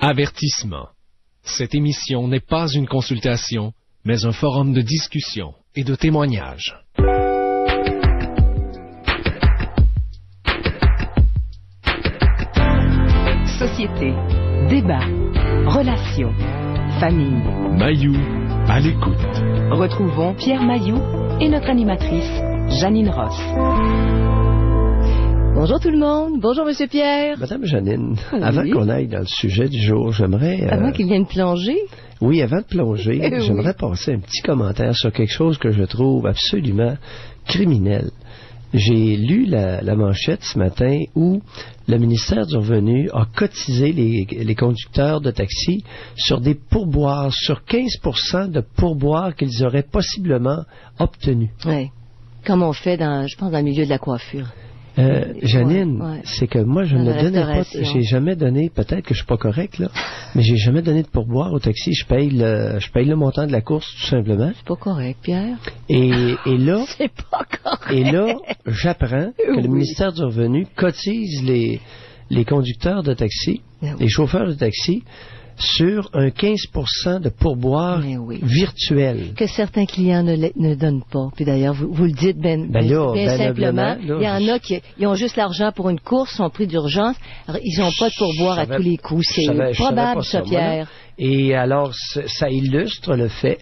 Avertissement. Cette émission n'est pas une consultation, mais un forum de discussion et de témoignage. Société, débat, relations, famille. Mailloux à l'écoute. Retrouvons Pierre Mailloux et notre animatrice, Janine Ross. Bonjour tout le monde. Bonjour Monsieur Pierre. Madame Janine, Oui. avant qu'on aille dans le sujet du jour, j'aimerais... Avant qu'il vienne plonger. Oui, avant de plonger, Oui. j'aimerais passer un petit commentaire sur quelque chose que je trouve absolument criminel. J'ai lu la manchette ce matin où le ministère du Revenu a cotisé les conducteurs de taxi sur des pourboires, sur 15% de pourboires qu'ils auraient possiblement obtenus. Oui. Comme on fait je pense, dans le milieu de la coiffure. Janine, Ouais. c'est que moi, je Dans ne la donnais pas, restauration. j'ai jamais donné, peut-être que je suis pas correct, là, mais j'ai jamais donné de pourboire au taxi. Je paye le montant de la course, tout simplement. C'est pas correct, Pierre. Et là, C'est pas correct. et là, j'apprends que le Oui. ministère du Revenu cotise les conducteurs de taxi, Ah oui. les chauffeurs de taxi, sur un 15% de pourboire Mais oui. virtuel. Que certains clients ne donnent pas. Puis d'ailleurs, vous le dites bien simplement. noblement, là, Il y en a qui ils ont juste l'argent pour une course, sont pris d'urgence. Alors, ils n'ont pas de pourboire à tous les coups. C'est Je savais probable, pas ça, moi, Pierre. non. Et alors, ça illustre le fait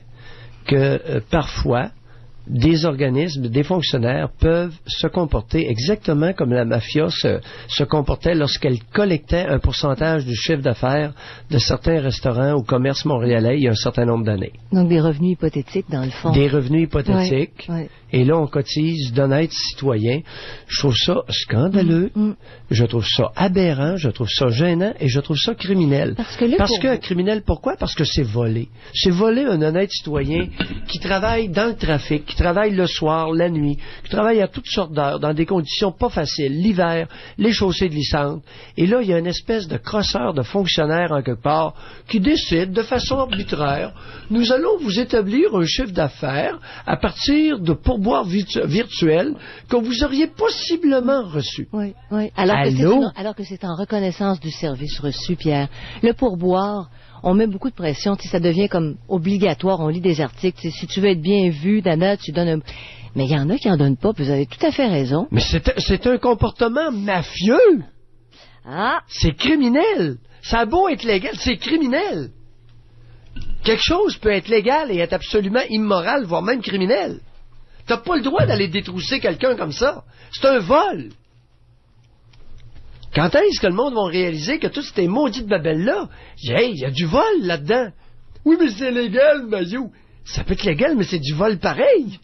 que parfois, des organismes, des fonctionnaires peuvent se comporter exactement comme la mafia se comportait lorsqu'elle collectait un pourcentage du chiffre d'affaires de certains restaurants ou commerces montréalais il y a un certain nombre d'années. Donc, des revenus hypothétiques, dans le fond. Des revenus hypothétiques. Ouais, ouais. Et là, on cotise d'honnêtes citoyens. Je trouve ça scandaleux. Je trouve ça aberrant. Je trouve ça gênant. Et je trouve ça criminel. Parce que criminel, pourquoi? Parce que c'est volé. C'est voler un honnête citoyen qui travaille dans le trafic, qui travaille le soir, la nuit, qui travaille à toutes sortes d'heures, dans des conditions pas faciles, l'hiver, les chaussées glissantes. Et là, il y a une espèce de crosseur de fonctionnaire en quelque part qui décide de façon arbitraire, nous allons vous établir un chiffre d'affaires à partir de pourboires virtuels que vous auriez possiblement reçus. Oui, oui. Alors que c'est en reconnaissance du service reçu, Pierre. Le pourboire, on met beaucoup de pression. Ça devient comme obligatoire. On lit des articles. Si tu veux être bien vu, Dana, tu donnes un... Mais il y en a qui en donnent pas. Puis vous avez tout à fait raison. Mais c'est un comportement mafieux. Ah! C'est criminel. Ça a beau être légal, c'est criminel. Quelque chose peut être légal et être absolument immoral, voire même criminel. T'as pas le droit d'aller détrousser quelqu'un comme ça. C'est un vol. Quand est-ce que le monde va réaliser que toutes ces maudites babelles-là, hey, il y a du vol là-dedans. Oui, mais c'est légal, Maillot. Ça peut être légal, mais c'est du vol pareil.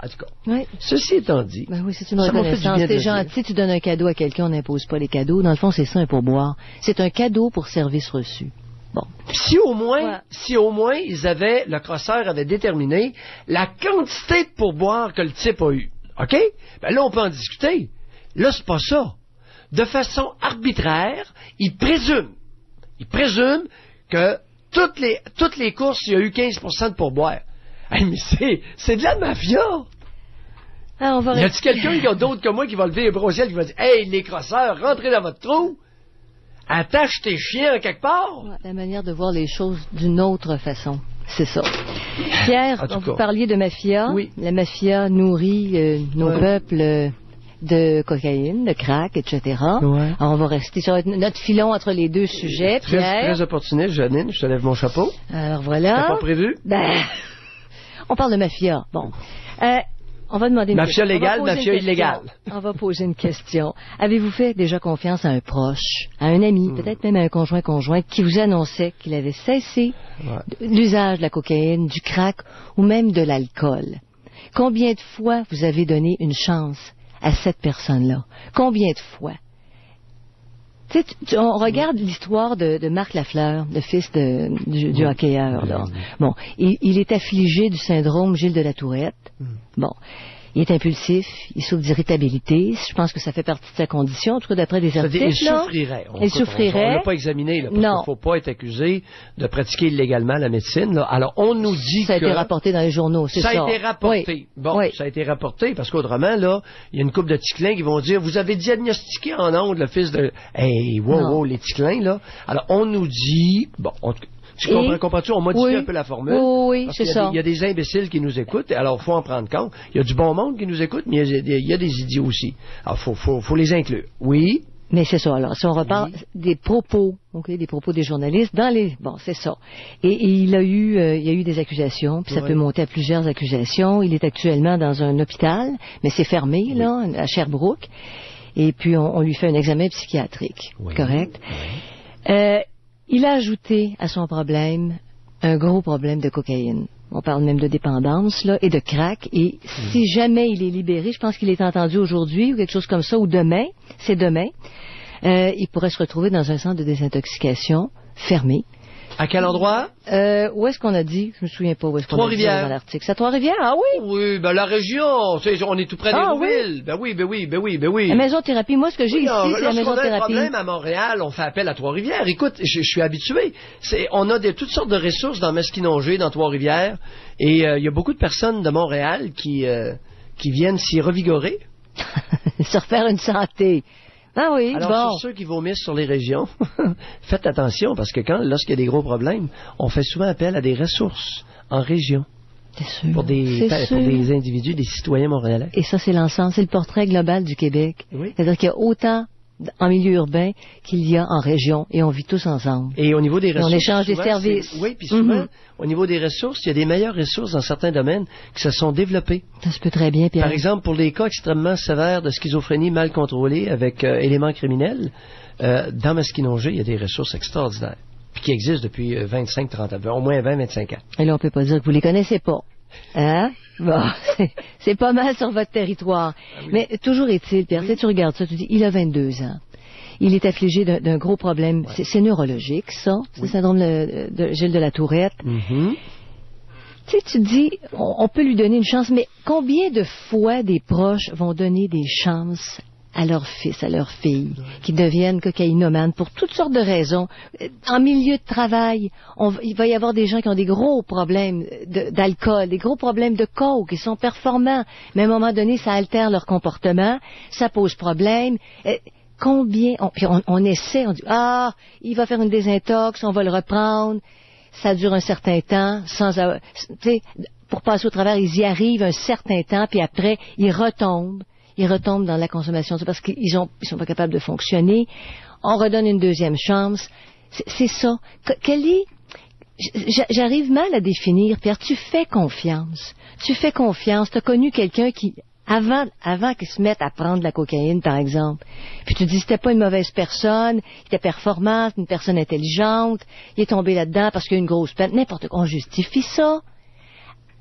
En tout cas, Oui. ceci étant dit... Ben oui, c'est une ça m'a fait du reconnaissance. bien de T'es le dire. gentil, tu donnes un cadeau à quelqu'un, on n'impose pas les cadeaux. Dans le fond, c'est ça un pourboire. C'est un cadeau pour service reçu. Bon. Si au moins le crosseur avait déterminé la quantité de pourboire que le type a eu, OK? Ben là, on peut en discuter. Là, c'est pas ça. De façon arbitraire, il présume que toutes les courses, il y a eu 15% de pourboire. Hey, mais c'est de la mafia! Ah, on va Y a-t-il quelqu'un qui a d'autre que moi qui va lever les bras au ciel qui va dire « Hey, les crosseurs, rentrez dans votre trou! Attache tes chiens en quelque part! » Ouais, la manière de voir les choses d'une autre façon. C'est ça. Pierre, En tout vous cas. parliez de mafia. Oui. La mafia nourrit nos Ouais. peuples de cocaïne, de crack, etc. Ouais. Alors, on va rester sur notre filon entre les deux sujets, Pierre. Très opportuniste, Janine, je te lève mon chapeau. Alors T'as voilà. pas prévu? Ben, on parle de mafia. Bon. On va demander une Mafia question. légale, On va poser mafia une question. illégale. On va poser une question. Avez-vous fait déjà confiance à un proche, à un ami, peut-être même à un conjoint qui vous annonçait qu'il avait cessé l'usage de la cocaïne, du crack ou même de l'alcool? Combien de fois vous avez donné une chance à cette personne-là? Combien de fois? Tu sais, on regarde l'histoire de Marc Lafleur, le fils du hockeyeur. Là. Bon, il est affligé du syndrome Gilles de la Tourette. Bon, Il est impulsif, il souffre d'irritabilité. Je pense que ça fait partie de sa condition, en tout cas d'après des articles. Il souffrirait. Il souffrirait. On ne l'a pas examiné, là, parce qu'il ne faut pas être accusé de pratiquer illégalement la médecine. Là. Alors, on nous dit que... Ça a été rapporté dans les journaux, c'est ça. Ça a été rapporté. Oui. Bon, ça a été rapporté, parce qu'autrement, là, il y a une couple de ticlins qui vont dire, vous avez diagnostiqué en ondes le fils de... Hey, wow, les ticlins, là. Alors, on nous dit... Bon, tu comprends-tu? On modifie un peu la formule. Oui, c'est ça. Il y a des imbéciles qui nous écoutent, alors il faut en prendre compte. Il y a du bon monde qui nous écoute, mais il y a des idiots aussi. Alors, faut les inclure. Oui. Mais c'est ça. Alors, si on reparle des propos, des propos des journalistes dans les... Bon, c'est ça. Et il y a eu des accusations, puis ça peut monter à plusieurs accusations. Il est actuellement dans un hôpital, mais c'est fermé, là, à Sherbrooke. Et puis, on lui fait un examen psychiatrique. Correct? Il a ajouté à son problème un gros problème de cocaïne. On parle même de dépendance, là, et de crack. Et si jamais il est libéré, je pense qu'il est entendu aujourd'hui ou quelque chose comme ça, ou demain, c'est demain, il pourrait se retrouver dans un centre de désintoxication fermé. À quel endroit? Où est-ce qu'on a dit? Je me souviens pas où est-ce qu'on a dit dans l'article. C'est à Trois-Rivières, ah oui? Oui, ben la région, on est tout près des Rouville. Oui? Ben oui. La maison-thérapie, moi, ce que j'ai ici, c'est la maison-thérapie. Lorsqu'on a un problème à Montréal, on fait appel à Trois-Rivières. Écoute, je suis habitué. On a toutes sortes de ressources dans Masquinongé, dans Trois-Rivières, et il y a beaucoup de personnes de Montréal qui viennent s'y revigorer. Se refaire une santé. Ah oui, alors, sur ceux qui vomissent sur les régions, faites attention, parce que lorsqu'il y a des gros problèmes, on fait souvent appel à des ressources en région. C'est sûr. Pour des individus, des citoyens montréalais. Et ça, c'est l'ensemble, c'est le portrait global du Québec. Oui. C'est-à-dire qu'il y a autant en milieu urbain qu'il y a en région, et on vit tous ensemble. Et au niveau des ressources... on échange des services. Oui, puis souvent, au niveau des ressources, il y a des meilleures ressources dans certains domaines qui se sont développées. Ça se peut très bien, Pierre. Par exemple, pour les cas extrêmement sévères de schizophrénie mal contrôlée avec éléments criminels, dans Masquinongé, il y a des ressources extraordinaires, puis qui existent depuis 25-30 ans, au moins 20-25 ans. Et là, on peut pas dire que vous les connaissez pas. Hein? Bon, c'est pas mal sur votre territoire. Ah oui. Mais toujours est-il, Pierre, si tu regardes ça, tu dis, il a 22 ans. Il est affligé d'un gros problème. Ouais. C'est neurologique, ça. C'est le syndrome de Gilles de la Tourette. Tu sais, tu te dis, on peut lui donner une chance, mais combien de fois des proches vont donner des chances à leur fils, à leur fille, qui deviennent cocaïnomanes pour toutes sortes de raisons. En milieu de travail, il va y avoir des gens qui ont des gros problèmes d'alcool, des gros problèmes de coke, qui sont performants, mais à un moment donné, ça altère leur comportement, ça pose problème. Combien, on essaie, on dit, il va faire une désintox, on va le reprendre, ça dure un certain temps, pour passer au travers, ils y arrivent un certain temps, puis après, ils retombent dans la consommation, parce qu'ils sont pas capables de fonctionner. On redonne une deuxième chance. C'est ça. J'arrive mal à définir, Pierre. Tu fais confiance. Tu as connu quelqu'un qui, avant qu'il se mette à prendre de la cocaïne, par exemple. Puis tu dis, c'était pas une mauvaise personne, il était performant, une personne intelligente, il est tombé là-dedans parce qu'il y a une grosse peine. N'importe quoi. On justifie ça.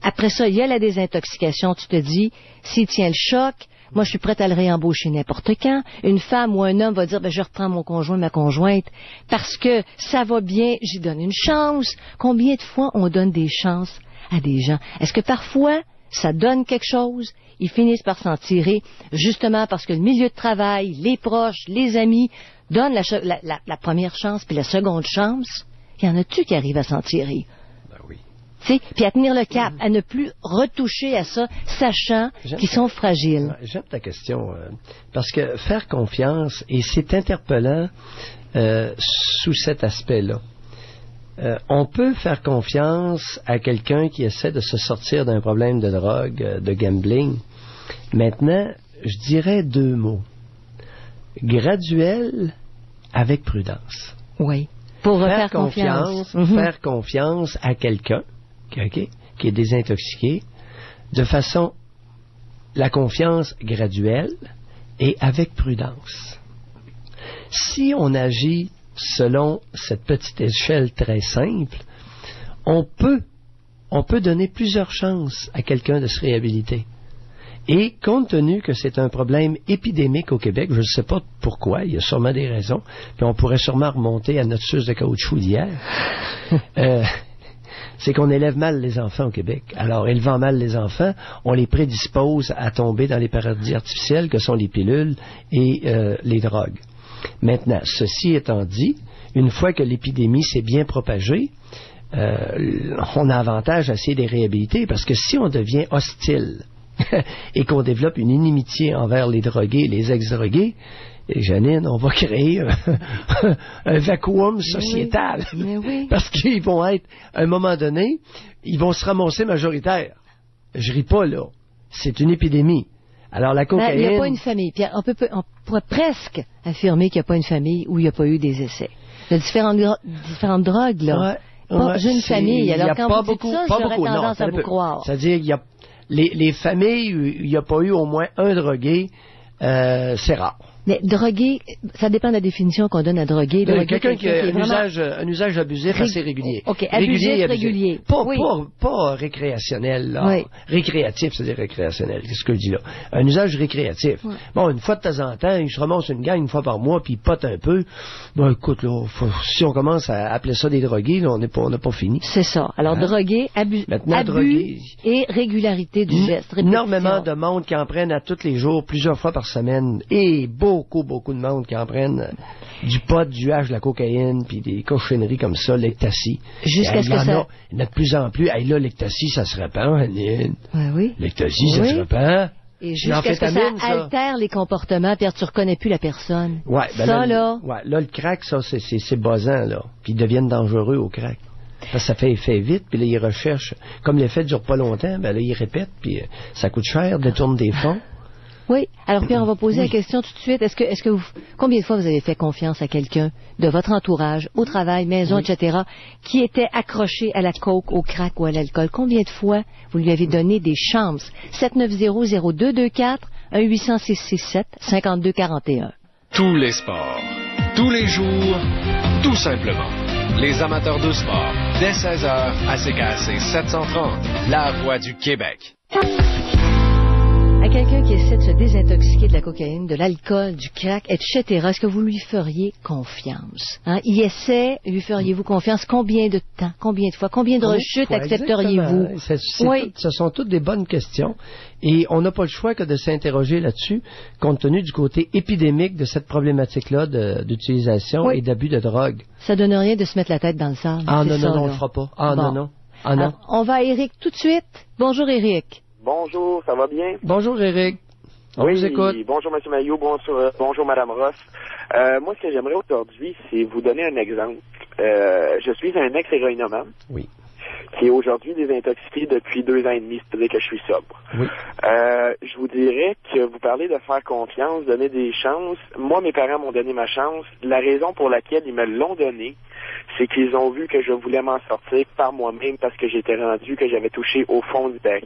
Après ça, il y a la désintoxication. Tu te dis, s'il tient le choc, moi, je suis prête à le réembaucher n'importe quand. Une femme ou un homme va dire, je reprends mon conjoint, ma conjointe, parce que ça va bien, j'y donne une chance. Combien de fois on donne des chances à des gens? Est-ce que parfois, ça donne quelque chose? Ils finissent par s'en tirer, justement parce que le milieu de travail, les proches, les amis, donnent la première chance, puis la seconde chance. Il y en a-tu qui arrivent à s'en tirer? Puis à tenir le cap, à ne plus retoucher à ça, sachant qu'ils sont fragiles. J'aime ta question, parce que faire confiance, et c'est interpellant sous cet aspect-là, on peut faire confiance à quelqu'un qui essaie de se sortir d'un problème de drogue, de gambling. Maintenant, je dirais 2 mots. Graduel avec prudence. Oui. Pour faire confiance. Faire confiance à quelqu'un qui est désintoxiqué, de façon, la confiance graduelle et avec prudence. Si on agit selon cette petite échelle très simple, on peut donner plusieurs chances à quelqu'un de se réhabiliter. Et compte tenu que c'est un problème épidémique au Québec, je ne sais pas pourquoi, il y a sûrement des raisons, puis on pourrait sûrement remonter à notre suce de caoutchouc d'hier. c'est qu'on élève mal les enfants au Québec. Alors, élevant mal les enfants, on les prédispose à tomber dans les paradis artificiels que sont les pilules et les drogues. Maintenant, ceci étant dit, une fois que l'épidémie s'est bien propagée, on a avantage à essayer de les réhabiliter, parce que si on devient hostile et qu'on développe une inimitié envers les drogués, les ex-drogués, et Janine, on va créer un vacuum sociétal. Mais oui. Parce qu'ils vont être, à un moment donné, ils vont se ramasser majoritaires. Je ris pas, là. C'est une épidémie. Alors, la cocaïne... Il n'y a pas une famille. Pierre, on pourrait presque affirmer qu'il n'y a pas une famille où il n'y a pas eu des essais. Il y a différentes drogues, là. Ouais, pas une famille. Alors, quand vous dites ça, j'aurais tendance à vous croire. C'est-à-dire, il y a les familles où il n'y a pas eu au moins un drogué, c'est rare. Mais drogué, ça dépend de la définition qu'on donne à drogué. Quelqu'un qui a un usage abusif assez régulier. OK, abusif, régulier. Pas récréationnel, là. Oui. Récréatif, c'est-à-dire récréationnel. Qu'est-ce que je dis là? Un usage récréatif. Oui. Bon, une fois de temps en temps, il se ramasse une gang une fois par mois, puis il pote un peu. Bon, écoute, là, si on commence à appeler ça des drogués, là, on n'a pas fini. C'est ça. Alors, drogué, abus et régularité du geste. Énormément de monde qui en prennent à tous les jours, plusieurs fois par semaine, et beaucoup de monde qui en prennent du pot, du hache, de la cocaïne, puis des cochonneries comme ça, l'ecstasy. Jusqu'à ce que ça... Il y en a de plus en plus. Hey, là, l'ecstasy, ça se répand, Aline. Oui. L'ecstasy, ça se répand. Et jusqu'à ce que ça altère les comportements, Pierre, tu reconnais plus la personne. Ouais, ben ça, là, le crack, ça, c'est buzzant, là. Puis ils deviennent dangereux au crack. Parce que ça fait effet vite, puis là, ils recherchent. Comme l'effet dure pas longtemps, ben là, ils répètent, puis ça coûte cher, détournent des fonds. Oui. Alors, Pierre, on va poser la question tout de suite. Est-ce que combien de fois vous avez fait confiance à quelqu'un de votre entourage, au travail, maison, etc., qui était accroché à la coke, au crack ou à l'alcool? Combien de fois vous lui avez donné des chances? 790-0224, 1-800-667-5241. Tous les sports, tous les jours, tout simplement. Les amateurs de sport, dès 16h à CKAC 730, la voix du Québec. À quelqu'un qui essaie de se désintoxiquer de la cocaïne, de l'alcool, du crack, etc., est-ce que vous lui feriez confiance? Il essaie, lui feriez-vous confiance? Combien de temps? Combien de fois? Combien de rechutes accepteriez-vous? Ce sont toutes des bonnes questions. Et on n'a pas le choix que de s'interroger là-dessus, compte tenu du côté épidémique de cette problématique-là d'utilisation et d'abus de drogue. Ça donne rien de se mettre la tête dans le sable. Non, on le fera pas. Non. Alors, on va à Éric tout de suite. Bonjour, Éric. Bonjour, ça va bien? Bonjour, Éric. On vous écoute. Bonjour, M. Maillot. Bonjour, Mme Ross. Moi, ce que j'aimerais aujourd'hui, c'est vous donner un exemple. Je suis un ex-héroïnomane. Oui. Qui est aujourd'hui désintoxiqué depuis 2 ans et demi, c'est-à-dire que je suis sobre. Oui. Je vous dirais que vous parlez de faire confiance, donner des chances. Moi, mes parents m'ont donné ma chance. La raison pour laquelle ils me l'ont donné, c'est qu'ils ont vu que je voulais m'en sortir par moi-même parce que j'étais rendu, que j'avais touché au fond du baril.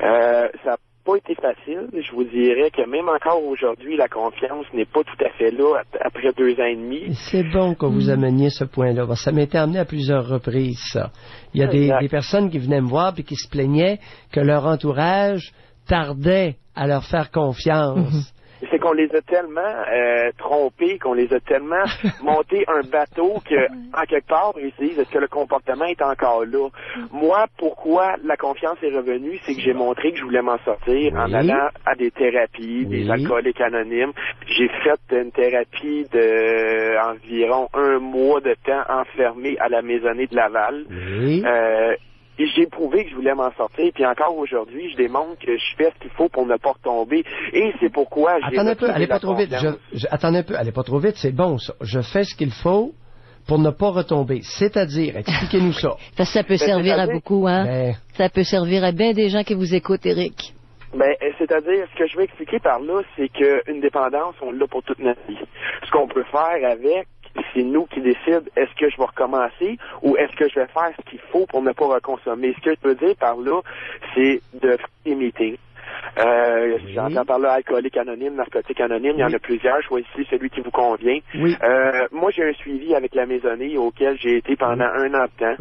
Ça n'a pas été facile. Je vous dirais que même encore aujourd'hui, la confiance n'est pas tout à fait là après 2 ans et demi. C'est bon que vous ameniez ce point-là. Ça m'était amené à plusieurs reprises, ça. Il y a des personnes qui venaient me voir et qui se plaignaient que leur entourage tardait à leur faire confiance. C'est qu'on les a tellement trompés, qu'on les a tellement monté un bateau que, en quelque part, ils se disent, est-ce que le comportement est encore là? Moi, pourquoi la confiance est revenue, c'est que j'ai montré que je voulais m'en sortir en allant à des thérapies, des alcooliques anonymes. J'ai fait une thérapie de environ 1 mois de temps enfermé à la maisonnée de Laval. Et j'ai prouvé que je voulais m'en sortir, puis encore aujourd'hui, je démontre que je fais ce qu'il faut pour ne pas retomber, et c'est pourquoi j'ai... Attendez un peu, allez pas trop vite. Attendez un peu, allez pas trop vite, c'est bon ça. Je fais ce qu'il faut pour ne pas retomber. C'est-à-dire, expliquez-nous ça. Ça peut servir à beaucoup, hein? Ça peut servir à bien des gens qui vous écoutent, Éric. C'est-à-dire, ce que je veux expliquer par là, c'est qu'une dépendance, on l'a pour toute notre vie. Ce qu'on peut faire avec, c'est nous qui décidons est-ce que je vais recommencer ou est-ce que je vais faire ce qu'il faut pour ne pas reconsommer. Ce que je peux dire par là, c'est de faire des meetings. J'entends par là alcoolique anonyme, narcotique anonyme, il y en a plusieurs, choisissez celui qui vous convient. Moi, j'ai un suivi avec la maisonnée auquel j'ai été pendant 1 an de temps.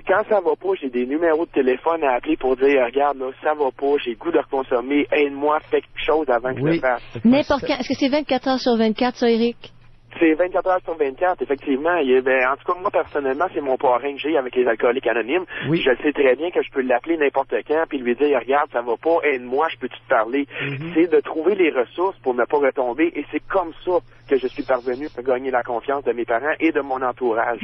Quand ça va pas, j'ai des numéros de téléphone à appeler pour dire, regarde, là, ça va pas, j'ai le goût de reconsommer, aide-moi, fais quelque chose avant que je le fasse. N'importe quand. Est-ce que c'est 24 heures sur 24, ça, Éric? C'est 24 heures sur 24, effectivement. En tout cas, moi, personnellement, c'est mon parrain que j'ai avec les alcooliques anonymes. Oui. Je sais très bien que je peux l'appeler n'importe quand puis lui dire, regarde, ça va pas, aide-moi, je peux-tu te parler. C'est de trouver les ressources pour ne pas retomber, et c'est comme ça que je suis parvenu à gagner la confiance de mes parents et de mon entourage.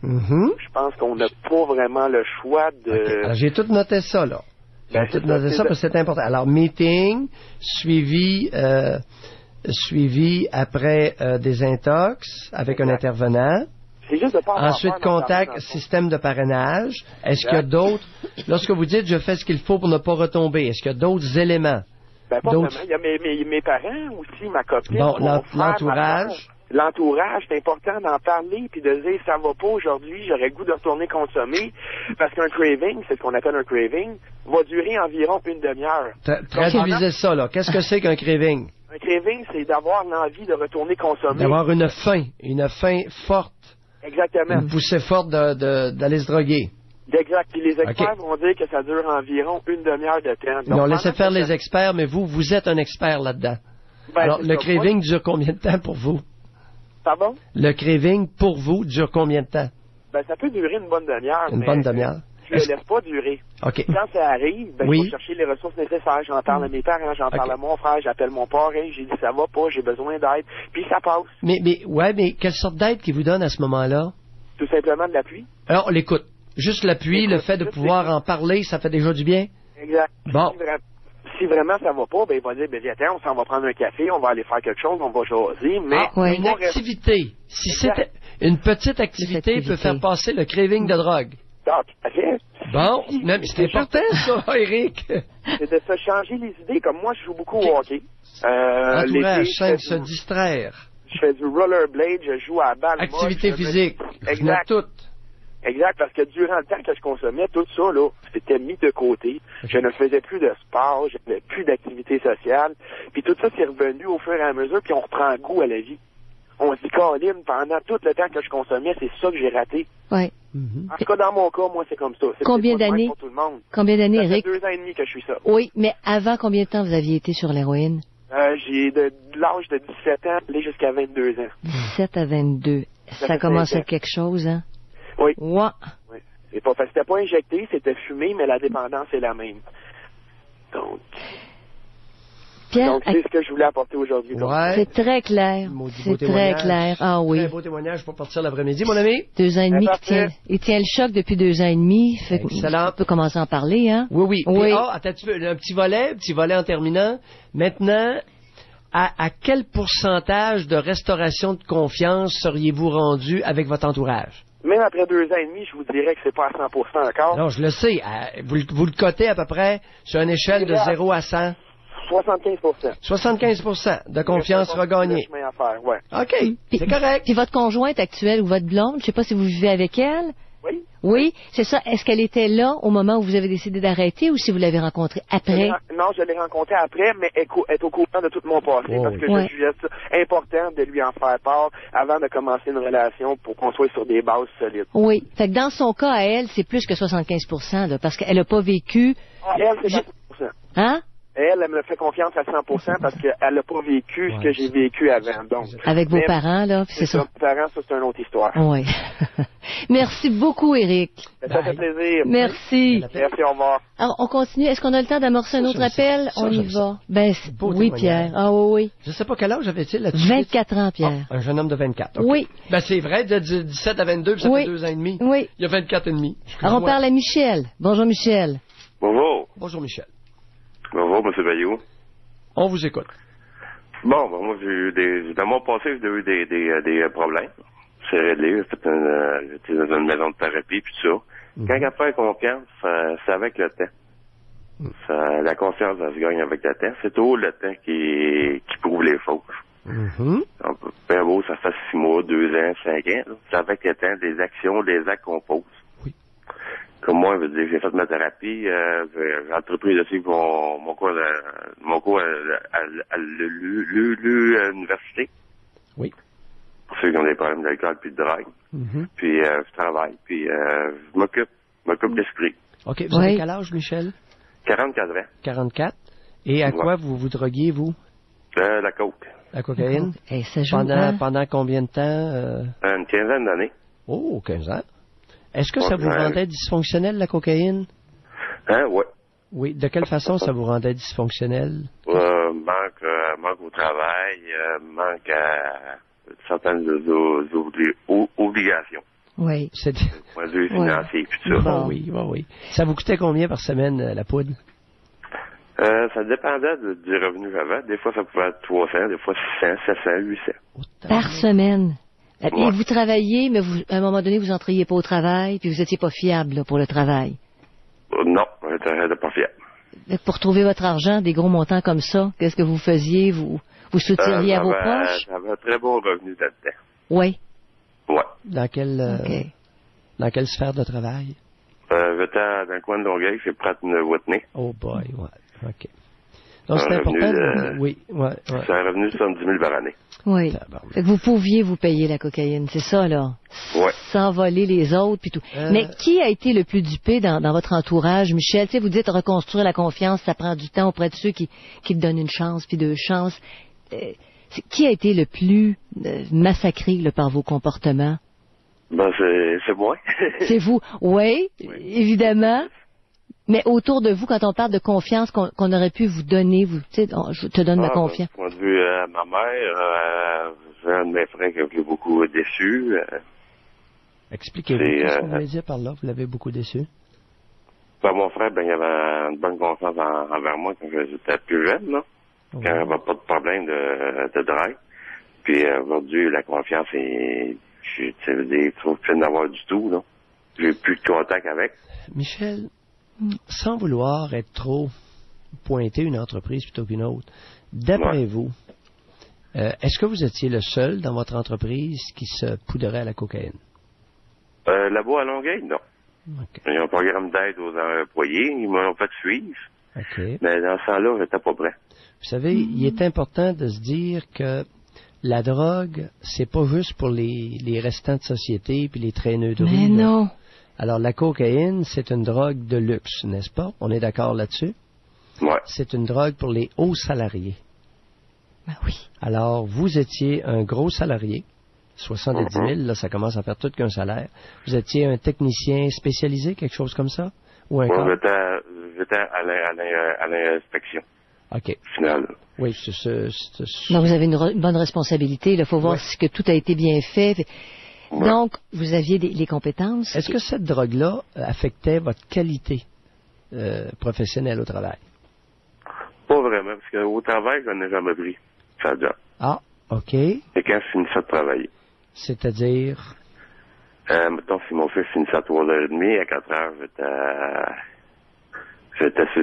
Je pense qu'on n'a pas vraiment le choix de... Okay. Alors, j'ai tout noté ça, là. J'ai tout noté ça parce que c'est important. Alors, meeting, suivi après des intox avec un intervenant. C'est juste de pas avoir Ensuite, peur d'en contact, parler dans le fond. système de parrainage. Est-ce qu'il y a d'autres... Lorsque vous dites « je fais ce qu'il faut pour ne pas retomber », est-ce qu'il y a d'autres éléments? Ben, pas d'autres... vraiment. Il y a mes parents aussi, ma copine, Bon, mon frère, ma l'entourage. sœur. L'entourage, c'est important d'en parler puis de dire ça va pas aujourd'hui, j'aurais le goût de retourner consommer, parce qu'un craving, c'est ce qu'on appelle un craving, va durer environ une demi-heure. Traduisez ça, là. Qu'est-ce que c'est qu'un craving? Un craving, c'est d'avoir l'envie de retourner consommer. D'avoir une faim forte. Exactement. Une poussée forte d'aller se droguer. Exact. Puis les experts vont dire que ça dure environ une demi-heure de temps. Donc, non, laissez faire les experts, mais vous êtes un expert là-dedans. Ben, alors, le craving dure combien de temps pour vous? Pardon? Le craving, pour vous, dure combien de temps? Ben, ça peut durer une bonne demi-heure. Une bonne demi-heure. Je ne le laisse pas durer. OK. Quand ça arrive, il faut chercher les ressources nécessaires. J'en parle à mes parents, j'en parle à mon frère, j'appelle mon parrain, j'ai dit ça va pas, j'ai besoin d'aide, puis ça passe. Mais quelle sorte d'aide qu'il vous donne à ce moment-là? Tout simplement de l'appui. Alors, on l'écoute. Juste l'appui, le fait de pouvoir en parler, ça fait déjà du bien? Exact. Bon. Si vraiment ça va pas, ben il va dire, ben viens, on s'en va prendre un café, on va aller faire quelque chose, on va jaser, mais... Une activité. Si c'est une petite activité peut faire passer le craving de drogue. Ah, tout à fait. Bon, mais c'est important ça, Eric. C'est de se changer les idées, comme moi je joue beaucoup au hockey. Entourage, se distraire. Je fais du rollerblade, je joue à la balle. Activité physique. Exact. Tout. Exact, parce que durant le temps que je consommais, tout ça, là, c'était mis de côté. Je ne faisais plus de sport, je n'avais plus d'activité sociale. Puis tout ça, c'est revenu au fur et à mesure, puis on reprend goût à la vie. On se dit, Caroline, pendant tout le temps que je consommais, c'est ça que j'ai raté. Oui. En tout cas, dans mon cas, moi, c'est comme ça. Combien d'années? Ça Eric? Ça fait 2 ans et demi que je suis ça. Oui, mais avant combien de temps vous aviez été sur l'héroïne? J'ai de l'âge de 17 ans, aller jusqu'à 22 ans. 17 à 22. Ça commence à quelque chose, hein? Oui. Ouais. Oui. C'était pas injecté, c'était fumé, mais la dépendance est la même. Donc, Pierre, c'est ce que je voulais apporter aujourd'hui. Ouais. C'est très clair. C'est très clair. Ah oui. Très beau témoignage pour partir l'après-midi, mon ami. 2 ans et demi qu'il tient. Il tient le choc depuis 2 ans et demi. Excellent. On peut commencer à en parler, hein? Oui. Puis, attends, tu veux un petit volet en terminant. Maintenant, à quel pourcentage de restauration de confiance seriez-vous rendu avec votre entourage? Même après 2 ans et demi, je vous dirais que c'est pas à 100% encore. Non, je le sais. Vous le cotez à peu près sur une échelle de 0 à 100? 75%. 75% de confiance regagnée. Ouais. OK, c'est correct. Puis votre conjointe actuelle ou votre blonde, je sais pas si vous vivez avec elle? Oui. Oui, c'est ça. Est-ce qu'elle était là au moment où vous avez décidé d'arrêter ou si vous l'avez rencontrée après? Non, je l'ai rencontrée après, mais elle est au courant de tout mon passé parce que je jugeais ça important de lui en faire part avant de commencer une relation pour qu'on soit sur des bases solides. Oui. Fait que dans son cas, à elle, c'est plus que 75%, là, parce qu'elle n'a pas vécu... Elle, c'est 100%. Hein? Elle me fait confiance à 100% parce qu'elle n'a pas vécu ce que j'ai vécu avant. Donc, avec vos parents, là, c'est ça. Mes parents, ça, c'est une autre histoire. Oui. Merci beaucoup, Éric. Ça fait plaisir. Merci. Merci, au revoir. Alors, on continue. Est-ce qu'on a le temps d'amorcer un autre appel? On y va. Ben, oui, Pierre. Ah oui. Je sais pas quel âge avait-il là-dessus. 24 ans, Pierre. Un jeune homme de 24. Okay. Oui. Ben, c'est vrai, de 17 à 22, puis ça fait 2 ans et demi. Oui. Il y a 24 et demi. Alors, on parle à Michel. Bonjour, Michel. Bonjour. Bonjour, Michel. Bonjour, M. Bayou. On vous écoute. Bon, moi, dans mon passé, j'ai eu des problèmes. C'est réglé. J'étais dans une maison de thérapie, puis tout ça. Quand il y a pas confiance, c'est avec le temps. La confiance, elle se gagne avec le temps. C'est toujours le temps qui prouve les choses. Ben beau, ça fait 6 mois, 2 ans, 5 ans. C'est avec le temps, des actions, des actes qu'on pose. Comme moi, je veux dire, j'ai fait ma thérapie, j'ai entrepris aussi mon cours à l'université. Oui. Pour ceux qui ont des problèmes d'alcool puis de drogue. Puis je travaille, puis je m'occupe d'esprit. OK. Vous avez quel âge, Michel? 44 ans. 44. Et à quoi vous droguiez, vous? La coke. la cocaïne? Et ça joue, Pendant combien de temps? Une quinzaine d'années. Oh, 15 ans. Est-ce que ça vous rendait dysfonctionnel, la cocaïne? Ouais. Oui. De quelle façon ça vous rendait dysfonctionnel? Manque au travail, manque à certaines obligations. Oui. C'est Point de vue financier, puis tout ça. Oui. Ça vous coûtait combien par semaine, la poudre? Ça dépendait du revenu que j'avais. Des fois, ça pouvait être 300, des fois 600, 700, 800. Par semaine. Ouais. Et vous travailliez, mais à un moment donné, vous n'entriez pas au travail, puis vous n'étiez pas fiable là, pour le travail. Non, j'étais pas fiable. Pour trouver votre argent, des gros montants comme ça, qu'est-ce que vous faisiez? Vous soutiriez à vos proches? J'avais un très bon revenu là-dedans. Oui. Ouais. Dans quelle sphère de travail? J'étais dans le coin de Longueuil, c'est Pratt Whitney. Oh boy, ouais. OK. Donc, c'est important. Oui. C'est un revenu de 70 000 par année. Oui. Fait que vous pouviez vous payer la cocaïne, c'est ça, là? Ouais. Sans voler les autres, puis tout. Mais qui a été le plus dupé dans votre entourage, Michel? Tu sais, vous dites reconstruire la confiance, ça prend du temps auprès de ceux qui te donnent une chance, puis deux chances. Qui a été le plus massacré là, par vos comportements? C'est moi. C'est vous. Oui, évidemment. Mais autour de vous, quand on parle de confiance qu'on aurait pu vous donner, tu sais, je te donne ma confiance. Point de vue ma mère, j'ai un de mes frères qui a été beaucoup déçu. Expliquez-vous, qu'est-ce que vous voulez dire par là? Vous l'avez beaucoup déçu? Mon frère, il avait une bonne confiance envers moi quand j'étais plus jeune, là. Quand il n'y avait pas de problème de drogue. Puis aujourd'hui, la confiance je trouve plus d'en avoir du tout, là. J'ai plus de contact avec. Michel, sans vouloir être trop pointé une entreprise plutôt qu'une autre, d'après vous, est-ce que vous étiez le seul dans votre entreprise qui se poudrait à la cocaïne? Là-bas à Longueuil, non. Okay. Il y a un programme d'aide aux employés, ils m'ont fait suivre. Okay. Mais dans ce temps-là, j'étais pas prêt. Vous savez, il est important de se dire que la drogue, c'est pas juste pour les restants de société puis les traîneux de rue. Mais non. Alors, la cocaïne, c'est une drogue de luxe, n'est-ce pas? On est d'accord là-dessus? Ouais. C'est une drogue pour les hauts salariés. Ben oui. Alors, vous étiez un gros salarié, 70 000, là, ça commence à faire tout qu'un salaire. Vous étiez un technicien spécialisé, quelque chose comme ça? Ou un corps? J'étais à l'inspection. OK. Finale. Oui, Donc, vous avez une bonne responsabilité. Il faut voir si que tout a été bien fait. Ouais. Donc, vous aviez les compétences. Est-ce que cette drogue-là affectait votre qualité professionnelle au travail? Pas vraiment, parce qu'au travail, je n'en ai jamais pris. Ça job. Ah, OK. Et quand je finissais de travailler. C'est-à-dire? Mettons, si mon fils finissait à 3h30, à 4h, j'étais sur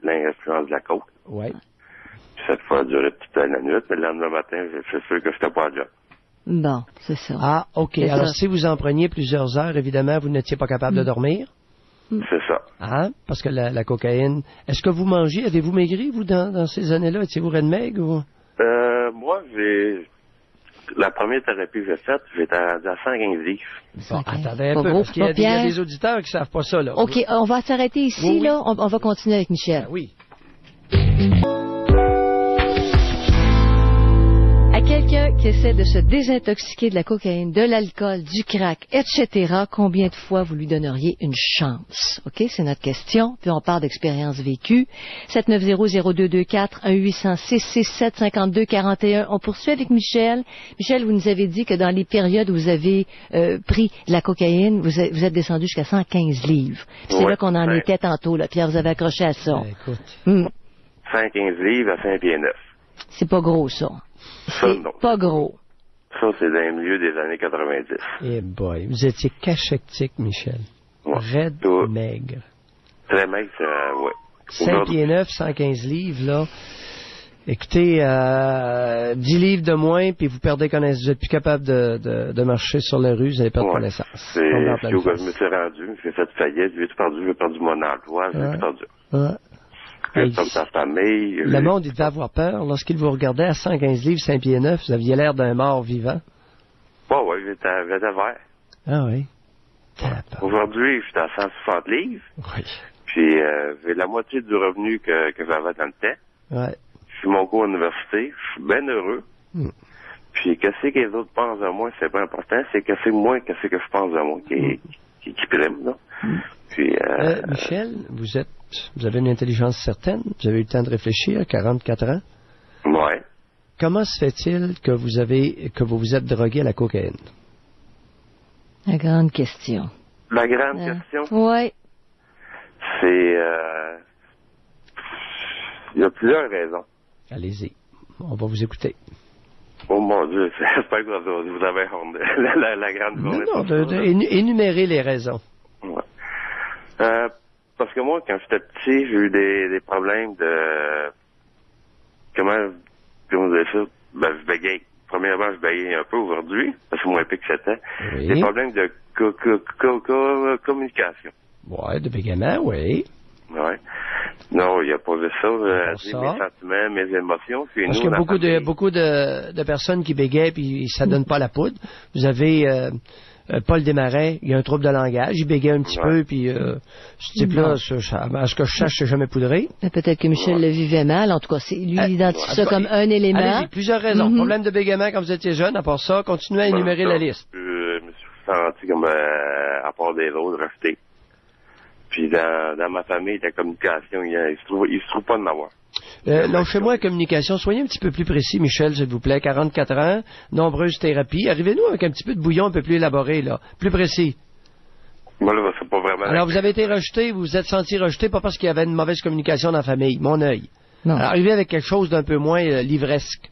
l'influence de la coke. Oui. Puis ça pouvait durer toute la nuit, mais le lendemain matin, je suis sûr que j'étais pas à job. Bon, c'est ça. Ah, OK. C'est Alors, ça. si vous en preniez plusieurs heures, évidemment, vous n'étiez pas capable de dormir? C'est ça. Hein? Parce que la cocaïne... Est-ce que vous mangez? Avez-vous maigri, vous, dans ces années-là? Étiez-vous raide maigre ou... Moi, la première thérapie que j'ai faite, j'étais à 115 livres. Bon, attendez un Pas peu, gros, parce qu'il y a Pierre. des auditeurs qui savent pas ça, là. OK, on va s'arrêter ici, Oui. là. On va continuer avec Michel. Ah, oui. À quelqu'un qui essaie de se désintoxiquer de la cocaïne, de l'alcool, du crack, etc., combien de fois vous lui donneriez une chance? OK, c'est notre question. Puis on parle d'expérience vécue. 790-0224, 1-800-667-5241. On poursuit avec Michel. Michel, vous nous avez dit que dans les périodes où vous avez pris de la cocaïne, vous êtes descendu jusqu'à 115 livres. Puis c'est là qu'on en était tantôt, là. Pierre, vous avez accroché à ça. Écoute. 115 livres à Saint-Pierre-Neuf. C'est pas gros, ça. Ça, C'est non. pas gros. Ça, c'est dans le milieu des années 90. Eh boy, vous étiez cachectique, Michel. Ouais. Raide Tout. maigre. Très maigre, ouais. 5 pieds 9, 115 livres, là. Écoutez, 10 livres de moins, puis vous perdez connaissance. Vous êtes plus capable de marcher sur la rue, vous allez perdre connaissance. C'est où je me suis rendu. J'ai fait faillite, j'ai tout perdu. J'ai perdu mon emploi, j'ai tout perdu. J'ai perdu ma famille. Le monde, il devait avoir peur lorsqu'il vous regardait à 115 livres, 5 pieds 9. Vous aviez l'air d'un mort vivant. Ouais, j'étais vert. Ah oui. Aujourd'hui, je suis à 160 livres. Oui. Puis, j'ai la moitié du revenu que j'avais dans le temps. Ouais. réussi mon cours à l'université. Je suis bien heureux. Puis, qu'est-ce que les autres pensent de moi, c'est pas important. C'est qu'est-ce que je pense de moi qui prime, là. Puis, Michel, vous avez une intelligence certaine. Vous avez eu le temps de réfléchir, 44 ans. Ouais. Comment se fait-il que vous vous êtes drogué à la cocaïne? La grande question. La grande question, Oui. c'est... il y a plusieurs raisons. Allez-y. On va vous écouter. Oh mon Dieu, j'espère que vous avez la grande journée. Non, énumérer les raisons. Ouais. Parce que moi, quand j'étais petit, j'ai eu des problèmes de... Comment dire ça? Ben, je bégayais. Premièrement, je bégayais un peu aujourd'hui, parce que c'est moins épais que c'était. Oui. Des problèmes de communication. Ouais, de bégaiement, oui. Ouais. Non, il n'y a pas de ça. Ça. Mes sentiments, mes émotions. Puis Parce nous, qu'il y a on beaucoup de personnes qui bégayent puis ça donne pas la poudre. Vous avez Paul Desmarais, il y a un trouble de langage, il bégaye un petit peu puis ce type-là, à ce que je sache, c'est jamais poudré. Mais peut-être que Michel le vivait mal. En tout cas, lui, il identifie ça comme un élément. Allez-y, plusieurs raisons. Problème de bégaiement quand vous étiez jeune, à part ça, continuez à énumérer la liste. Je me suis senti comme, à part des autres, rejeté. Puis dans ma famille, la communication, il se trouve pas de m'avoir. Lâchez-moi la communication. Soyez un petit peu plus précis, Michel, s'il vous plaît. 44 ans, nombreuses thérapies. Arrivez-nous avec un petit peu de bouillon un peu plus élaboré, là. Plus précis. Moi, là, c'est pas vraiment... Alors, vous avez été rejeté, vous vous êtes senti rejeté, pas parce qu'il y avait une mauvaise communication dans la famille. Mon œil. Non. Alors, arrivez avec quelque chose d'un peu moins livresque.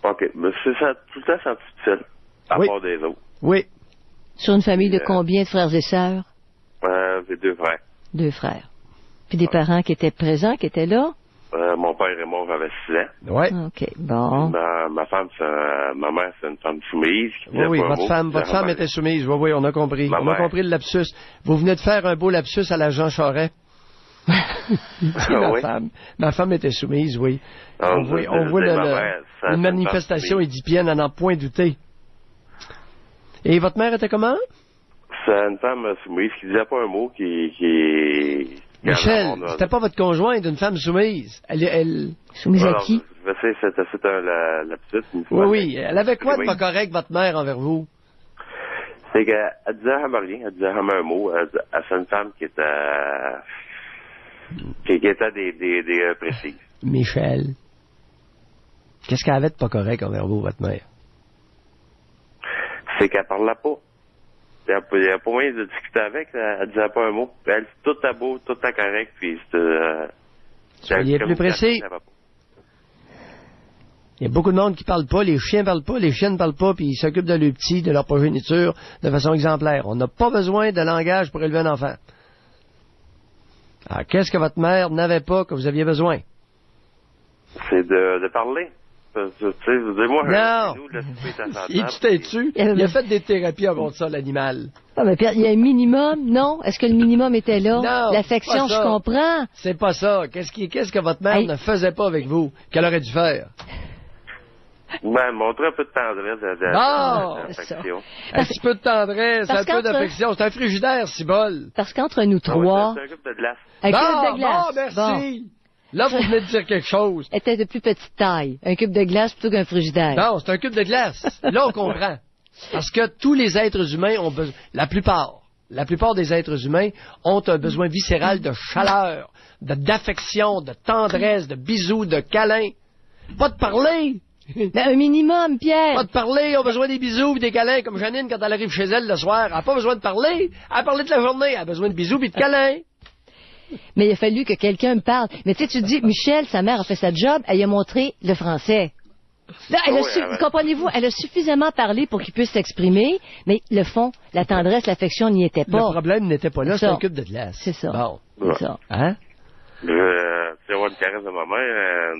OK. Mais c'est ça, tout le temps senti seul, à part des autres. Oui. Sur une famille de combien de frères et sœurs? J'ai 2 frères. 2 frères. Puis des parents qui étaient présents, qui étaient là? Mon père est mort, j'avais 6 ans. Ouais. OK, bon. Ma femme, ma mère, c'est une femme soumise. Oui, votre femme était soumise. Oui, on a compris. On a compris le lapsus. Vous venez de faire un beau lapsus à la Jean Charest. Ma femme était soumise, oui. On voit une manifestation édipienne à n'en point douter. Et votre mère était comment? C'est une femme soumise qui disait pas un mot, qui Michel, c'était pas votre conjointe, une femme soumise. Elle... Soumise à qui? Je sais, c'était un lapsus. Oui. Elle avait quoi de pas correct, votre mère, envers vous? C'est qu'elle disait jamais rien, elle disait jamais un mot. C'est une femme qui était des précises. Michel, qu'est-ce qu'elle avait de pas correct envers vous, votre mère? C'est qu'elle parlait pas. Il n'y a pas moyen de discuter avec, elle disait pas un mot. Elle, tout est beau, tout est correct, puis soyez plus précis. Il y a beaucoup de monde qui parle pas, les chiens parlent pas, les chiennes parlent pas, puis ils s'occupent de leurs petits, de leur progéniture, de façon exemplaire. On n'a pas besoin de langage pour élever un enfant. Alors, qu'est-ce que votre mère n'avait pas que vous aviez besoin? C'est de parler. Tu sais, moi, non! Il a fait des thérapies avant ça, l'animal. Ah, mais Pierre, il y a un minimum, non? Est-ce que le minimum était là? Non! L'affection, je comprends. C'est pas ça. Qu'est-ce que votre mère ne faisait pas avec vous, qu'elle aurait dû faire? Ben, montrer un peu de tendresse, d'affection. Un petit peu de tendresse, un peu d'affection. C'est un frigidaire, cibole. Parce qu'entre nous trois... C'est un cube de glace. Un cube de glace. Merci. Bon. Là, vous venez de dire quelque chose. Était de plus petite taille. Un cube de glace plutôt qu'un frigidaire. Non, c'est un cube de glace. Là, on comprend. Parce que tous les êtres humains ont besoin... La plupart des êtres humains ont un besoin viscéral de chaleur, d'affection, de tendresse, de bisous, de câlins. Pas de parler. Mais un minimum, Pierre. Pas de parler, ils ont besoin des bisous et des câlins, comme Janine quand elle arrive chez elle le soir. Elle n'a pas besoin de parler. Elle a parlé toute la journée. Elle a besoin de bisous et de câlins. Mais il a fallu que quelqu'un me parle. Mais tu sais, tu dis, Michel, sa mère a fait sa job, elle lui a montré le français. Là, comprenez-vous, elle a suffisamment parlé pour qu'il puisse s'exprimer, mais le fond, la tendresse, l'affection n'y était pas. Le problème n'était pas là, c'est un cube de glace. C'est ça. Bon. C'est ça. Hein? Tu vois une caresse de ma mère,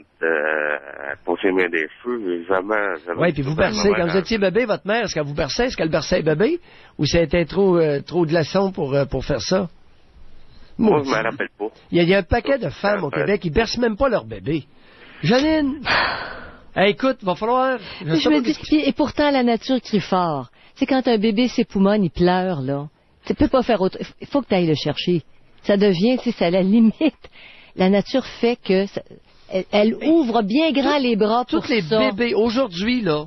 pour ses mains des cheveux, jamais. Oui, puis vous bercez. Quand vous étiez bébé, votre mère, est-ce qu'elle vous berçait? Est-ce qu'elle berçait bébé? Ou c'était trop glaçon pour faire ça? Moi, je ne me rappelle pas. Il y a un paquet de femmes au Québec qui bercent même pas leur bébé. Janine! Hey, écoute, va falloir... Je me dis, et pourtant, la nature crie fort. C'est quand un bébé s'époumonne, il pleure, là. Tu peux pas faire autre... Il faut que tu ailles le chercher. Ça devient, tu sais, c'est à la limite. La nature fait que Elle ouvre bien grand les bras pour Tous les ça. bébés, aujourd'hui, là,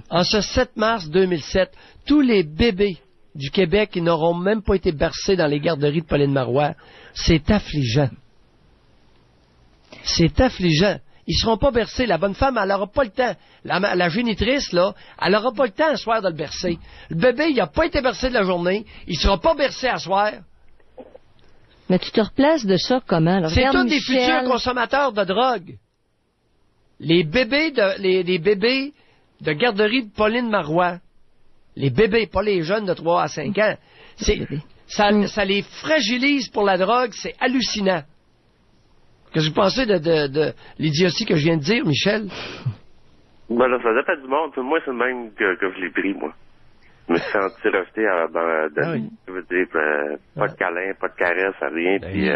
en ce 7 mars 2007, tous les bébés du Québec qui n'auront même pas été bercés dans les garderies de Pauline Marois, c'est affligeant. C'est affligeant. Ils seront pas bercés. La bonne femme, elle n'aura pas le temps. La génitrice, là, elle n'aura pas le temps à soir de le bercer. Le bébé, il n'a pas été bercé de la journée. Il sera pas bercé à soir. Mais tu te replaces de ça comment? Alors, C'est regarde tous des Michel. futurs consommateurs de drogue. Les bébés de garderie de Pauline Marois. Les bébés, pas les jeunes de 3 à 5 ans. Ça les fragilise pour la drogue, c'est hallucinant. Qu'est-ce que vous pensez de l'idiotie que je viens de dire, Michel? Ben là, ça dépend du monde. Moi, c'est le même que je l'ai pris, moi. Je me suis senti rejeté je veux dire, pas de câlin, pas de caresse, rien, puis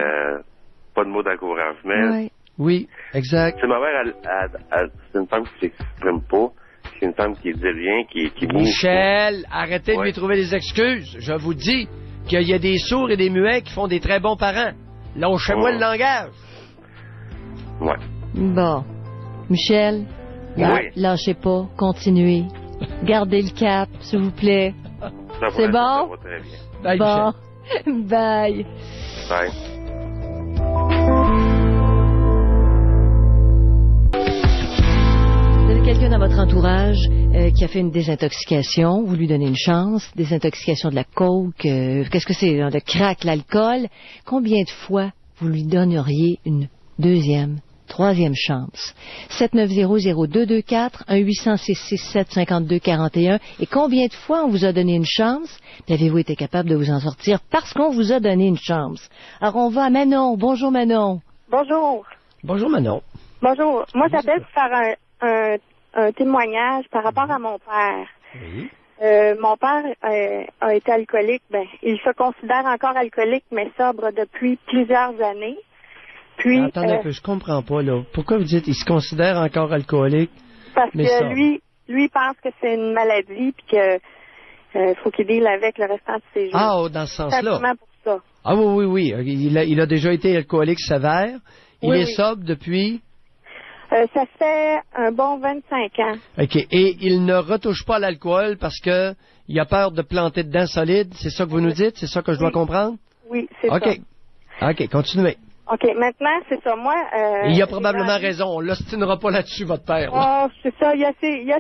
pas de mots d'encouragement. Ouais. Oui, exact. C'est ma mère, c'est une femme qui s'exprime pas. C'est une femme qui dit rien, qui bouge. Michel, arrêtez de lui trouver des excuses. Je vous dis qu'il y a des sourds et des muets qui font des très bons parents. Lâchez-moi le langage. Ouais. Bon. Michel, Oui. lâchez pas, continuez. Gardez le cap, s'il vous plaît. C'est bon? Ça va très bien. Bye, Bon. Michel. Bye. Bye. Vous avez quelqu'un dans votre entourage qui a fait une désintoxication, vous lui donnez une chance, désintoxication de la coke, qu'est-ce que c'est, le crack, l'alcool. Combien de fois vous lui donneriez une deuxième, troisième chance? 790-0224, 1-800-667-5241. Et combien de fois on vous a donné une chance? Puis avez-vous été capable de vous en sortir parce qu'on vous a donné une chance? Alors on va à Manon. Bonjour Manon. Bonjour. Bonjour, Manon. Bonjour. Moi, j'appelle pour faire un témoignage par rapport à mon père. Oui. Mon père a été alcoolique. Ben, il se considère encore alcoolique, mais sobre depuis plusieurs années. Puis, Attendez un peu, je comprends pas, là. Pourquoi vous dites qu'il se considère encore alcoolique? Parce mais que ça... lui pense que c'est une maladie, puis que faut qu'il deal avec le restant de ses jours. Ah, dans ce sens-là. Simplement pour ça. Ah oui. Il a déjà été alcoolique sévère. Il est Oui. sobre depuis... Ça fait un bon 25 ans. OK. Et il ne retouche pas à l'alcool parce que il a peur de planter dedans solide. C'est ça que vous nous dites? C'est ça que je dois comprendre? Oui, c'est OK. ça. OK, continuez. OK, maintenant, c'est ça. Moi... Et il a probablement raison. On l'ostinera pas là-dessus, votre père. Là. Oh, c'est ça, il y a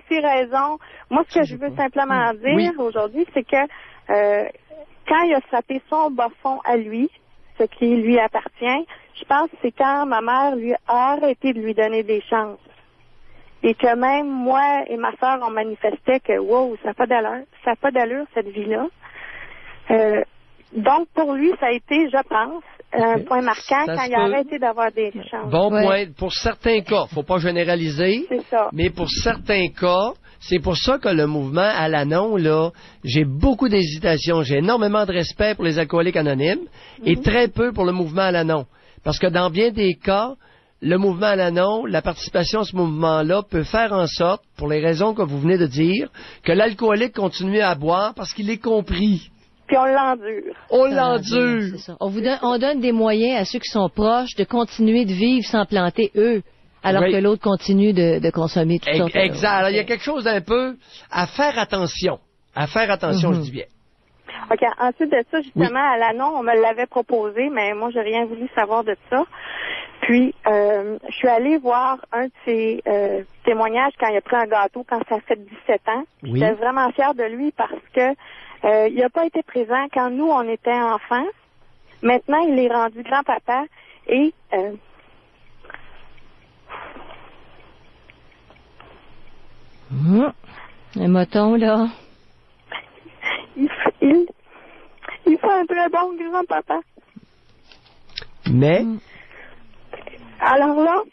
ses raisons. Moi, ce que je veux simplement dire aujourd'hui, c'est que quand il a frappé son bas fond à lui, ce qui lui appartient, je pense que c'est quand ma mère lui a arrêté de lui donner des chances. Et que même moi et ma sœur, on manifestait que, wow, ça n'a pas d'allure, cette vie-là. Donc, pour lui, ça a été, je pense, un point marquant quand il a arrêté d'avoir des chances. Bon point. Pour certains cas, faut pas généraliser. C'est ça. Mais pour certains cas, c'est pour ça que le mouvement Al-Anon, là, j'ai beaucoup d'hésitation. J'ai énormément de respect pour les alcooliques anonymes et très peu pour le mouvement Al-Anon. Parce que dans bien des cas, le mouvement Al-Anon, la participation à ce mouvement-là peut faire en sorte, pour les raisons que vous venez de dire, que l'alcoolique continue à boire parce qu'il est compris. Puis on l'endure. On l'endure. C'est ça. On donne des moyens à ceux qui sont proches de continuer de vivre sans planter eux, alors que l'autre continue de consommer tout ça. Exact. Alors, il y a quelque chose d'un peu à faire attention. Je dis bien. OK. Ensuite de ça, justement, à l'annon, on me l'avait proposé, mais moi, j'ai rien voulu savoir de ça. Puis, je suis allée voir un de ses témoignages quand il a pris un gâteau, quand ça fait 17 ans. Oui. J'étais vraiment fière de lui parce que il n'a pas été présent quand nous, on était enfants. Maintenant, il est rendu grand-papa et... Un moton, là. Il fait un très bon grand-papa. Mais... Alors là...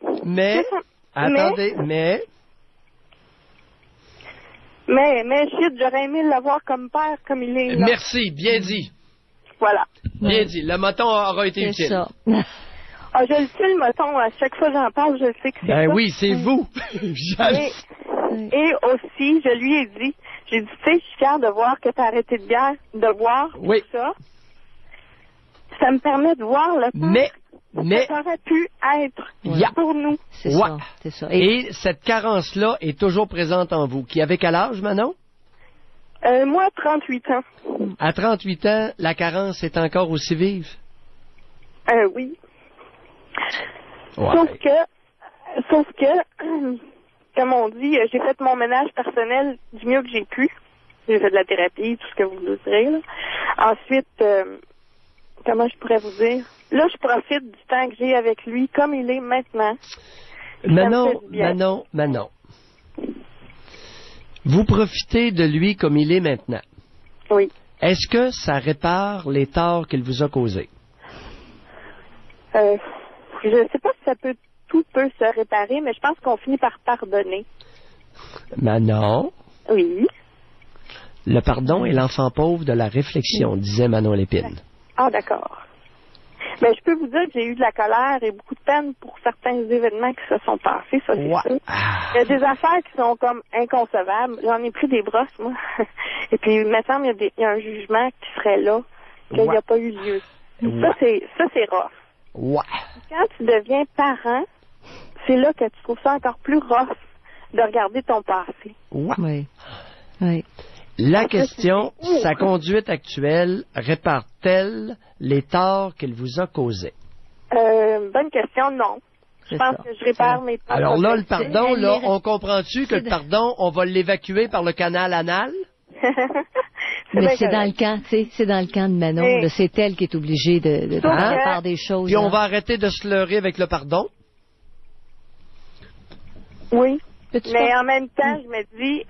Attendez, Mais, shit, j'aurais aimé l'avoir comme père, comme il est là. Merci, bien dit. Voilà. Bien dit. Le moton aura été utile. C'est ça. Ah, je le sais, le moton, à chaque fois que j'en parle, je le sais que c'est ça. Oui, c'est vous. Et aussi, je lui ai dit, j'ai dit, tu sais, je suis fière de voir que tu as arrêté de boire, tout ça. Ça me permet de voir le temps. Mais ça aurait pu être pour nous. C'est ça, c'est ça. Et cette carence-là est toujours présente en vous. Qui avait quel âge, Manon? Moi, 38 ans. À 38 ans, la carence est encore aussi vive? Oui. Ouais. Sauf que, comme on dit, j'ai fait mon ménage personnel du mieux que j'ai pu. J'ai fait de la thérapie, tout ce que vous voudrez, là. Ensuite, comment je pourrais vous dire? Là, je profite du temps que j'ai avec lui comme il est maintenant. Manon. Vous profitez de lui comme il est maintenant. Oui. Est-ce que ça répare les torts qu'il vous a causés? Je ne sais pas si tout peut se réparer, mais je pense qu'on finit par pardonner. Manon? Oui. Le pardon est l'enfant pauvre de la réflexion, disait Manon Lépine. Ah, d'accord. Mais je peux vous dire que j'ai eu de la colère et beaucoup de peine pour certains événements qui se sont passés, ça c'est sûr. Il y a des affaires qui sont comme inconcevables. J'en ai pris des brosses, moi. Et puis, il me semble qu'il y a un jugement qui serait là, qu'il n'y a pas eu lieu. Ça, c'est rough. Ouais. Quand tu deviens parent, c'est là que tu trouves ça encore plus rough de regarder ton passé. Ouais. Oui. La question, sa conduite actuelle répare-t-elle les torts qu'elle vous a causés? Bonne question, non. Je pense que je répare mes torts. Alors là, le pardon, là, on comprend-tu que le pardon, on va l'évacuer par le canal anal? Mais c'est dans le camp, tu sais, c'est dans le camp de Manon. C'est elle qui est obligée de faire des choses. Puis on va arrêter de se leurrer avec le pardon? Oui. Mais en même temps, je me dis...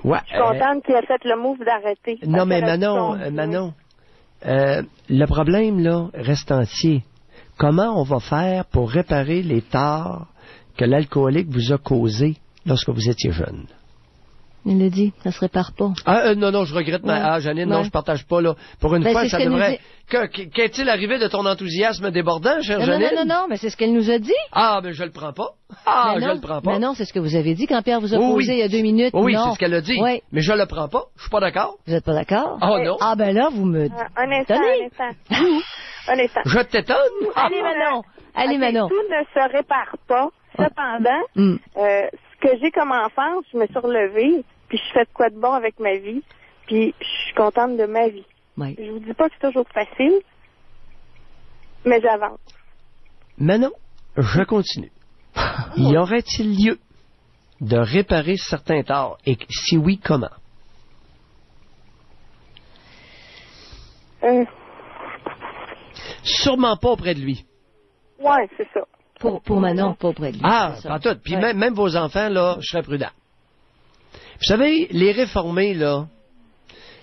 je suis contente qu'il ait fait le move d'arrêter. Non, mais Manon, le problème, là, reste entier. Comment on va faire pour réparer les torts que l'alcoolique vous a causés lorsque vous étiez jeune? Il le dit, ça se répare pas. Non, je regrette Janine, non, je partage pas, là. Pour une fois, ça devrait... Qu'est-il arrivé de ton enthousiasme débordant, chère Janine? Non, mais c'est ce qu'elle nous a dit. Ah, mais je le prends pas. Je le prends pas. Mais non, c'est ce que vous avez dit quand Pierre vous a posé il y a 2 minutes. Oui, c'est ce qu'elle a dit. Oui. Mais je le prends pas. Je suis pas d'accord. Vous êtes pas d'accord? Oh non. Ah, ben là, vous me... Un instant. Je t'étonne. Allez, Manon. Tout ne se répare pas. Cependant, ce que j'ai comme enfance, je me suis relevée, puis je fais de quoi de bon avec ma vie, puis je suis contente de ma vie. Oui. Je vous dis pas que c'est toujours facile, mais j'avance. Manon, je continue. Y aurait-il lieu de réparer certains torts? Et si oui, comment? Sûrement pas auprès de lui. Ouais, c'est ça. Pour Manon, pas auprès de lui. Ah, pas tout. Puis même vos enfants, là, je serais prudent. Vous savez, les réformés,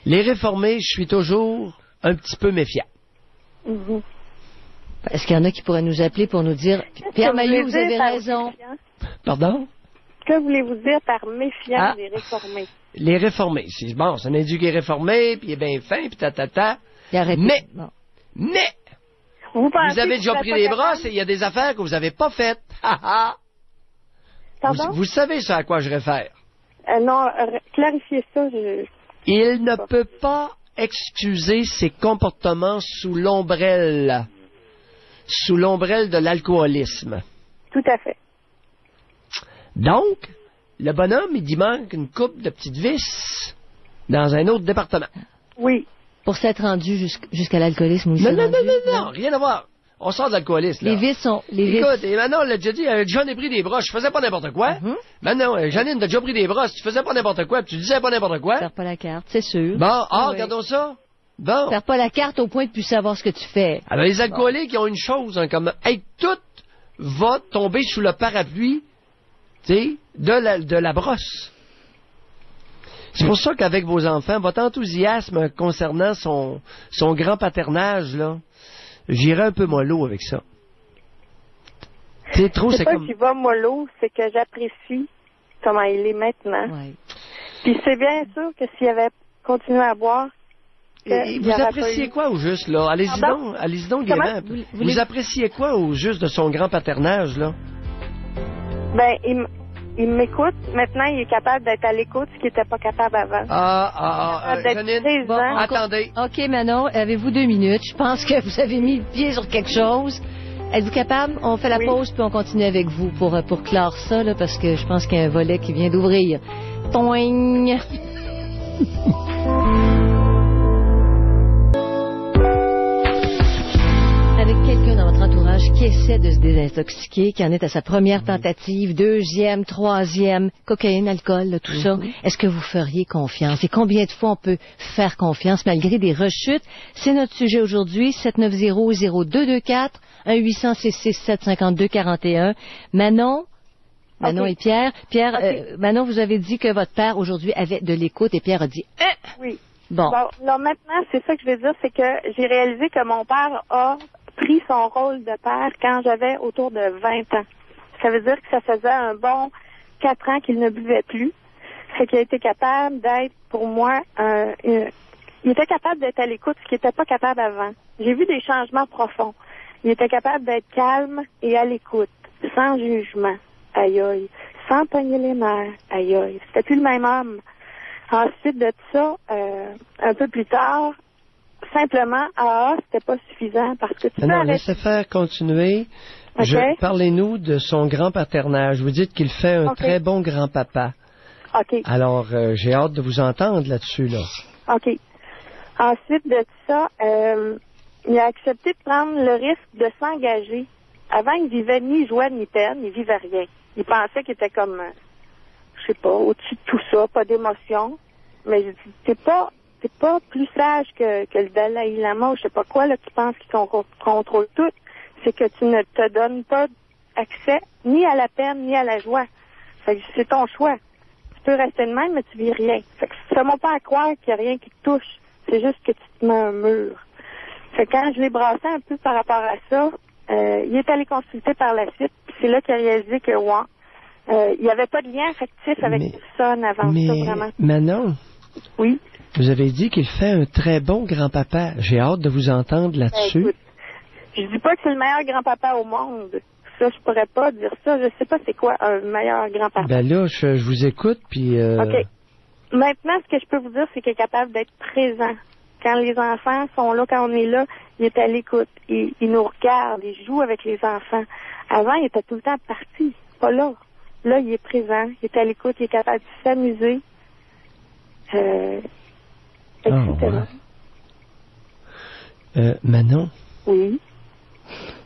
je suis toujours un petit peu méfiant. Mm-hmm. Est-ce qu'il y en a qui pourraient nous appeler pour nous dire « Pierre Mailloux, vous avez raison. » Pardon? Que voulez-vous dire par méfiant des réformés? Les réformés. C'est un individu qui est réformé, puis il est bien fin, puis Mais, vous avez déjà pris les brosses et il y a des affaires que vous n'avez pas faites. Vous savez ça à quoi je réfère? Non, clarifiez ça. Il ne peut pas excuser ses comportements sous l'ombrelle de l'alcoolisme. Tout à fait. Donc, le bonhomme, il manque une coupe de petites vis dans un autre département. Oui. Pour s'être rendu jusqu'à l'alcoolisme. Non, rien à voir. On sort de l'alcoolisme. Les vis sont... Écoute, et Manon l'a déjà dit, j'en ai pris des brosses, je faisais pas n'importe quoi. Manon, Janine, t'as déjà pris des brosses, tu faisais pas n'importe quoi, puis tu disais pas n'importe quoi. Perds pas la carte, c'est sûr. Bon, regardons ça. Bon. Perds pas la carte au point de plus savoir ce que tu fais. Alors, les alcooliques, ils ont une chose en commun. Tout va tomber sous le parapluie, tu sais, de la brosse. C'est pour ça qu'avec vos enfants, votre enthousiasme concernant son grand paternage, là, j'irai un peu mollo avec ça. C'est trop, c'est pas qu'il va mollo, c'est que j'apprécie comment il est maintenant. Ouais. Puis c'est bien sûr que s'il avait continué à boire... Vous appréciez quoi au juste, là? Allez-y donc, Guérin. Vous appréciez quoi au juste de son grand paternage, là? Ben, il il m'écoute. Maintenant, il est capable d'être à l'écoute, ce qu'il n'était pas capable avant. Janine, attendez. OK, Manon, avez-vous 2 minutes? Je pense que vous avez mis le pied sur quelque chose. Êtes-vous capable? On fait la pause, puis on continue avec vous pour clore ça, là, parce que je pense qu'il y a un volet qui vient d'ouvrir. Toing! Avec quelqu'un dans votre entourage qui essaie de se désintoxiquer, qui en est à sa première tentative, 2e, 3e, cocaïne, alcool, là, tout ça, est-ce que vous feriez confiance? Et combien de fois on peut faire confiance malgré des rechutes? C'est notre sujet aujourd'hui, 790-0224, 1-800-667-5241. Manon et Pierre. Pierre, Manon, vous avez dit que votre père aujourd'hui avait de l'écoute et Pierre a dit Oui. Bon, là maintenant, c'est ça que je veux dire, c'est que j'ai réalisé que mon père a pris son rôle de père quand j'avais autour de 20 ans. Ça veut dire que ça faisait un bon 4 ans qu'il ne buvait plus. Fait qu'il a été capable d'être, pour moi, il était capable d'être à l'écoute, ce qu'il n'était pas capable avant. J'ai vu des changements profonds. Il était capable d'être calme et à l'écoute, sans jugement. Aïe aïe. Sans pogner les nerfs. Aïe aïe. C'était plus le même homme. Ensuite de ça, un peu plus tard, simplement, c'était pas suffisant parce que tu peux arrêter. Laissez faire continuer. Okay. Parlez-nous de son grand paternage. Vous dites qu'il fait un très bon grand-papa. OK. Alors, j'ai hâte de vous entendre là-dessus, là. OK. Ensuite de ça, il a accepté de prendre le risque de s'engager. Avant, il vivait ni joie ni peine, il vivait rien. Il pensait qu'il était comme, je sais pas, au-dessus de tout ça, pas d'émotion. Mais je dis, t'es pas plus sage que le Dalai Lama ou je sais pas quoi, là, qui pense qu'il contrôle tout. C'est que tu ne te donnes pas accès ni à la peine ni à la joie. Fait que c'est ton choix. Tu peux rester de même, mais tu vis rien. Fait que fais-moi pas à croire qu'il y a rien qui te touche. C'est juste que tu te mets un mur. Fait que quand je l'ai brassé un peu par rapport à ça, il est allé consulter par la suite. C'est là qu'il a réalisé que, il n'y avait pas de lien affectif avec personne avant ça, vraiment. Manon? Oui? Vous avez dit qu'il fait un très bon grand-papa. J'ai hâte de vous entendre là-dessus. Écoute, je dis pas que c'est le meilleur grand-papa au monde. Ça, je pourrais pas dire ça. Je sais pas c'est quoi un meilleur grand-papa. Ben là, je vous écoute, puis... OK. Maintenant, ce que je peux vous dire, c'est qu'il est capable d'être présent. Quand les enfants sont là, quand on est là, il est à l'écoute. Il nous regarde, il joue avec les enfants. Avant, il était tout le temps parti, pas là. Là, il est présent, il est à l'écoute, il est capable de s'amuser. Etc. Manon? Oui?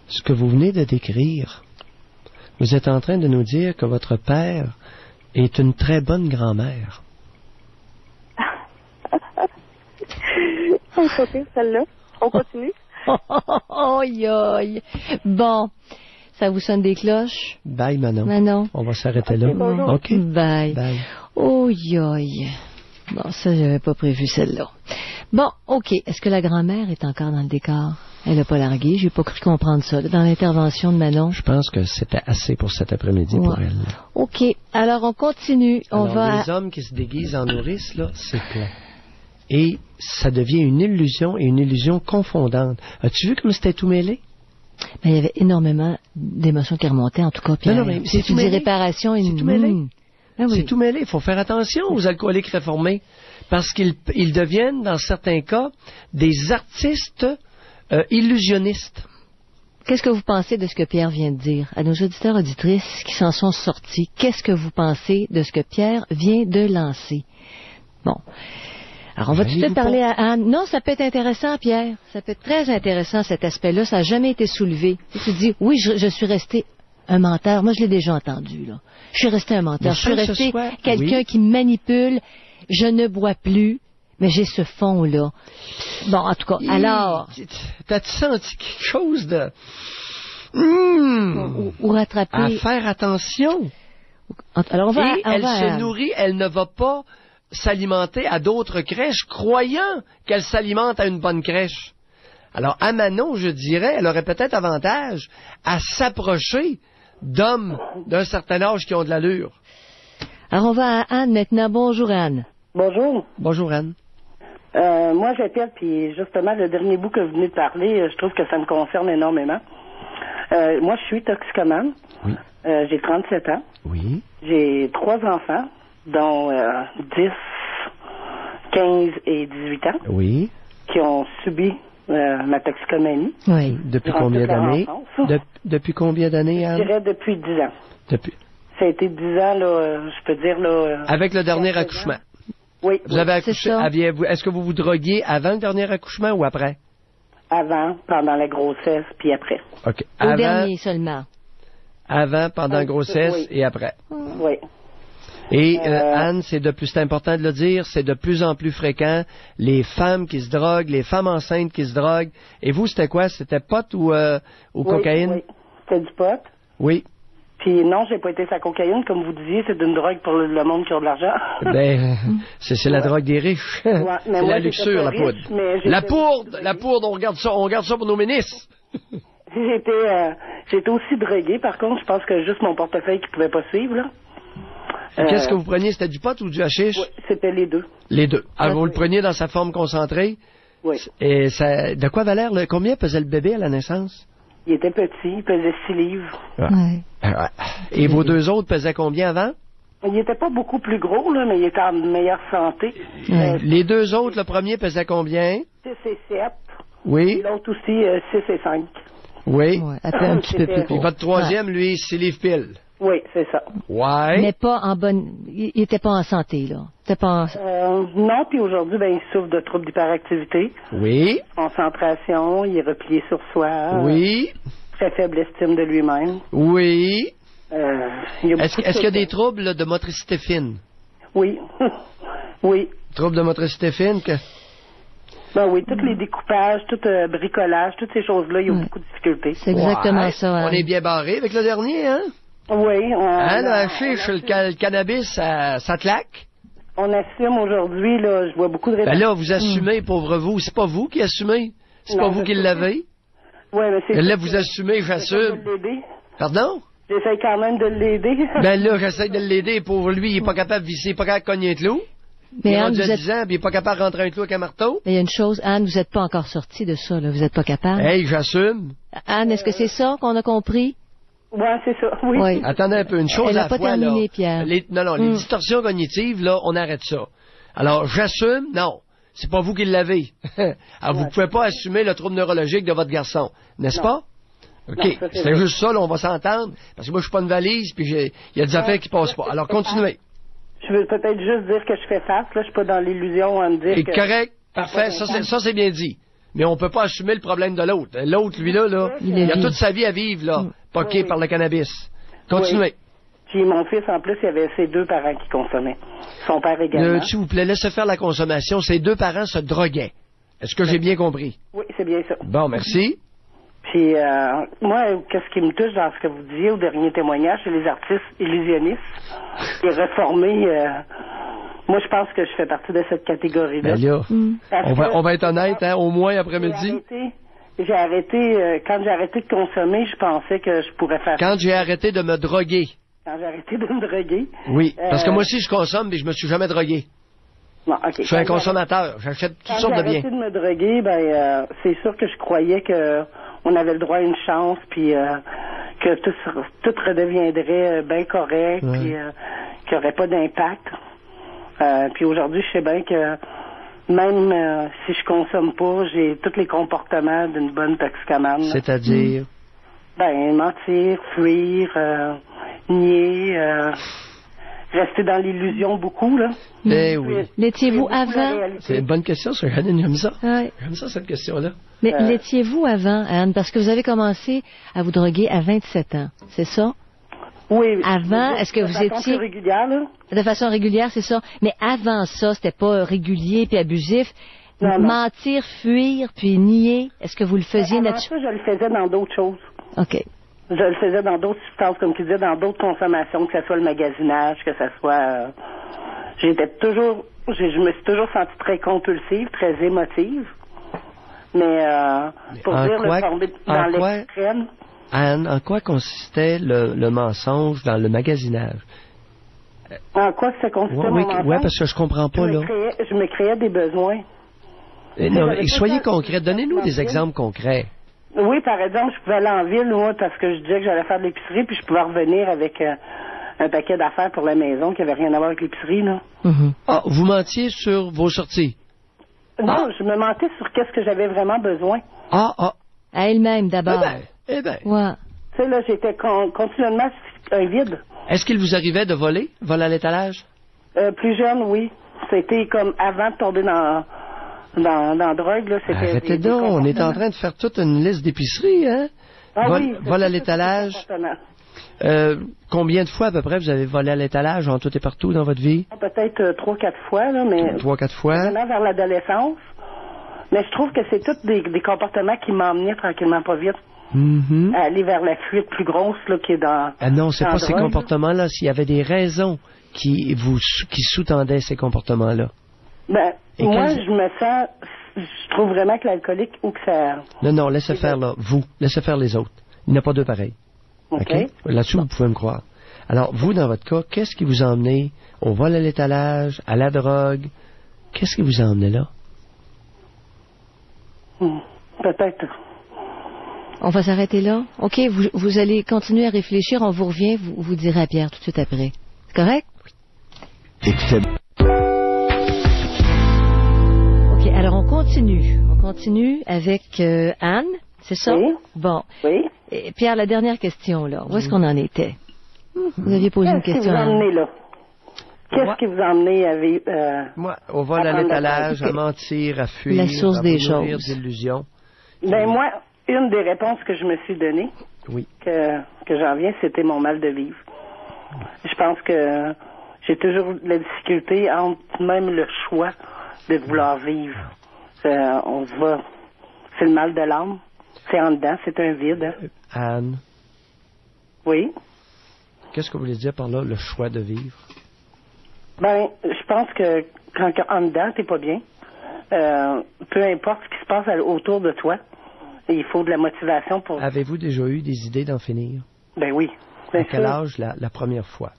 Ce que vous venez de décrire, vous êtes en train de nous dire que votre père est une très bonne grand-mère. C'est pas pire, celle-là. On continue? Aïe. Bon. Ça vous sonne des cloches? Bye, Manon. Manon. On va s'arrêter là. OK. Bye. Aïe. Bon, ça, j'avais pas prévu celle-là. Bon, OK. Est-ce que la grand-mère est encore dans le décor? Elle n'a pas largué. J'ai pas cru comprendre ça. Dans l'intervention de Manon. Je pense que c'était assez pour cet après-midi pour elle. OK. Alors, on continue. Les hommes qui se déguisent en nourrice, là, c'est plein. Et ça devient une illusion confondante. As-tu vu comme c'était tout mêlé? Ben, il y avait énormément d'émotions qui remontaient, en tout cas. Pierre. Non, mais c'est tout mêlé. Réparation. C'est tout mêlé. Ah, oui. C'est tout mêlé. Il faut faire attention aux alcooliques réformés. Parce qu'ils deviennent, dans certains cas, des artistes illusionnistes. Qu'est-ce que vous pensez de ce que Pierre vient de dire? À nos auditeurs auditrices qui s'en sont sortis, qu'est-ce que vous pensez de ce que Pierre vient de lancer? Bon. Alors, on va tout de suite parler à Anne. Non, ça peut être intéressant, Pierre. Ça peut être très intéressant, cet aspect-là. Ça n'a jamais été soulevé. Tu dis, oui, je suis resté un menteur. Moi, je l'ai déjà entendu, là. Je suis resté un menteur. Je suis resté quelqu'un qui manipule. Je ne bois plus, mais j'ai ce fond-là. Bon, en tout cas, alors... T'as-tu senti quelque chose de... Ou rattraper... À faire attention. Alors, elle se nourrit, elle ne va pas s'alimenter à d'autres crèches, croyant qu'elle s'alimente à une bonne crèche. Alors, à Manon, je dirais, elle aurait peut-être avantage à s'approcher d'hommes d'un certain âge qui ont de l'allure. Alors, on va à Anne maintenant. Bonjour, Anne. Bonjour. Bonjour, Anne. Moi, j'appelle, puis justement, le dernier bout que vous venez de parler, je trouve que ça me concerne énormément. Moi, je suis toxicomane. Oui. J'ai 37 ans. Oui. J'ai 3 enfants, dont 10, 15 et 18 ans. Oui. Qui ont subi ma toxicomanie. Oui. Depuis combien d'années? Depuis combien d'années, Anne? Je dirais depuis 10 ans. Ça a été 10 ans, là, je peux dire, là... Avec le dernier accouchement? Oui. Vous avez accouché, est-ce que vous vous droguiez avant le dernier accouchement ou après? Avant, pendant la grossesse, puis après. OK. Au dernier seulement. Avant, pendant la grossesse et après. Oui. Et Anne, c'est important de le dire, c'est de plus en plus fréquent, les femmes qui se droguent, les femmes enceintes qui se droguent. Et vous, c'était quoi? C'était pot ou cocaïne? Oui, c'était du pot. Oui. Puis non, j'ai pas été sa cocaïne, comme vous disiez, c'est une drogue pour le monde qui a de l'argent. Ben, c'est la drogue des riches. Ouais, c'est la luxure, la poudre. La poudre, on regarde ça pour nos ministres. J'étais aussi droguée, par contre, je pense que juste mon portefeuille qui pouvait pas suivre, là. Qu'est-ce que vous preniez? C'était du pot ou du hashish? Oui, c'était les deux. Les deux. Alors, vous le preniez dans sa forme concentrée? Oui. Et ça, de quoi valait combien pesait le bébé à la naissance? Il était petit, il pesait 6 livres. Ouais. Et vos 2 autres pesaient combien avant? Il était pas beaucoup plus gros, là, mais il était en meilleure santé. Les 2 autres, le premier pesait combien? 6 et 7. Oui. Et l'autre aussi, 6 et 5. Oui. Un petit peu plus gros. Et votre troisième, lui, 6 livres pile. Oui, c'est ça. Ouais. Mais pas en bonne... Il était pas en santé, là. C'était pas non, puis aujourd'hui, il souffre de troubles d'hyperactivité. Oui. Concentration, il est replié sur soi. Oui. Très faible estime de lui-même. Oui. Est-ce qu'il y a des troubles là, de motricité fine? Oui. Oui. Troubles de motricité fine que... Ben oui, tous les découpages, tout bricolage, toutes ces choses-là, il y a beaucoup de difficultés. C'est exactement ça. Hein? On est bien barré avec le dernier, hein? Oui. Le hashish, le cannabis, ça claque? On assume aujourd'hui, là, je vois beaucoup de Ben là, vous assumez, pauvre vous. C'est pas vous qui assumez. C'est pas vous qui l'avez. Oui, mais c'est... Là, vous assumez, j'assume. Pardon? J'essaie quand même de l'aider. Ben là, j'essaie de l'aider. Pauvre lui, il est pas capable de visser, il est pas capable de cogner un clou. Mais Anne, 10 ans, puis il est pas capable de rentrer un clou avec un marteau. Mais il y a une chose, Anne, vous n'êtes pas encore sortie de ça, là. Vous n'êtes pas capable. Hey, j'assume. Anne, est-ce que c'est ça qu'on a compris? Oui, c'est ça, oui. Attendez un peu, une chose à la fois. Elle n'a pas terminé, là. Pierre. Les distorsions cognitives, là, on arrête ça. Alors, j'assume, non. C'est pas vous qui l'avez. Alors, vous pouvez pas assumer le trouble neurologique de votre garçon, n'est-ce pas? OK. C'est juste ça, là, on va s'entendre. Parce que moi, je suis pas une valise, puis il y a des affaires qui passent pas. Alors, continuez. Je veux peut-être juste dire que je fais face, là. Je suis pas dans l'illusion à me dire que... Correct. Parfait. Ça, c'est bien dit. Mais on peut pas assumer le problème de l'autre. L'autre, lui, là, il a toute sa vie à vivre, là, poqué par le cannabis. Continuez. Oui. Puis mon fils, en plus, il avait ses 2 parents qui consommaient. Son père également. S'il vous plaît, laissez faire la consommation. Ses 2 parents se droguaient. Est-ce que j'ai bien compris? Oui, c'est bien ça. Bon, merci. Puis, moi, qu'est-ce qui me touche dans ce que vous disiez au dernier témoignage, c'est les artistes illusionnistes et réformés. Moi, je pense que je fais partie de cette catégorie-là. Ben là, on va être honnête, hein, au moins après-midi. J'ai arrêté, quand j'ai arrêté de consommer, je pensais que je pourrais faire... Quand j'ai arrêté de me droguer. Quand j'ai arrêté de me droguer. Oui, parce que moi aussi, je consomme, mais je me suis jamais drogué. Non, OK. Je suis un consommateur, j'achète toutes sortes de biens. Quand j'ai arrêté de me droguer, c'est sûr que je croyais que on avait le droit à une chance, puis que tout redeviendrait bien correct, puis qu'il n'y aurait pas d'impact. Puis aujourd'hui, je sais bien que même si je consomme pas, j'ai tous les comportements d'une bonne toxicomane. C'est-à-dire? Mentir, fuir, nier, rester dans l'illusion beaucoup, là. Eh oui. L'étiez-vous avant? C'est une bonne question, ça, Janine, j'aime ça. Ouais. J'aime ça, cette question-là. Mais l'étiez-vous avant, Anne? Parce que vous avez commencé à vous droguer à 27 ans, c'est ça? Oui. Avant, est-ce que vous étiez... De façon régulière, là? De façon régulière, c'est ça. Mais avant ça, c'était pas régulier puis abusif. Non. Mentir, fuir, puis nier, est-ce que vous le faisiez naturellement? Je le faisais dans d'autres choses. OK. Je le faisais dans d'autres substances, comme tu disais, dans d'autres consommations, que ce soit le magasinage, que ce soit... je me suis toujours sentie très compulsive, très émotive. Mais pour dire le dans l'extrême... Anne, en quoi consistait le mensonge dans le magasinage? En quoi ça consistait mon mensonge? Oui, parce que je comprends pas, là. Je me créais des besoins. Non, soyez concrets. Donnez-nous des exemples concrets. Oui, par exemple, je pouvais aller en ville, moi, parce que je disais que j'allais faire de l'épicerie, puis je pouvais revenir avec un paquet d'affaires pour la maison qui n'avait rien à voir avec l'épicerie, là. Ah, vous mentiez sur vos sorties? Non, je me mentais sur qu'est-ce que j'avais vraiment besoin. À elle-même, d'abord. Eh ben. Ouais. Tu sais, là, j'étais continuellement un vide. Est-ce qu'il vous arrivait de voler? Voler à l'étalage? Plus jeune, oui. C'était comme avant de tomber dans la drogue, là. C'était Arrêtez donc, on est en train de faire toute une liste d'épiceries, hein? Vol à l'étalage. Combien de fois à peu près vous avez volé à l'étalage en tout et partout dans votre vie? Peut-être 3-4 fois, là, mais... 3-4 fois? Vraiment vers l'adolescence. Mais je trouve que c'est tous des comportements qui m'emmenaient tranquillement pas vite. À aller vers la fuite plus grosse, là, qui est dans... Ah non, c'est pas drogue, ces comportements-là. S'il y avait des raisons qui sous-tendaient ces comportements-là. Ben, moi, je trouve vraiment que l'alcoolique ou que ça... Non, laissez faire, là. Laissez faire les autres. Il n'y en a pas deux pareils. OK? Là-dessus, vous pouvez me croire. Alors, vous, dans votre cas, qu'est-ce qui vous a emmené au vol à l'étalage, à la drogue? Qu'est-ce qui vous a emmené là? Peut-être. On va s'arrêter là. OK, vous allez continuer à réfléchir. On vous revient, vous direz à Pierre tout de suite après. C'est correct? OK, alors on continue. On continue avec Anne, c'est ça? Oui. Bon. Oui. Et Pierre, la dernière question, là. Où est-ce qu'on en était? Vous aviez posé une question. Qu'est-ce qui vous a emmené là? Qu'est-ce qui vous a emmené à vivre... Moi, au vol à l'étalage, à mentir, à fuir, la source des à nourrir choses. d'illusions. Ben moi, une des réponses que je me suis donnée, que j'en viens, c'était mon mal de vivre. Je pense que j'ai toujours de la difficulté entre même le choix de vouloir vivre. On se voit, c'est le mal de l'âme. C'est en dedans, c'est un vide. Hein. Anne. Oui. Qu'est-ce que vous voulez dire par là, le choix de vivre? Ben, je pense que quand en dedans, t'es pas bien, peu importe ce qui se passe autour de toi, il faut de la motivation pour... Avez-vous déjà eu des idées d'en finir? Ben oui. À quel âge la première fois?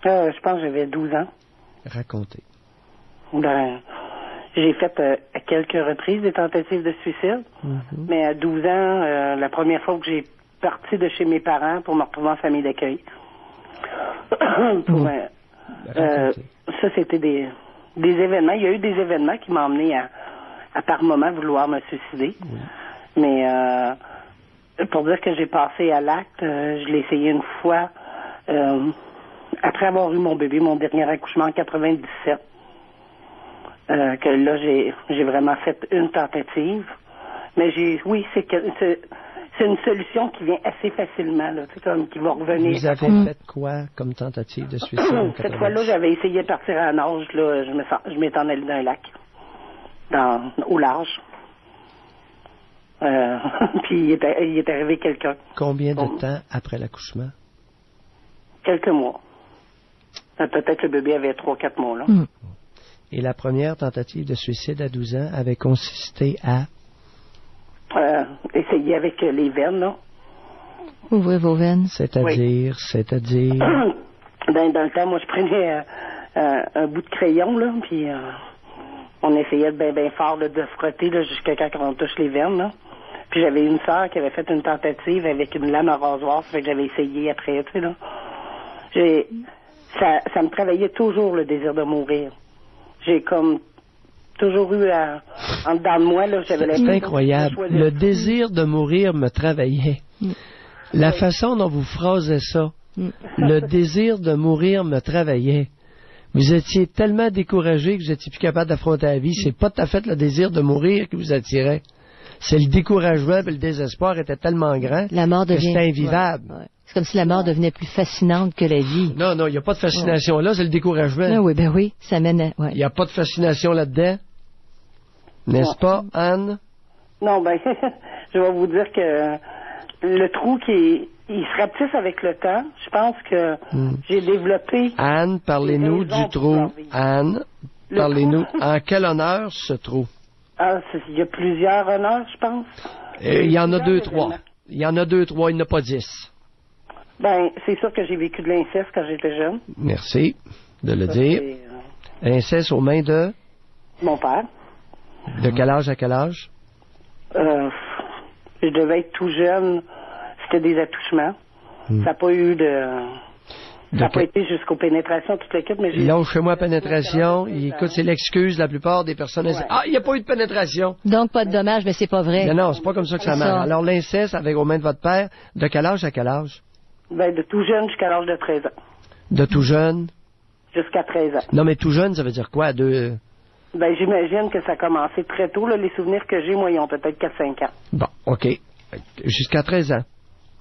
Je pense que j'avais 12 ans. Racontez. Ben, j'ai fait à quelques reprises des tentatives de suicide, mais à 12 ans, la première fois que j'ai parti de chez mes parents pour me retrouver en famille d'accueil. Ça, c'était des événements. Il y a eu des événements qui m'ont amené à par moments vouloir me suicider. Mais pour dire que j'ai passé à l'acte, je l'ai essayé une fois après avoir eu mon bébé, mon dernier accouchement en 97. Que là, j'ai vraiment fait une tentative. Mais c'est une solution qui vient assez facilement, là, comme qui va revenir. Vous avez fait quoi comme tentative de suicide? Cette fois-là, j'avais essayé de partir à la nage, là, je m'étais en allé dans un lac, au large. Puis il est arrivé quelqu'un. Combien de temps après l'accouchement? Quelques mois. Peut-être que le bébé avait 3-4 mois, là. Et la première tentative de suicide à 12 ans avait consisté à? Essayer avec les veines, là. Ouvrez vos veines. C'est-à-dire? Ben, dans le temps, moi, je prenais un bout de crayon, là, puis on essayait bien fort là, de frotter là, jusqu'à quand on touche les veines, là. Puis j'avais une sœur qui avait fait une tentative avec une lame à rasoir, ça fait que j'avais essayé après, tu sais, là. Ça me travaillait toujours le désir de mourir. J'ai comme toujours eu en dedans de moi, là, j'avais l'impression... C'est incroyable. Le désir de mourir me travaillait. La façon dont vous phrasez ça, le désir de mourir me travaillait. Vous étiez tellement découragé que vous n'étiez plus capable d'affronter la vie. C'est pas tout à fait le désir de mourir qui vous attirait. C'est le découragement et le désespoir était tellement grand que c'était invivable. Ouais. C'est comme si la mort devenait plus fascinante que la vie. Non, il n'y a pas de fascination là, c'est le découragement. Ah oui, ça mène à... Il n'y a pas de fascination là-dedans. N'est-ce pas, Anne? Non, ben, je vais vous dire que le trou il se rapetisse avec le temps. Je pense que j'ai développé... Anne, parlez-nous du trou. Anne, parlez-nous. En quel honneur ce trou? Il y a plusieurs honneurs, je pense. Il y en a 2-3. Il y en a 2-3, il n'y en a pas 10. Ben, c'est sûr que j'ai vécu de l'inceste quand j'étais jeune. Merci de le dire. Inceste aux mains de? Mon père. De quel âge à quel âge? Je devais être tout jeune. C'était des attouchements. Ça n'a pas eu de... Ça n'a pas été jusqu'aux pénétrations, toute l'équipe, mais j'ai... Lâche-moi pénétration. Écoute, c'est l'excuse de la plupart des personnes. Ouais. Ah, il n'y a pas eu de pénétration. Donc, pas de dommage, mais c'est pas vrai. Non, c'est pas comme ça que ça marche. Alors, l'inceste avec aux mains de votre père, de quel âge à quel âge? Ben, de tout jeune jusqu'à l'âge de 13 ans. De tout jeune? Jusqu'à 13 ans. Non, mais tout jeune, ça veut dire quoi? Ben, j'imagine que ça a commencé très tôt. Là. Les souvenirs que j'ai, moi, ils ont peut-être 4-5 ans. Bon, OK. Jusqu'à 13 ans?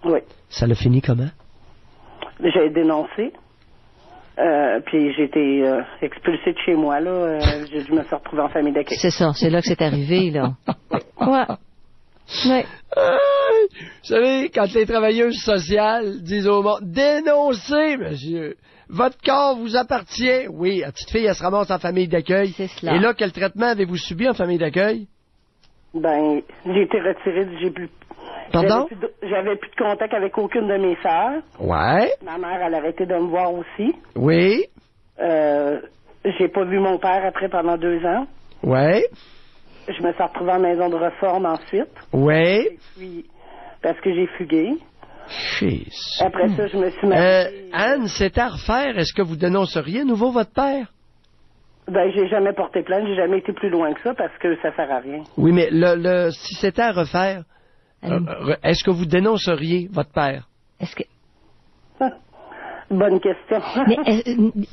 Oui. Ça l'a fini comment? J'ai dénoncé. Puis j'ai été expulsée de chez moi, là. Je me suis retrouvée en famille d'accueil. C'est ça, c'est là que c'est arrivé, là. Ouais. Oui. Vous savez, quand les travailleuses sociales disent au monde, dénoncez, monsieur, votre corps vous appartient. Oui, la petite fille, elle se ramasse en famille d'accueil. C'est cela. Et là, quel traitement avez-vous subi en famille d'accueil? Ben, j'ai été retirée, Pardon? J'avais plus de contact avec aucune de mes sœurs. Ouais. Ma mère, elle a arrêté de me voir aussi. Oui. J'ai pas vu mon père après pendant 2 ans. Ouais. Je me suis retrouvée en maison de réforme ensuite. Ouais. Et puis, parce que j'ai fugué. Jésus. Après ça, je me suis mariée. Anne, c'est à refaire. Est-ce que vous dénonceriez à nouveau votre père? Ben, j'ai jamais porté plainte. J'ai jamais été plus loin que ça parce que ça sert à rien. Oui, mais si c'était à refaire, est-ce que vous dénonceriez votre père? Est-ce que... Bonne question. Mais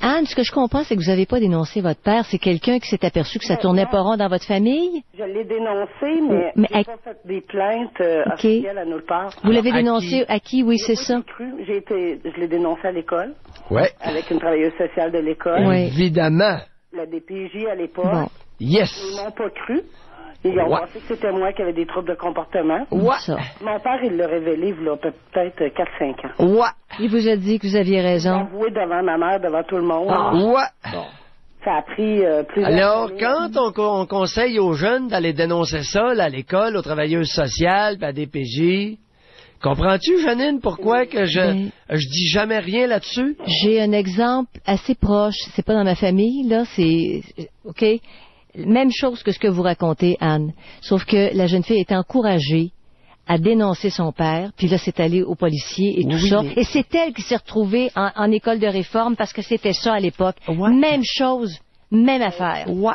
Anne, ce que je comprends, c'est que vous n'avez pas dénoncé votre père. C'est quelqu'un qui s'est aperçu que ça tournait pas rond dans votre famille? Je l'ai dénoncé, mais j'ai pas fait des plaintes officielles à nulle part. Vous l'avez dénoncé à qui? Oui, c'est ça. Je l'ai dénoncé à l'école. Ouais. Avec une travailleuse sociale de l'école. Oui. Évidemment. La DPJ à l'époque. Bon. Yes. Ils m'ont pas cru. Ils ont pensé que c'était moi qui avais des troubles de comportement. Ouais. Ça. Mon père, il l'a révélé, il y a peut-être 4-5 ans. Ouais. Il vous a dit que vous aviez raison. Il l'a avoué devant ma mère, devant tout le monde. Ouais. Bon. Ça a pris plusieurs Alors, années. quand on conseille aux jeunes d'aller dénoncer ça là, à l'école, aux travailleuses sociales, puis à DPJ, comprends-tu, Janine, pourquoi que je dis jamais rien là-dessus? J'ai un exemple assez proche. C'est pas dans ma famille, là. C'est... OK? Même chose que ce que vous racontez, Anne. Sauf que la jeune fille est encouragée à dénoncer son père, puis là, c'est allé aux policiers et tout ça. Mais... Et c'est elle qui s'est retrouvée en école de réforme parce que c'était ça à l'époque. Ouais. Même chose, même affaire. Ouais.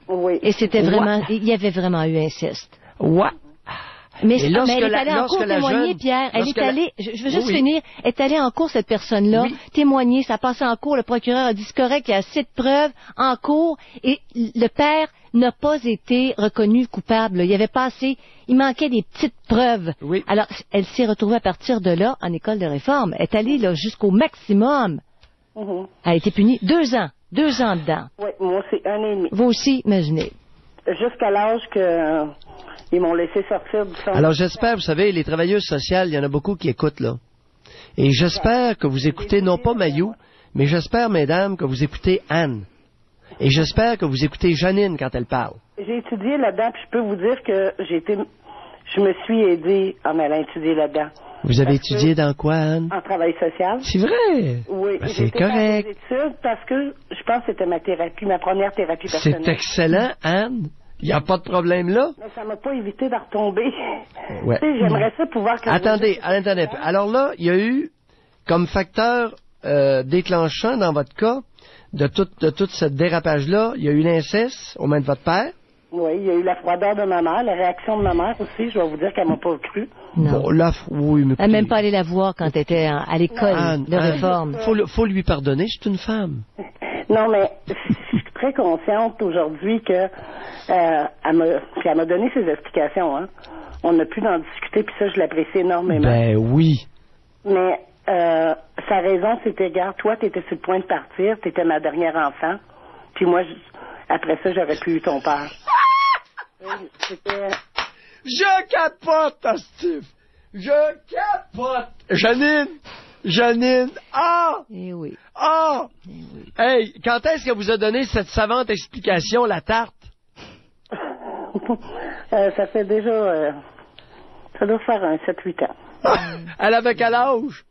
Oui. Et c'était vraiment... Il y avait vraiment eu inceste. Ouais. Mais elle est allée en cours témoigner, Pierre. Elle est allée, je veux juste finir, elle est allée en cours, cette personne-là, témoigner, ça a passé en cours, le procureur a dit c'est correct, il y a assez de preuves en cours, et le père n'a pas été reconnu coupable. Il y avait pas assez, il manquait des petites preuves. Oui. Alors, elle s'est retrouvée à partir de là en école de réforme. Elle est allée là jusqu'au maximum. Elle a été punie 2 ans. 2 ans dedans. Oui, moi c'est 1 an et demi. Vous aussi, imaginez. Jusqu'à l'âge que... Ils m'ont laissé sortir du centre. Alors j'espère, vous savez, les travailleuses sociales, il y en a beaucoup qui écoutent, là. Et j'espère que vous écoutez, non pas Mayou, mais j'espère, mesdames, que vous écoutez Anne. Et j'espère que vous écoutez Janine quand elle parle. J'ai étudié là-dedans, puis je peux vous dire que je me suis aidée en allant étudier là-dedans. Vous avez étudié dans quoi, Anne? En travail social. C'est vrai? Oui. Ben, c'est correct. J'ai études parce que je pense que c'était ma thérapie, ma première thérapie personnelle. C'est excellent, Anne. Il n'y a pas de problème là. Mais ça m'a pas évité de retomber. Ouais. Tu sais, j'aimerais ça pouvoir... Attendez. Alors là, il y a eu, comme facteur déclenchant dans votre cas, de tout ce dérapage-là, il y a eu l'inceste aux mains de votre père. Oui, il y a eu la froideur de ma mère, la réaction de ma mère aussi. Je vais vous dire qu'elle m'a pas cru. Non. Bon, là, oui, mais... Elle n'a même pas allé la voir quand elle était à l'école de réforme. Faut lui pardonner, c'est une femme. Non, mais je suis très consciente aujourd'hui que elle m'a donné ses explications. Hein. On a pu en discuter, puis ça, je l'apprécie énormément. Ben oui. Mais sa raison, c'était, regarde, toi, t'étais sur le point de partir, t'étais ma dernière enfant, puis moi, après ça, j'aurais pu eu ton père. C'était... Je capote, Steve! Je capote! Janine! Ah! Eh oui. Ah! Eh oui. Hey, quand est-ce qu'elle vous a donné cette savante explication, la tarte? Ça fait déjà... ça doit faire un 7-8 ans. Elle avait quel âge?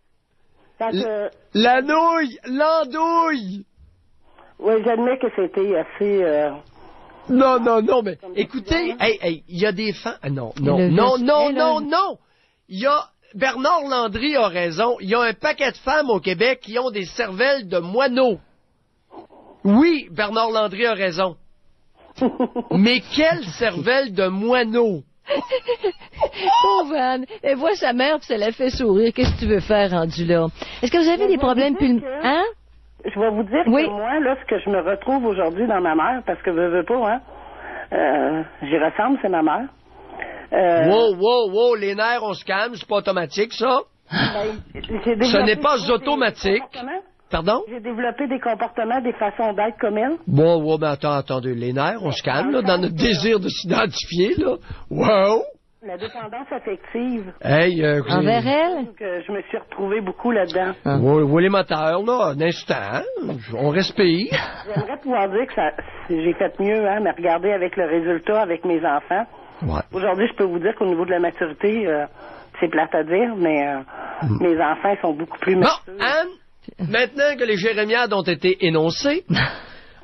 La nouille! L'andouille! Oui, j'admets que c'était assez... Non, mais écoutez, il y a des femmes... Non. Il y a Bernard Landry a raison. Il y a un paquet de femmes au Québec qui ont des cervelles de moineaux. Oui, Bernard Landry a raison. Mais quelle cervelle de moineau! Pauvre Anne, elle voit sa mère puis ça la fait sourire. Qu'est-ce que tu veux faire rendu là? Est-ce que vous avez des problèmes pulmonaires? Hein? Je vais vous dire que moi, là, ce que je me retrouve aujourd'hui dans ma mère, parce que veux pas, hein, j'y ressemble, c'est ma mère. Wow, les nerfs, on se calme, c'est pas automatique, ça. Ce n'est pas automatique. Pardon? J'ai développé des comportements, des façons d'être comme elle. Bon, ben attendez, les nerfs, on se calme, là, dans notre désir de s'identifier, là. Wow! La dépendance affective. Hey, envers elle? Je me suis retrouvée beaucoup là-dedans. Oui, les moteurs, là, un instant, on respire. J'aimerais pouvoir dire que j'ai fait mieux, hein, mais regardez avec le résultat, avec mes enfants. Ouais. Aujourd'hui, je peux vous dire qu'au niveau de la maturité, c'est plate à dire, mais mes enfants sont beaucoup plus matures. Bon, Anne, maintenant que les jérémiades ont été énoncées,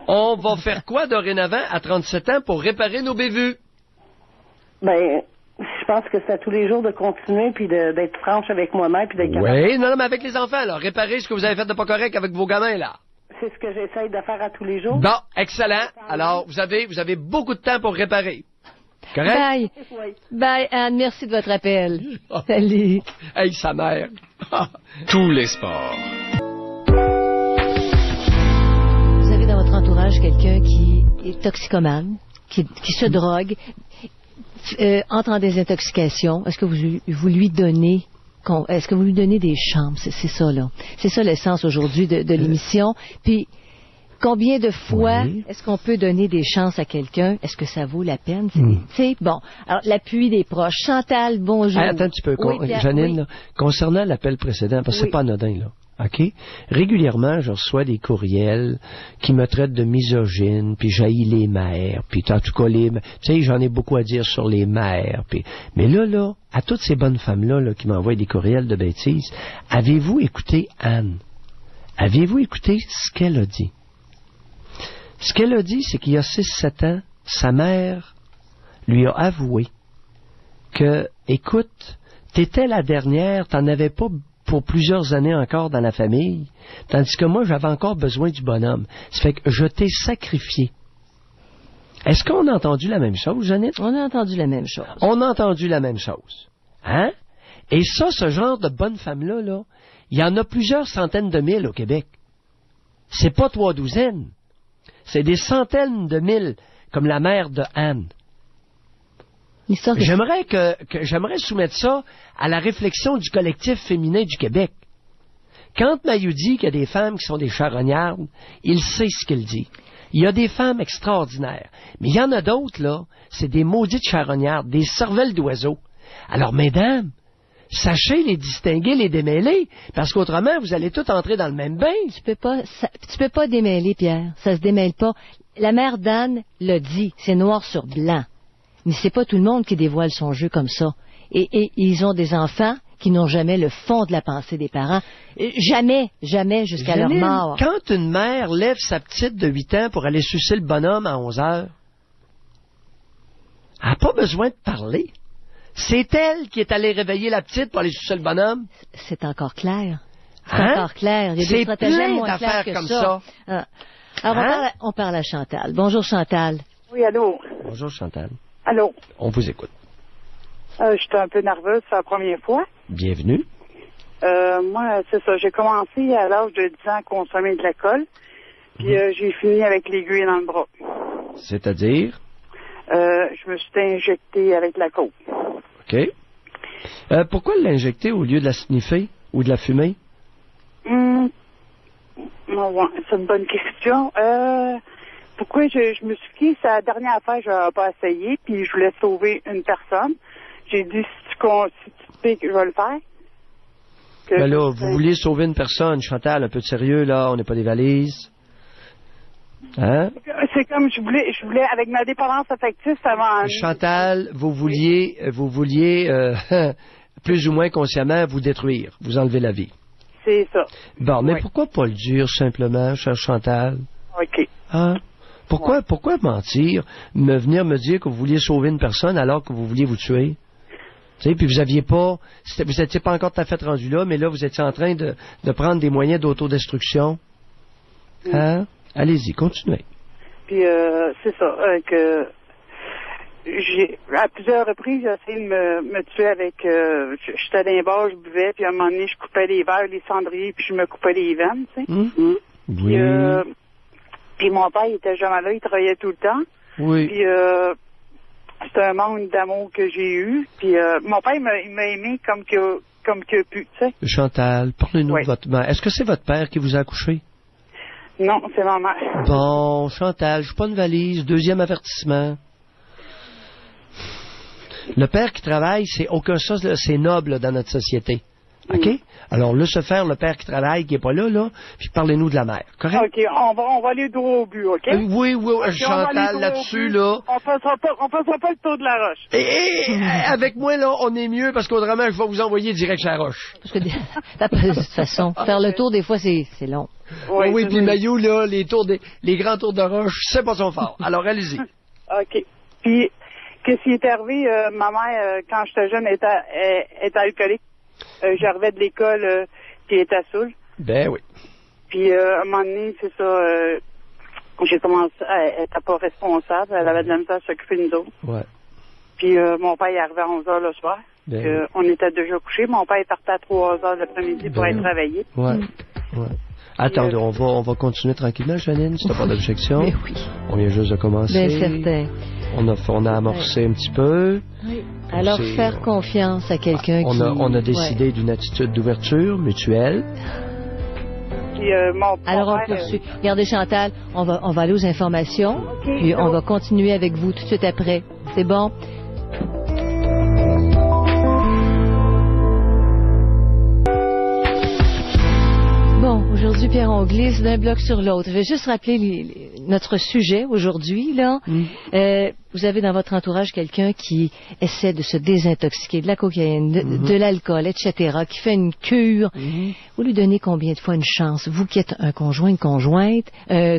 on va faire quoi dorénavant à 37 ans pour réparer nos bévues? Ben, je pense que c'est à tous les jours de continuer puis d'être franche avec moi-même puis d'être capable. Oui, non, mais avec les enfants, là, réparer ce que vous avez fait de pas correct avec vos gamins, là. C'est ce que j'essaye de faire à tous les jours. Bon, excellent. Alors, vous avez beaucoup de temps pour réparer. Correct? Bye. Oui. Bye, Anne. Merci de votre appel. Salut. Hey, sa mère. Tous les sports. Vous avez dans votre entourage quelqu'un qui est toxicomane, qui se drogue, entre en désintoxication. Est-ce que vous lui donnez des chances? C'est ça, là. C'est ça l'essence aujourd'hui de l'émission. Puis, combien de fois est-ce qu'on peut donner des chances à quelqu'un? Est-ce que ça vaut la peine? C'est bon. Alors, l'appui des proches. Chantal, bonjour. Hey, attends un petit peu. Janine, là, concernant l'appel précédent, parce que c'est pas anodin, là. OK? Régulièrement, je reçois des courriels qui me traitent de misogyne, puis j'haïs les mères, puis en tout cas, tu sais, j'en ai beaucoup à dire sur les mères, puis... Mais là, à toutes ces bonnes femmes-là là, qui m'envoient des courriels de bêtises, avez-vous écouté Anne? Avez-vous écouté ce qu'elle a dit? Ce qu'elle a dit, c'est qu'il y a 6-7 ans, sa mère lui a avoué que, écoute, t'étais la dernière, t'en avais pas pour plusieurs années encore dans la famille, tandis que moi, j'avais encore besoin du bonhomme. Ça fait que je t'ai sacrifié. Est-ce qu'on a entendu la même chose, Jeannette? On a entendu la même chose. On a entendu la même chose. Hein? Et ça, ce genre de bonne femme-là, là, il y en a plusieurs centaines de mille au Québec. C'est pas 3 douzaines. C'est des centaines de mille, comme la mère de Anne. J'aimerais soumettre ça à la réflexion du collectif féminin du Québec. Quand Maillot dit qu'il y a des femmes qui sont des charognardes, il sait ce qu'il dit. Il y a des femmes extraordinaires. Mais il y en a d'autres, là, c'est des maudites charognardes, des cervelles d'oiseaux. Alors, mesdames, sachez les distinguer, les démêler, parce qu'autrement, vous allez tous entrer dans le même bain. Tu peux pas démêler, Pierre. Ça se démêle pas. La mère d'Anne l'a dit, c'est noir sur blanc. Mais c'est pas tout le monde qui dévoile son jeu comme ça. Et ils ont des enfants qui n'ont jamais le fond de la pensée des parents. Jamais jusqu'à leur mort. Quand une mère lève sa petite de 8 ans pour aller sucer le bonhomme à 11 heures, elle n'a pas besoin de parler. C'est elle qui est allée réveiller la petite pour aller sucer le bonhomme. C'est encore clair. C'est encore clair. Il y a des stratagèmes moins clairs que comme ça. Alors, on parle à Chantal. Bonjour, Chantal. Oui, allô? Bonjour, Chantal. Allô? On vous écoute. Je suis un peu nerveuse, c'est la première fois. Bienvenue. Moi, c'est ça. J'ai commencé à l'âge de 10 ans à consommer de l'alcool. Puis j'ai fini avec l'aiguille dans le bras. C'est-à-dire? Je me suis injecté avec la coke. OK. Pourquoi l'injecter au lieu de la sniffer ou de la fumer? C'est une bonne question. Pourquoi je me suis dit, c'est la dernière fois que je n'avais pas essayé, puis je voulais sauver une personne. J'ai dit, si tu piques, je vais le faire. Ben là, vous vouliez sauver une personne, Chantal, un peu de sérieux, là, on n'est pas des valises. Hein? C'est comme je voulais, avec ma dépendance affective, ça va en... Chantal, vous vouliez plus ou moins consciemment vous détruire, vous enlever la vie. C'est ça. Bon, mais pourquoi pas le dire simplement, chère Chantal? OK. Hein? Pourquoi mentir, venir me dire que vous vouliez sauver une personne alors que vous vouliez vous tuer? Tu sais, puis vous étiez pas encore tout à fait rendu là, mais là, vous étiez en train de prendre des moyens d'autodestruction. Hein? Allez-y, continuez. Puis, c'est ça, que à plusieurs reprises, j'ai essayé de me tuer avec, j'étais dans les bars, je buvais, puis à un moment donné, je coupais les verres, les cendriers, puis je me coupais les veines, tu sais. Oui. Puis mon père, il était jamais là, il travaillait tout le temps. Oui. Puis, c'était un manque d'amour que j'ai eu. Puis, mon père, il m'a aimé comme que pu, tu sais. Chantal, parlez-nous de votre mère. Est-ce que c'est votre père qui vous a accouché? Non, c'est ma mère. Bon, Chantal, je joue pas une valise. Deuxième avertissement. Le père qui travaille, c'est noble dans notre société. OK? Alors, laissez faire le père qui travaille, qui n'est pas là, puis parlez-nous de la mère. Correct? OK, on va aller droit au but, OK? Oui, okay, Chantal, là-dessus, là. On passera pas le tour de la roche. Et avec moi, là, on est mieux parce qu'autrement, je vais vous envoyer direct sur la roche. Parce que, de toute façon, faire le tour, des fois, c'est long. Oui, puis le maillot, là, les grands tours de roche, c'est pas son fort. Alors, allez-y. OK. Puis, qu'est-ce qui est arrivé? Ma mère, quand j'étais jeune, était alcoolique. J'arrivais de l'école, puis elle était saoule. Ben oui. Puis, à un moment donné, c'est ça, j'ai commencé, elle était pas responsable, elle avait de la misère à s'occuper de nous autres. Ouais. Puis, mon père, il arrivait à 11h le soir. Ben on était déjà couchés. Mon père, il partait à 3h l'après-midi pour aller travailler. Ouais. Attendez, on va continuer tranquillement, Janine, si t'as pas d'objection. Mais oui. On vient juste de commencer. Bien certain. On a amorcé un petit peu. Oui. Alors, faire confiance à quelqu'un qui... On a décidé d'une attitude d'ouverture mutuelle. Puis, alors, on poursuit. Regardez, Chantal, on va aller aux informations, puis on va continuer avec vous tout de suite après. C'est bon? Bon, aujourd'hui, Pierre, on glisse d'un bloc sur l'autre. Je vais juste rappeler notre sujet aujourd'hui, là. Vous avez dans votre entourage quelqu'un qui essaie de se désintoxiquer de la cocaïne, de l'alcool, etc., qui fait une cure. Vous lui donnez combien de fois une chance? Vous qui êtes un conjoint, une conjointe,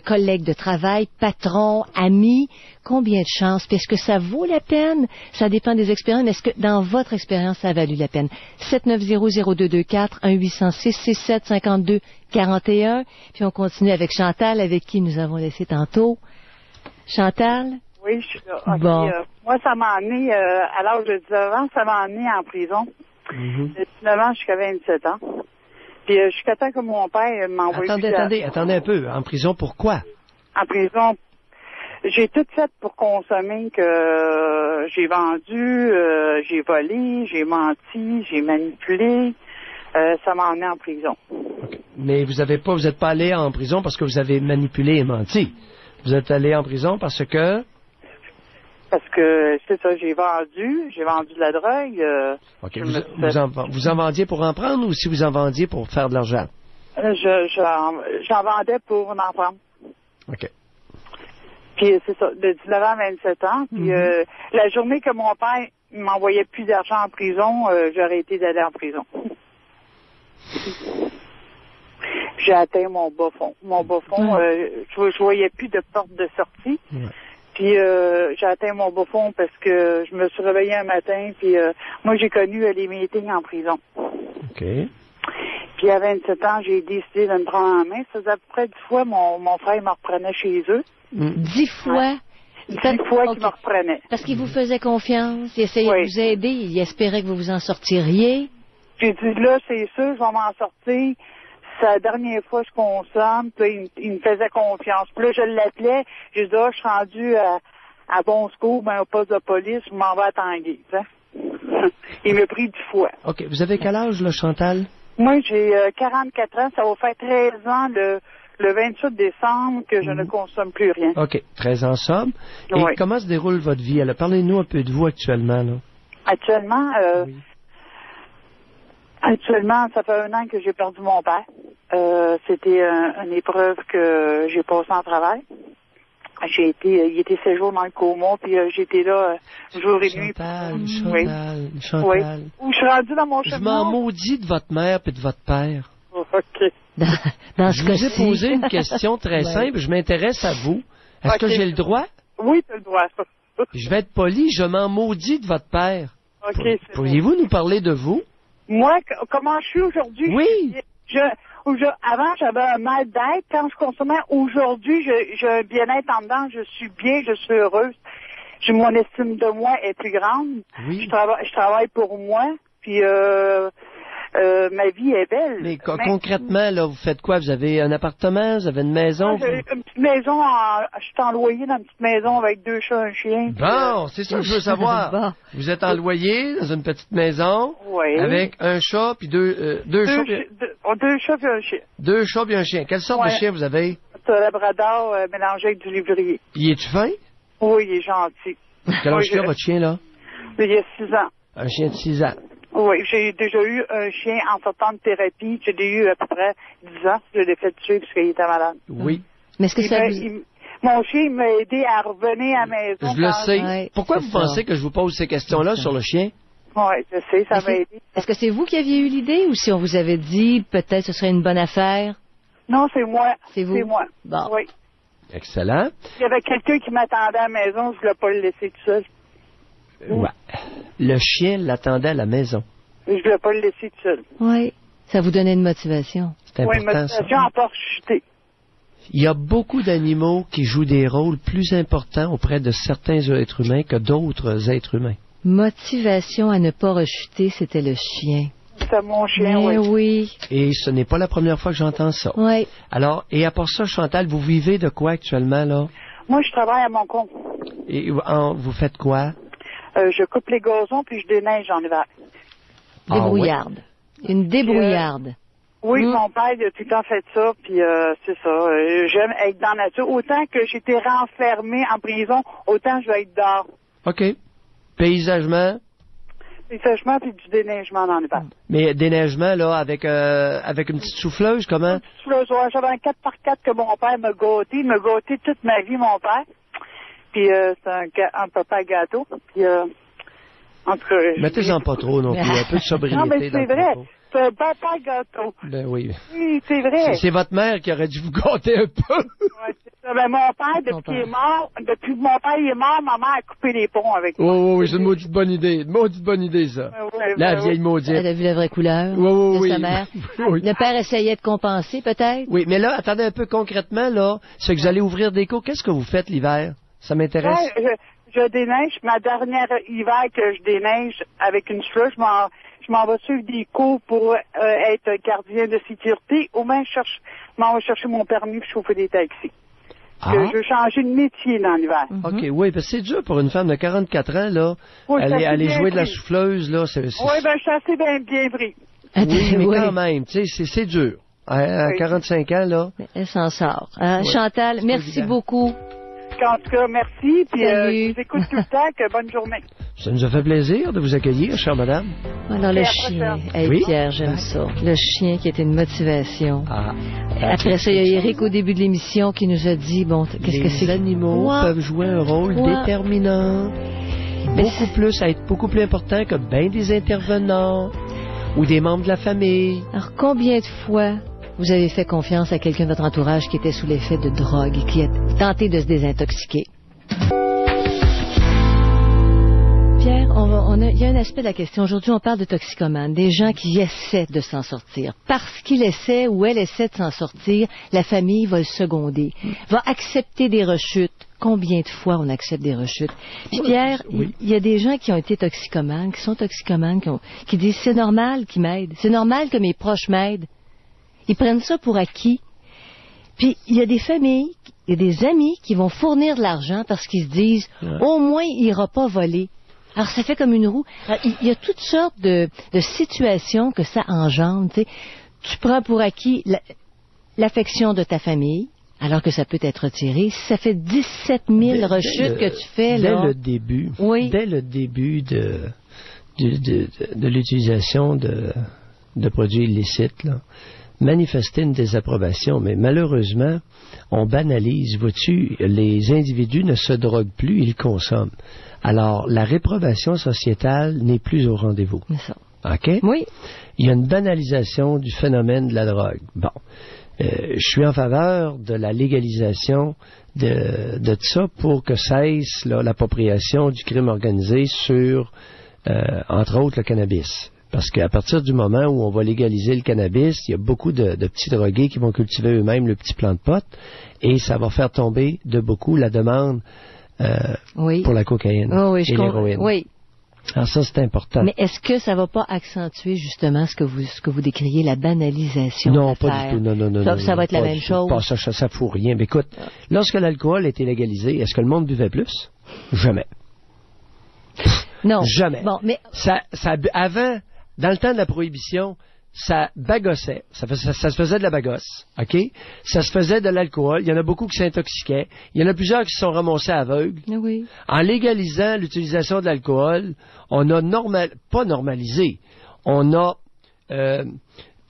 collègue de travail, patron, ami, combien de chances? Puis est-ce que ça vaut la peine? Ça dépend des expériences, mais est-ce que dans votre expérience, ça a valu la peine? 790-0224, 1-800-667-52-41. Puis on continue avec Chantal, avec qui nous avons laissé tantôt. Chantal? Oui, je suis là. Okay. Bon. Moi, ça m'a amené, à l'âge de 19 ans, ça m'a amené en prison. De 19 ans jusqu'à 27 ans. Puis jusqu'à temps que mon père m'a envoyé... Attendez un peu. En prison, pourquoi? En prison, j'ai tout fait pour consommer que j'ai vendu, j'ai volé, j'ai menti, j'ai manipulé. Ça m'a emmené en prison. Okay. Mais vous n'êtes pas allé en prison parce que vous avez manipulé et menti. Vous êtes allé en prison parce que... Parce que, c'est ça, j'ai vendu de la drogue. OK. Vous en vendiez pour en prendre ou si vous en vendiez pour faire de l'argent? J'en vendais pour en prendre. OK. Puis, c'est ça, de 19 ans à 27 ans. Puis, la journée que mon père m'envoyait plus d'argent en prison, j'ai arrêté d'aller en prison. J'ai atteint mon bas fond. Mon bas fond, je voyais plus de porte de sortie. Ouais. Puis j'ai atteint mon bas fond parce que je me suis réveillée un matin, puis moi j'ai connu les meetings en prison. OK. Puis à 27 ans, j'ai décidé de me prendre en main. Ça faisait à peu près 10 fois mon frère me reprenait chez eux. 10 fois? 10 fois qu'il me reprenait. Parce qu'il vous faisait confiance, il essayait de vous aider, il espérait que vous vous en sortiriez. J'ai dit là, c'est sûr, je vais m'en sortir. C'est la dernière fois que je consomme, puis il me faisait confiance. Puis là, je l'appelais, j'ai dit, je suis rendu à bon secours, au poste de police, je m'en vais à Tanguay. Il m'a pris 10 fois. OK. Vous avez quel âge, là, Chantal? Moi, j'ai 44 ans. Ça va faire 13 ans le 28 décembre que je ne consomme plus rien. OK. 13 ans somme. Et comment se déroule votre vie? Alors, parlez-nous un peu de vous actuellement, là. Actuellement, Actuellement, ça fait 1 an que j'ai perdu mon père. C'était une épreuve que j'ai passée en travail. Il était 7 jours dans le coma, puis j'étais là jour et nuit. Chantal. Oui. Où je suis rendue dans mon chemin. Je m'en maudis de votre mère et de votre père. OK. Je vous ai posé une question très simple. Je m'intéresse à vous. Est-ce que j'ai le droit? Oui, tu as le droit. Je vais être poli. Je m'en maudis de votre père. OK, Pourriez-vous nous parler de vous? Moi, comment je suis aujourd'hui? Oui. Avant, j'avais un mal d'être. Quand je consommais, aujourd'hui, j'ai un bien-être en dedans. Je suis bien, je suis heureuse. Mon estime de moi est plus grande. Oui. Je travaille pour moi. Puis, ma vie est belle. Mais concrètement, là, vous faites quoi? Vous avez un appartement? Vous avez une maison? J'ai une petite maison, je suis en loyer dans une petite maison avec 2 chats et un chien. Bon, c'est ça que je veux savoir. Bon. Vous êtes en loyer dans une petite maison Oui. avec un chat puis deux chats. 2 chats et un chien. 2 chats puis un chien. Quelle sorte de chien vous avez? C'est un labrador mélangé avec du lévrier. Il est-tu fin? Oui, il est gentil. Quel âge il a, votre chien, là? Il y a 6 ans. Un chien de 6 ans. Oui, j'ai déjà eu un chien en sortant de thérapie. J'ai eu à peu près 10 ans. Je l'ai fait tuer parce qu'il était malade. Oui. Mais est-ce que ça vous... Mon chien il m'a aidé à revenir à la maison. Je le sais. Ouais, Pourquoi c'est vous ça. pensez que je vous pose ces questions-là sur le chien? Oui, je sais, ça m'a aidé. Est-ce que c'est vous qui aviez eu l'idée ou si on vous avait dit peut-être ce serait une bonne affaire? Non, c'est moi. C'est vous? C'est moi. Bon. Oui. Excellent. Il y avait quelqu'un qui m'attendait à la maison. Je ne voulais pas le laisser tout seul. Ouais. Le chien l'attendait à la maison. Je ne voulais pas le laisser tout seul. Oui. Ça vous donnait une motivation. C'est Oui, important, motivation ça. en pas chuter. Il y a beaucoup d'animaux qui jouent des rôles plus importants auprès de certains êtres humains que d'autres êtres humains. Motivation à ne pas rechuter, c'était le chien. C'est mon chien, Mais oui. oui. Et ce n'est pas la première fois que j'entends ça. Oui. Alors, et à part ça, Chantal, vous vivez de quoi actuellement, là? Moi, je travaille à mon compte. Et vous faites quoi? Je coupe les gazons puis je déneige en hiver. Débrouillarde. Une débrouillarde. Oui, mon père, il a tout le temps fait ça, puis c'est ça. J'aime être dans la nature. Autant que j'étais renfermée en prison, autant je vais être dehors. OK. Paysagement. Paysagement puis du déneigement dans l'hiver. Mais déneigement, là, avec une petite souffleuse, comment? J'avais un 4x4 que mon père m'a gâté. Il m'a gâté toute ma vie, mon père. Puis c'est un papa gâteau. Puis en tout cas... Mettez-en pas trop non plus, un peu de sobriété. Non, mais dans c'est le vrai. propos. C'est un papa gâteau. Ben oui. Oui, c'est vrai. C'est votre mère qui aurait dû vous gâter un peu. Ouais, c'est ça. Ben, mon père, depuis qu'il est mort, depuis que mon père il est mort, ma mère a coupé les ponts avec moi. Oui, c'est une maudite bonne idée. Une maudite bonne idée, ça. La vieille maudite. Elle a vu la vraie couleur Oui, de sa mère. Oui. Le père essayait de compenser, peut-être? Oui, mais là, attendez un peu concrètement, là. C'est que vous allez ouvrir des cours. Qu'est-ce que vous faites l'hiver? Ça m'intéresse. Ouais, je déneige. Ma dernière hiver que je déneige avec une fleur, je m'en vais suivre des cours pour être gardien de sécurité. Au moins, je m'en vais chercher mon permis pour chauffer des taxis. Je veux changer de métier dans l'hiver. OK, oui, parce que c'est dur pour une femme de 44 ans, là. Oui, aller jouer de la pris. souffleuse, là. Oui, ben, je suis assez bien pris. Oui, mais Oui. quand même, tu sais, c'est dur. À 45 ans, là. Mais elle s'en sort. Ouais, Chantal, merci évident. beaucoup. En tout cas, merci. Puis Salut. je vous écoute tout le temps. Que bonne journée. Ça nous a fait plaisir de vous accueillir, chère madame. Alors, le Et chien. après Hey, Oui. Pierre, j'aime ça. Le chien qui était une motivation. Ah. Après ça, il y a Eric au début de l'émission qui nous a dit, bon, qu'est-ce que c'est? Les animaux Quoi? peuvent jouer un rôle Quoi? déterminant. Mais Être beaucoup plus important que bien des intervenants ou des membres de la famille. Alors, combien de fois vous avez fait confiance à quelqu'un de votre entourage qui était sous l'effet de drogue et qui a tenté de se désintoxiquer? Pierre, il y a un aspect de la question. Aujourd'hui, on parle de toxicomanes, des gens qui essaient de s'en sortir. Parce qu'il essaie ou elle essaie de s'en sortir, la famille va le seconder, va accepter des rechutes. Combien de fois on accepte des rechutes? Puis Pierre, Oui. il y a des gens qui ont été toxicomanes, qui sont toxicomanes, qui disent c'est normal qu'ils m'aident, c'est normal que mes proches m'aident. Ils prennent ça pour acquis. Puis il y a des familles, il y a des amis qui vont fournir de l'argent parce qu'ils se disent au moins il ira pas voler. Alors, ça fait comme une roue. Alors, il y a toutes sortes de situations que ça engendre. Tu sais. Tu prends pour acquis l'affection de ta famille, alors que ça peut être retiré. Si ça fait 17 000 rechutes que tu fais, dès là... le début, Oui. dès le début de l'utilisation de produits illicites, là, manifester une désapprobation, mais malheureusement, on banalise. Vois-tu, les individus ne se droguent plus, ils consomment. Alors, la réprobation sociétale n'est plus au rendez-vous. C'est ça. OK? Oui. Il y a une banalisation du phénomène de la drogue. Bon. Je suis en faveur de la légalisation de ça pour que cesse l'appropriation du crime organisé sur entre autres le cannabis. Parce qu'à partir du moment où on va légaliser le cannabis, il y a beaucoup de petits drogués qui vont cultiver eux-mêmes le petit plant de pot et ça va faire tomber de beaucoup la demande pour la cocaïne et l'héroïne. Oui. Alors ça, c'est important. Mais est-ce que ça va pas accentuer justement ce que vous décriez, la banalisation? Non, pas du tout. Non. Ça va être la même chose? Pas, ça fout rien. Mais écoute, lorsque l'alcool a été légalisé, est-ce que le monde buvait plus? Jamais. Non. Jamais. Bon, mais... Avant, dans le temps de la prohibition, ça bagossait. Ça se faisait de la bagosse. OK? Ça se faisait de l'alcool. Il y en a beaucoup qui s'intoxiquaient. Il y en a plusieurs qui se sont ramassés aveugles. Oui. En légalisant l'utilisation de l'alcool, on a pas normalisé. On a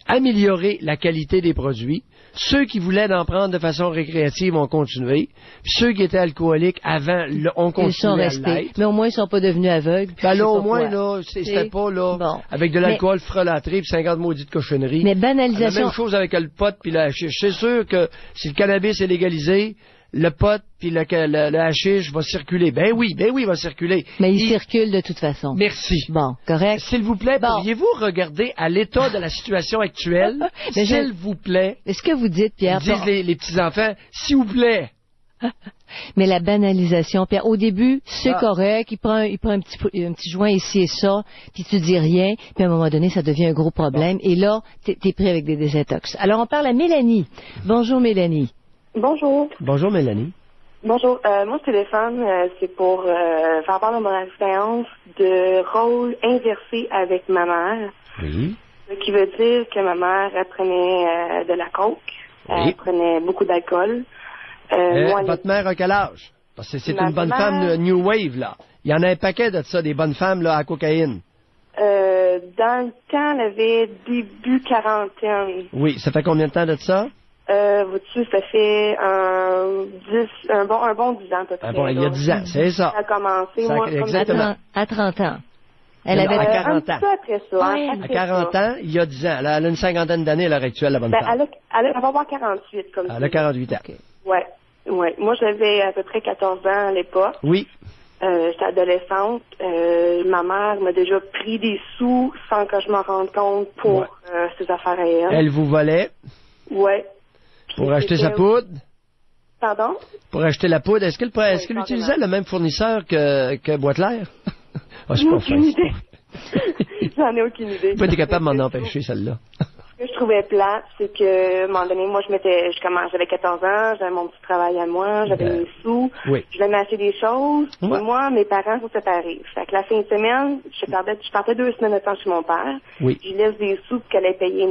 amélioré la qualité des produits. Ceux qui voulaient en prendre de façon récréative ont continué. Puis ceux qui étaient alcooliques avant ont continué. Ils sont restés. Mais au moins, ils ne sont pas devenus aveugles. Ben là, au moins, là, c'était pas là, avec de l'alcool frelatré puis 50 maudites cochonneries. Mais banalisation. La même chose avec le pot puis le hashish. C'est sûr que si le cannabis est légalisé, le pot puis le hashish va circuler. Ben oui, il va circuler. Mais il circule de toute façon. Merci. Bon, correct. S'il vous plaît, pourriez-vous regarder à l'état de la situation actuelle? S'il vous plaît. Est-ce que vous dites, Pierre? Disent les petits-enfants, s'il vous plaît. Mais la banalisation, Pierre, au début, c'est correct, il prend un petit joint ici et ça, puis tu dis rien, puis à un moment donné, ça devient un gros problème, et là, t'es pris avec des désintox. Alors, on parle à Mélanie. Bonjour, Mélanie. Bonjour. Bonjour, Mélanie. Bonjour. Moi, je téléphone, c'est pour faire part de mon expérience de rôle inversé avec ma mère. Oui. Ce qui veut dire que ma mère, elle prenait de la coke, elle prenait beaucoup d'alcool. Votre mère a quel âge? Parce que c'est une bonne femme New Wave, là. Il y en a un paquet de ça, des bonnes femmes là à cocaïne. Dans le temps, elle avait début quarantaine. Oui, ça fait combien de temps de ça? Vois-tu, ça fait un bon 10 ans à peu près. Ah bon, il y a 10 ans, c'est ça. Ça a commencé, moi, exactement. À 30 ans. Elle avait à 40 ans. Un peu après ça. À 40 ans, il y a 10 ans. Elle a une cinquantaine d'années à l'heure actuelle, la bonne femme. Elle va avoir 48, comme ça. Elle a 48 ans. Okay. Ouais. Moi, j'avais à peu près 14 ans à l'époque. Oui. J'étais adolescente. Ma mère m'a déjà pris des sous sans que je m'en rende compte pour ses affaires à elle. Elle vous volait? Ouais. Pour acheter sa poudre? Pardon? Pour acheter la poudre. Est-ce qu'elle utilisait le même fournisseur que Boîte-L'air? Aucune idée. J'en ai aucune idée. Vous êtes capable de m'en empêcher, celle-là. Ce que je trouvais plate, c'est que, à un moment donné, moi, j'avais 14 ans, j'avais mon petit travail à moi, j'avais mes sous, je voulais m'acheter des choses, et moi, mes parents sont séparés. Fait que la fin de semaine, je partais 2 semaines de temps chez mon père, je laisse des sous pour qu'elle ait payé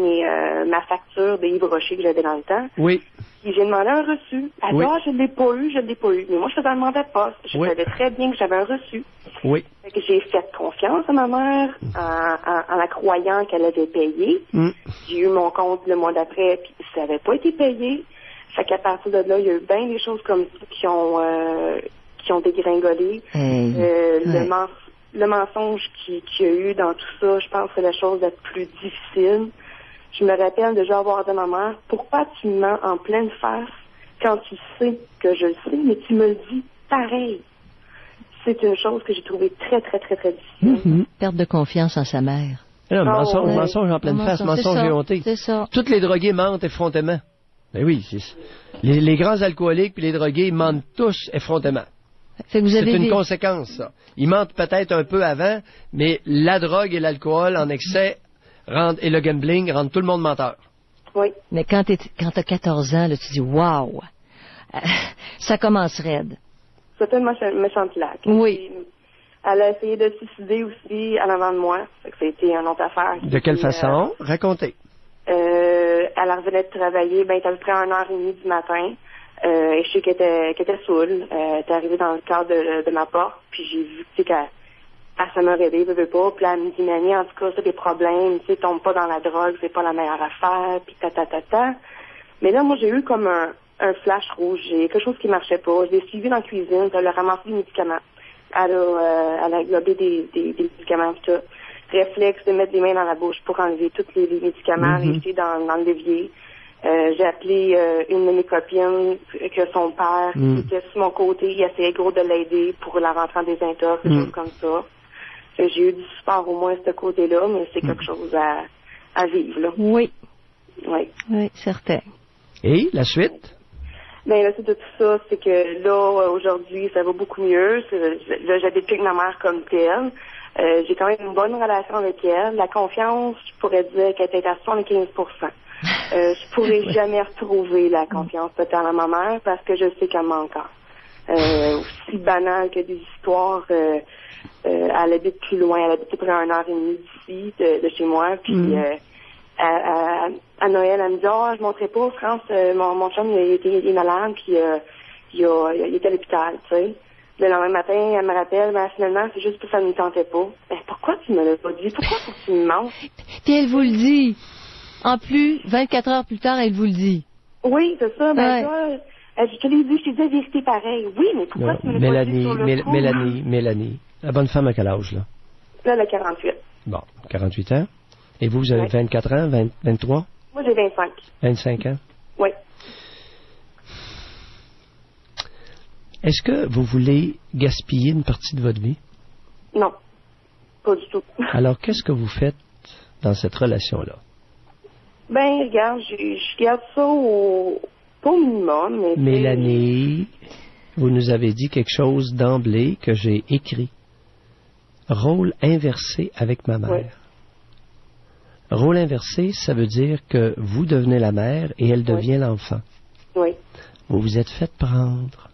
ma facture de Yves Rocher que j'avais dans le temps. Oui. Et j'ai demandé un reçu. Elle dit, je ne l'ai pas eu. Mais moi, je ne demandais pas. Je savais très bien que j'avais un reçu. Oui. Fait que j'ai fait confiance à ma mère en la croyant qu'elle avait payé. J'ai eu mon compte le mois d'après, puis ça n'avait pas été payé. Fait qu'à partir de là, il y a eu bien des choses comme ça qui ont dégringolé. Le mensonge qu'il y a eu dans tout ça, je pense que c'est la chose la plus difficile. Je me rappelle déjà avoir dit à ma mère, pourquoi tu me mens en pleine face quand tu sais que je le sais, mais tu me le dis pareil. C'est une chose que j'ai trouvée très, très, très, très difficile. Perte de confiance en sa mère. Mensonge en pleine face, mensonge éhonté. C'est ça. Toutes les drogués mentent effrontément. Ben oui, les grands alcooliques puis les drogués mentent tous effrontément. C'est une conséquence, ça. Ils mentent peut-être un peu avant, mais la drogue et l'alcool en excès et le gambling rendent tout le monde menteur. Oui. Mais quand t'as 14 ans, là, tu dis, waouh, ça commence raide. C'était une méchante claque. Oui. Elle a essayé de se suicider aussi en avant de moi. Ça a été une autre affaire. De quelle façon? Racontez. Elle revenait de travailler, elle était à peu près à 1h30 du matin. Et je sais qu'elle était saoule. Elle était arrivée dans le cadre de ma porte, puis j'ai vu qu'elle ça m'a réveillée, veut pas. Puis là, elle me dit, Mani, en tout cas, c'est des problèmes, tu sais, tombe pas dans la drogue, c'est pas la meilleure affaire, puis ta. Mais là, moi, j'ai eu comme un flash rouge. J'ai quelque chose qui marchait pas. Je l'ai suivie dans la cuisine, elle a ramassé des médicaments. Elle a globé des médicaments, tout ça. Réflexe de mettre les mains dans la bouche pour enlever tous les médicaments, les jeter dans le levier. J'ai appelé une de mes copines que son père qui était sur mon côté, il essayait gros de l'aider pour la rentrée en désintox, des choses comme ça. J'ai eu du support au moins de ce côté-là, mais c'est quelque chose à vivre, là. Oui. Oui. Oui, certain. Et la suite? Ben la suite de tout ça, c'est que là, aujourd'hui, ça va beaucoup mieux. Là, j'habite plus avec ma mère comme telle. J'ai quand même une bonne relation avec elle. La confiance, je pourrais dire qu'elle est à 75%. Je pourrais jamais retrouver la confiance totale à ma mère parce que je sais qu'elle m'en encore. Aussi banal que des histoires, elle habite plus loin, elle habite près d'1 heure et demie d'ici, de chez moi, puis à Noël, elle me dit, je montrais pas, France, mon chum, il est malade, puis il était à l'hôpital, tu sais. Le lendemain matin, elle me rappelle, finalement, c'est juste que ça ne me tentait pas. Pourquoi tu me l'as pas dit? Pourquoi tu me mens? Puis elle vous le dit. En plus, 24 heures plus tard, elle vous le dit. Oui, c'est ça. Je te l'ai dit, je t'ai dit la vérité pareil. Oui, mais pourquoi tu me l'as pas dit sur le coup? Mélanie, la bonne femme à quel âge, là? Là, elle a 48. Bon, 48 ans. Et vous avez 24 ans, 23? Moi, j'ai 25. 25 ans? Oui. Est-ce que vous voulez gaspiller une partie de votre vie? Non, pas du tout. Alors, qu'est-ce que vous faites dans cette relation-là? Ben, regarde, je garde ça pas au minimum. Mais Mélanie, vous nous avez dit quelque chose d'emblée que j'ai écrit. Rôle inversé avec ma mère. Oui. Rôle inversé, ça veut dire que vous devenez la mère et elle devient l'enfant. Oui. Vous vous êtes fait prendre.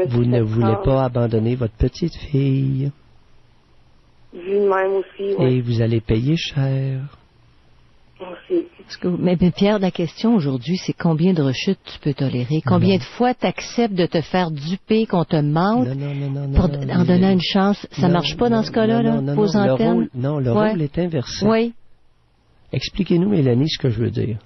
Vous ne voulez pas abandonner votre petite fille. Vu de même aussi, oui. Et vous allez payer cher. Aussi. Mais Pierre, la question aujourd'hui, c'est combien de rechutes tu peux tolérer? Combien de fois tu acceptes de te faire duper, qu'on te mente en donnant une chance? Ça marche pas dans ce cas-là, vos antennes? Le rôle est inversé. Oui. Expliquez-nous, Mélanie, ce que je veux dire.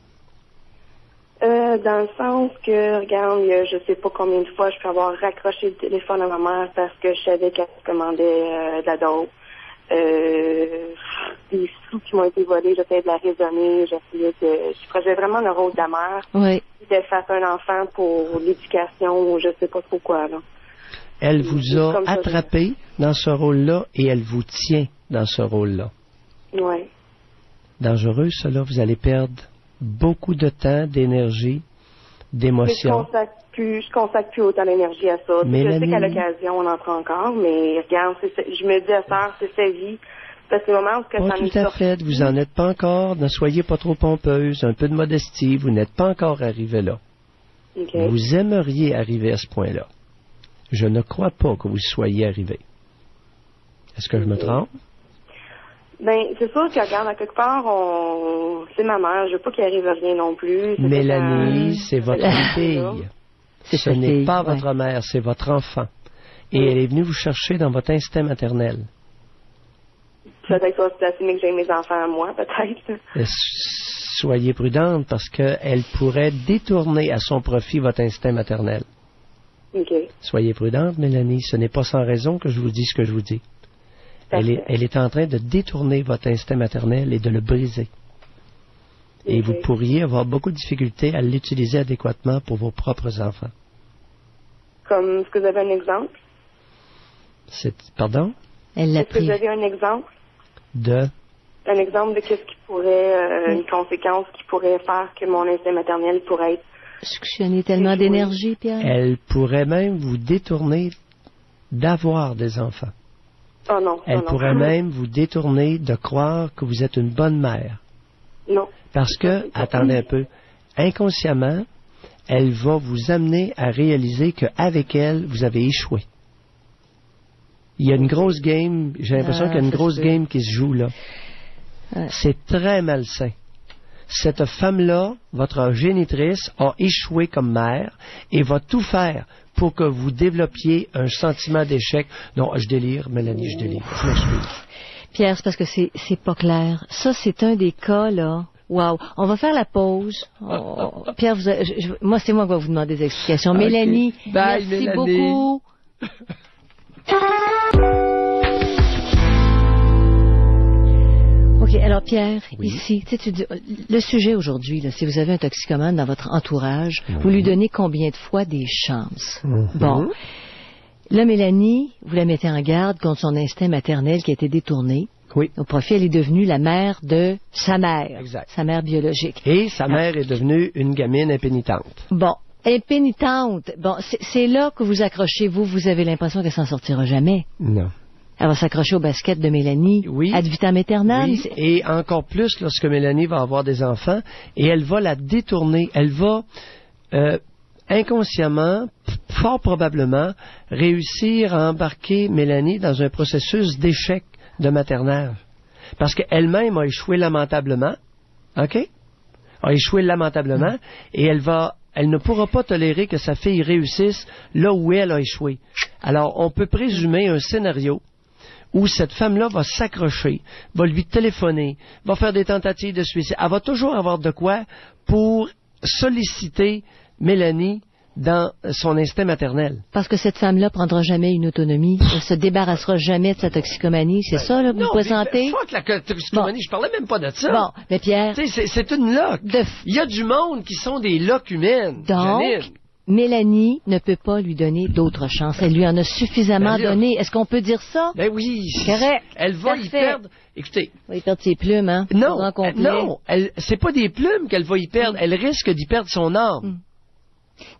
Dans le sens que, regarde, je sais pas combien de fois je peux avoir raccroché le téléphone à ma mère parce que je savais qu'elle commandait de la dope. Des sous qui m'ont été volés, j'essayais de la raisonner, je faisais vraiment le rôle de la mère. Oui. De faire un enfant pour l'éducation ou je sais pas trop quoi, là. Elle vous a attrapé dans ce rôle-là et elle vous tient dans ce rôle-là. Oui. Dangereux, cela, vous allez perdre beaucoup de temps, d'énergie, d'émotion. Je consacre plus autant d'énergie à ça. Mélanie... Je sais qu'à l'occasion, on en prend encore, mais regarde, je me dis à ça, c'est sa vie. Parce que le moment où ça nous tout à fait, vous n'en êtes pas encore, ne soyez pas trop pompeuse, un peu de modestie, vous n'êtes pas encore arrivé là. Okay. Vous aimeriez arriver à ce point-là. Je ne crois pas que vous soyez arrivé. Est-ce que je me trompe? Ben, c'est sûr que, regarde, à quelque part, c'est ma mère, je veux pas qu'il arrive rien non plus. Mélanie, c'est votre fille. Ce n'est pas votre mère, c'est votre enfant. Et elle est venue vous chercher dans votre instinct maternel. Peut-être que c'est assez mieux que j'ai mes enfants à moi, peut-être. Soyez prudente parce qu'elle pourrait détourner à son profit votre instinct maternel. OK. Soyez prudente, Mélanie. Ce n'est pas sans raison que je vous dis ce que je vous dis. Elle est en train de détourner votre instinct maternel et de le briser. Et vous pourriez avoir beaucoup de difficultés à l'utiliser adéquatement pour vos propres enfants. Comme, est-ce que vous avez un exemple? Pardon? Est-ce que vous avez un exemple? Un exemple de qu'est-ce qui pourrait, une conséquence qui pourrait faire que mon instinct maternel pourrait être... Suctionner tellement d'énergie, Pierre? Elle pourrait même vous détourner d'avoir des enfants. Oh non. Elle pourrait même vous détourner de croire que vous êtes une bonne mère. Non. Parce que, attendez un peu, inconsciemment, elle va vous amener à réaliser qu'avec elle, vous avez échoué. Il y a une grosse game, j'ai l'impression qu'il y a une grosse game qui se joue là. C'est très malsain. Cette femme-là, votre génitrice, a échoué comme mère et va tout faire pour que vous développiez un sentiment d'échec. Non, je délire, Mélanie, je délire. Je m'excuse. Pierre, c'est parce que c'est pas clair. Ça, c'est un des cas, là. Wow. On va faire la pause. Pierre, moi, c'est moi qui vais vous demander des explications. Okay. Mélanie, bye, merci Mélanie. beaucoup. OK, alors Pierre, ici, tu dis, le sujet aujourd'hui, là, si vous avez un toxicomane dans votre entourage, vous lui donnez combien de fois des chances? Bon. Là, Mélanie, vous la mettez en garde contre son instinct maternel qui a été détourné. Oui. Au profit, elle est devenue la mère de sa mère. Exact. Sa mère biologique. Et sa mère est devenue une gamine impénitente. Bon. Impénitente. Bon, c'est là que vous accrochez, vous avez l'impression qu'elle s'en sortira jamais. Non. Elle va s'accrocher au basket de Mélanie. Oui. Ad vitam aeternam. Oui. Et encore plus lorsque Mélanie va avoir des enfants, et elle va la détourner. Elle va inconsciemment, fort probablement, réussir à embarquer Mélanie dans un processus d'échec de maternage. Parce qu'elle-même a échoué lamentablement. OK? A échoué lamentablement, et elle ne pourra pas tolérer que sa fille réussisse là où elle a échoué. Alors, on peut présumer un scénario où cette femme-là va s'accrocher, va lui téléphoner, va faire des tentatives de suicide. Elle va toujours avoir de quoi pour solliciter Mélanie dans son instinct maternel. Parce que cette femme-là prendra jamais une autonomie, elle se débarrassera jamais de sa toxicomanie, c'est ça là que vous présentez? Fuck la toxicomanie, je parlais même pas de ça. Bon, mais Pierre... C'est une loque. Il y a du monde qui sont des loques humaines. Donc, Janine. Mélanie ne peut pas lui donner d'autres chances. Elle lui en a suffisamment donné. Est-ce qu'on peut dire ça? Ben oui. Correct. Elle va y perdre... Écoutez... Elle va y perdre ses plumes, hein? Non, c'est pas des plumes qu'elle va y perdre. Elle risque d'y perdre son âme.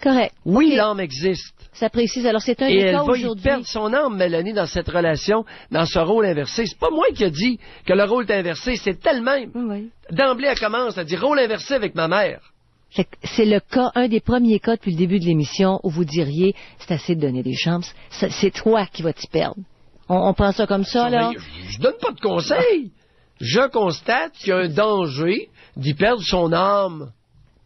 Correct. Oui, okay. L'âme existe. Ça précise. Alors, c'est un des cas aujourd'hui. Et elle va y perdre son âme, Mélanie, dans cette relation, dans ce rôle inversé. C'est pas moi qui ai dit que le rôle est inversé, c'est elle-même. Oui. D'emblée, elle commence à dire rôle inversé avec ma mère. C'est le cas, un des premiers cas depuis le début de l'émission où vous diriez, c'est assez de donner des chances. C'est toi qui vas t'y perdre. On prend ça comme ça, là? Je donne pas de conseils. Je constate qu'il y a un danger d'y perdre son âme.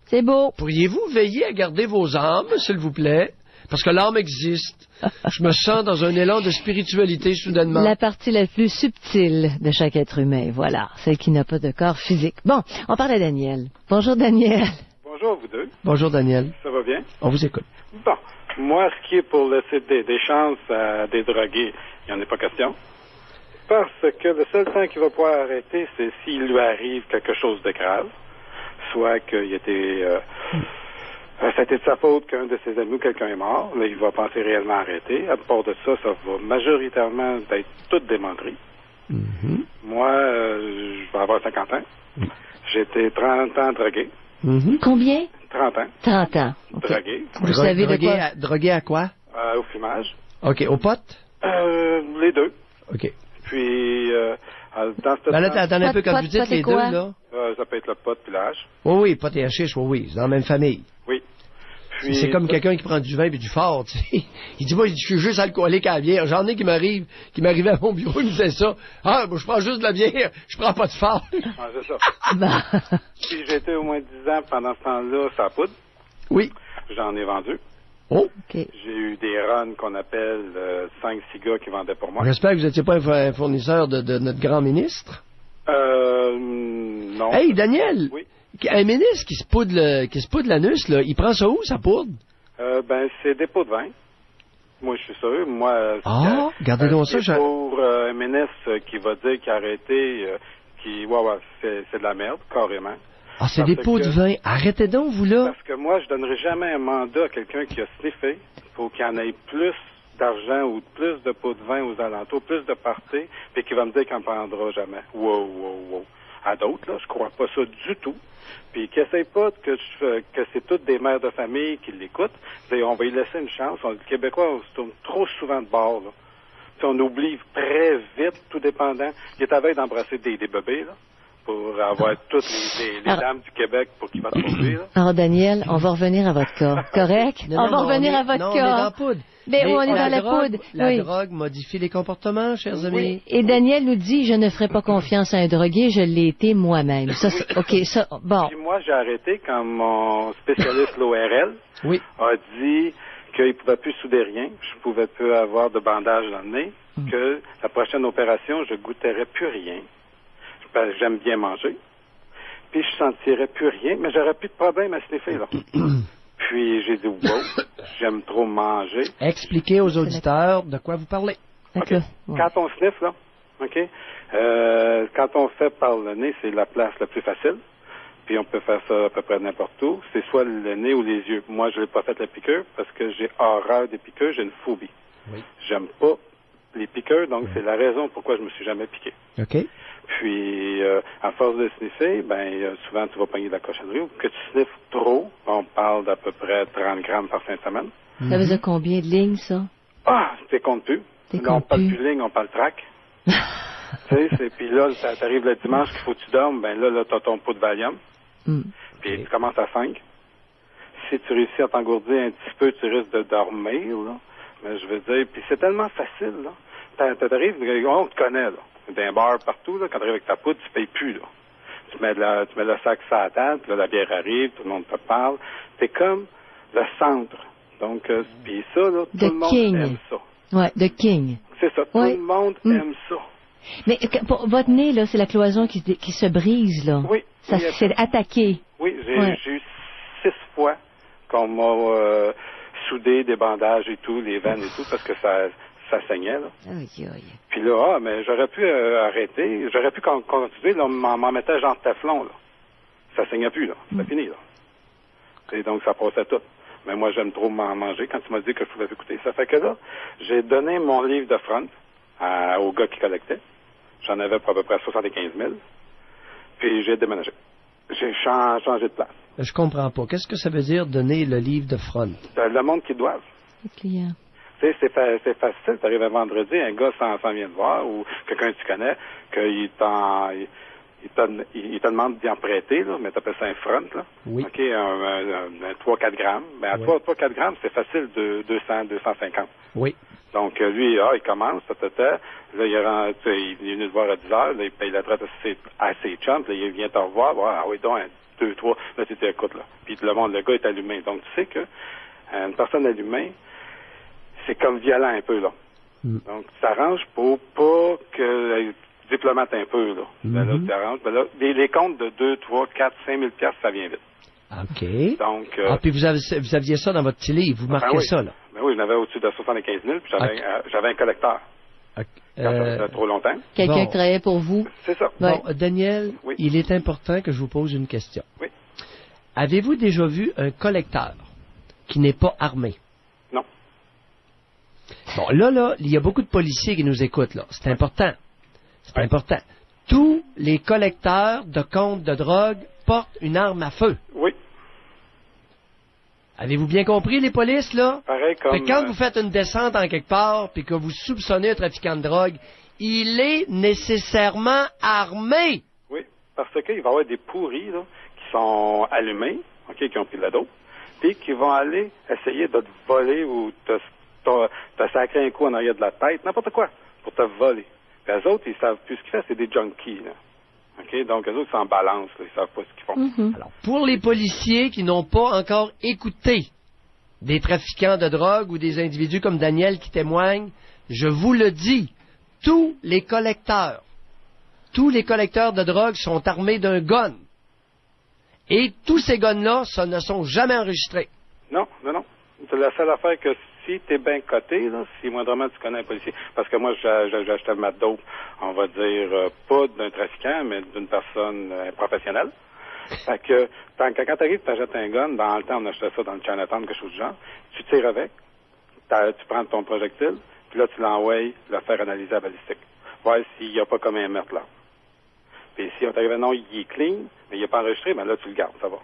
C'est beau. Pourriez-vous veiller à garder vos âmes, s'il vous plaît? Parce que l'âme existe. Je me sens dans un élan de spiritualité soudainement. La partie la plus subtile de chaque être humain, voilà. Celle qui n'a pas de corps physique. Bon, on parle à Daniel. Bonjour, Daniel. Bonjour, vous deux. Bonjour, Daniel. Ça va bien? On vous écoute. Bon, moi, ce qui est pour laisser des chances à des drogués, il n'y en a pas question. Parce que le seul temps qu'il va pouvoir arrêter, c'est s'il lui arrive quelque chose de grave. Soit qu'il était... ça a été de sa faute qu'un de ses amis ou quelqu'un est mort. Là, il va penser réellement arrêter. À part de ça, ça va majoritairement être tout démontré. Mm-hmm. Moi, je vais avoir 50 ans. J'ai été 30 ans drogué. Mm-hmm. Combien? 30 ans. 30 ans. Okay. Drogué. Vous savez de quoi? Drogué à quoi? Au fumage. OK. Au pot? Les deux. OK. Puis, dans ce là, attends un peu, quand vous dites les deux, là... ça peut être le pot puis l'âge. Oui, pot et hashish, oui, c'est dans la même famille. Oui. Puis, c'est comme quelqu'un qui prend du vin et du fort, tu sais. Il dit, moi, je suis juste alcoolique à la bière. J'en ai qui m'arrivaient à mon bureau, ils me disaient ça. Ah, moi, je prends juste de la bière, je prends pas de fort. Ah, c'est ça. Puis j'ai été au moins 10 ans pendant ce temps-là, ça poudre. Oui. J'en ai vendu. Oh. Okay. J'ai eu des runs qu'on appelle 5-6 gars qui vendaient pour moi. J'espère que vous n'étiez pas un fournisseur de notre grand ministre. Non. Hey, Daniel. Oui. Un ministre qui se poudre l'anus, là, il prend ça où, sa poudre? C'est des pots de vin. Moi, je suis sûr. Moi, regardez donc ça. Pour un ministre qui va dire qu'il a arrêté, c'est de la merde, carrément. Ah, c'est des pots de vin. Arrêtez donc, vous, là. Parce que moi, je donnerai jamais un mandat à quelqu'un qui a sniffé pour qu'il en ait plus d'argent ou plus de pots de vin aux alentours, plus de parties, puis qui va me dire qu'il n'en prendra jamais. Wow. À d'autres, là, je crois pas ça du tout. Puis qu'ils n'essayent pas que c'est toutes des mères de famille qui l'écoutent. On va y laisser une chance. Les Québécois, on se tourne trop souvent de bord, là. Puis on oublie très vite, tout dépendant. Il est à veille d'embrasser des bébés, là, pour avoir toutes les dames du Québec pour qu'ils fassent produire, là. Alors, Daniel, on va revenir à votre cas. Correct? On va revenir à votre cas. On est dans la poudre. Mais on est dans la poudre. La drogue modifie les comportements, chers amis. Oui. Et Daniel nous dit, je ne ferai pas confiance à un drogué, je l'ai été moi-même. Ça, bon. Puis moi, j'ai arrêté quand mon spécialiste l'ORL a dit qu'il ne pouvait plus souder rien, je ne pouvais plus avoir de bandage dans le nez, que la prochaine opération, je goûterais plus rien. J'aime bien manger. Puis je sentirais plus rien, mais j'aurais plus de problème à sniffer, là. Puis j'ai dit, wow, j'aime trop manger. Expliquez aux auditeurs de quoi vous parlez. Okay. Quand on sniffe, là, quand on fait par le nez, c'est la place la plus facile. Puis on peut faire ça à peu près n'importe où. C'est soit le nez ou les yeux. Moi, je n'ai pas fait la piqûre parce que j'ai horreur des piqûres, j'ai une phobie. Oui. J'aime pas les piqueurs, donc c'est la raison pourquoi je me suis jamais piqué. OK. Puis, à force de sniffer, souvent tu vas pogner de la cochonnerie. Ou que tu sniffes trop, on parle d'à peu près 30 grammes par fin de semaine. Ça veut dire combien de lignes, ça? Ah, t'es compte plus. Là, on parle plus ligne, on parle track. Tu sais, puis là, t'arrives le dimanche qu'il faut que tu dormes, là, t'as ton pot de Valium. Puis tu commences à 5. Si tu réussis à t'engourdir un petit peu, tu risques de dormir, là. Mais je veux dire, puis c'est tellement facile, là. T'arrives, on te connaît, là. D'un bar partout, là, quand t'arrives avec ta poudre, tu payes plus, là. Tu mets le sac sur la table, puis là, la bière arrive, tout le monde te parle. T'es comme le centre. Donc, puis ça, là, tout le monde aime ça. Ouais, The King. C'est ça, tout le monde aime ça. Mais pour votre nez, là, c'est la cloison qui se brise, là. Oui. Ça s'est attaqué. Oui, j'ai eu 6 fois qu'on m'a soudé des bandages et tout, les veines et tout, parce que ça saignait, là. Puis là, mais j'aurais pu arrêter, j'aurais pu continuer, là, m'en mettais genre Teflon, là. Ça saignait plus, là. C'était fini, là. Et donc, ça passait tout. Mais moi, j'aime trop m'en manger quand tu m'as dit que je pouvais écouter. Ça fait que là, j'ai donné mon livre de front au gars qui collectait. J'en avais pour à peu près 75 000. Puis j'ai déménagé. J'ai changé de place. Je comprends pas. Qu'est-ce que ça veut dire donner le livre de front? Le monde qui doivent. Les clients. Tu sais, c'est facile. Tu arrives un vendredi, un gars s'en vient te voir, ou quelqu'un que tu connais, qu'il te demande d'y en prêter, là, mais tu appelles ça un front, là. Oui. OK, un 3-4 grammes. Ben, à 3-4 grammes, c'est facile de 200-250. Oui. Donc, lui, il commence, là, il est venu te voir à 10 heures, là, il paye la traite à ses chums, là, il vient te revoir, ah oui, donc, 2, 3, là, tu t'écoutes, là. Puis le gars est allumé. Donc, tu sais que une personne allumée, c'est comme violent un peu, là. Donc, tu t'arranges pour pas que diplomate un peu, là. Ben là, tu t'arranges. Ben là, les comptes de 2, 3, 4, 5 000 piastres, ça vient vite. OK. Donc, puis vous aviez ça dans votre petit livre, vous marquez ça, là. Ben oui, j'en avais au-dessus de 75 000, puis j'avais un collecteur. Quand ça faisait trop longtemps. Quelqu'un qui travaillait pour vous. C'est ça. Bon, Daniel, il est important que je vous pose une question. Oui. Avez-vous déjà vu un collecteur qui n'est pas armé? Non. Bon, là, il y a beaucoup de policiers qui nous écoutent, là. C'est important. C'est important. Tous les collecteurs de comptes de drogue portent une arme à feu. Oui. Avez-vous bien compris, les polices, là? Pareil comme... Fait que quand vous faites une descente en quelque part, puis que vous soupçonnez un trafiquant de drogue, il est nécessairement armé. Oui, parce qu'il va y avoir des pourris, là, qui sont allumés, OK, qui ont pris de la dope, puis qui vont aller essayer de te voler ou te sacrer un coup en arrière de la tête, n'importe quoi, pour te voler. Puis eux autres, ils savent plus ce qu'ils font, c'est des junkies, là. OK? Donc, eux autres, ils s'en balancent, là, ils savent pas ce qu'ils font. Alors, pour les policiers qui n'ont pas encore écouté des trafiquants de drogue ou des individus comme Daniel qui témoignent, je vous le dis, tous les collecteurs de drogue sont armés d'un gun. Et tous ces guns-là, ça ne sont jamais enregistrés. Non. C'est la seule affaire que si t'es bien coté, là, si moindrement tu connais un policier, parce que moi, j'achetais ma dope, on va dire, pas d'un trafiquant, mais d'une personne professionnelle. Fait que, quand t'arrives, t'achètes un gun, dans le temps, on achetait ça dans le Chinatown, quelque chose du genre, tu tires avec, tu prends ton projectile, puis là, tu l'envoies le faire analyser à balistique. Voir s'il n'y a pas comme un meurtre là. Puis si on t'arrive, non, il est clean, mais il n'est pas enregistré, ben là, tu le gardes, ça va.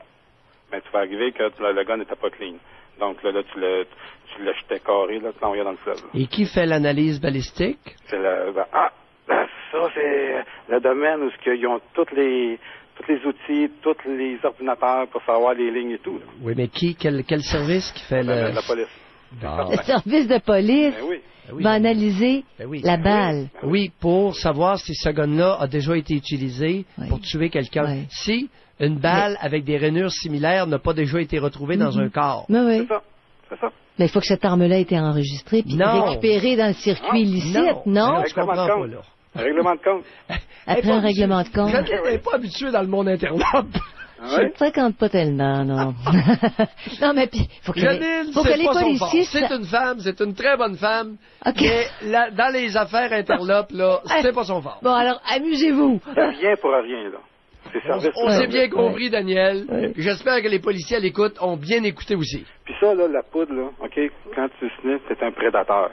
Mais tu vas arriver que le gun n'était pas clean. Donc là, tu le jetais carré, là, tu l'envoyais dans le fleuve. Là. Et qui fait l'analyse balistique? C'est ça, c'est le domaine où ils ont tous les outils, tous les ordinateurs pour savoir les lignes et tout. Là. Oui, mais quel service qui fait la police. Bon. Le service de police va analyser la balle. Oui, pour savoir si ce gun-là a déjà été utilisé pour tuer quelqu'un. Oui. Si une balle avec des rainures similaires n'a pas déjà été retrouvée dans un corps. Oui. C'est ça. Mais il faut que cette arme-là ait été enregistrée puis récupérée dans le circuit illicite, non? Je comprends pas, là. Un règlement de compte. Après un règlement de compte. Je n'ai pas habitué dans le monde Interlope. Je ne fréquente pas tellement, non. Non, mais puis, faut que les policiers... C'est une femme, c'est une très bonne femme. Okay. Mais dans les affaires Interlope, là, c'est pas son fort. Bon, alors, amusez-vous. Rien pour rien, là. On s'est bien compris, Daniel. Ouais. J'espère que les policiers à l'écoute ont bien écouté aussi. Puis ça, là, la poudre, là, OK, quand tu sniffes, c'est un prédateur.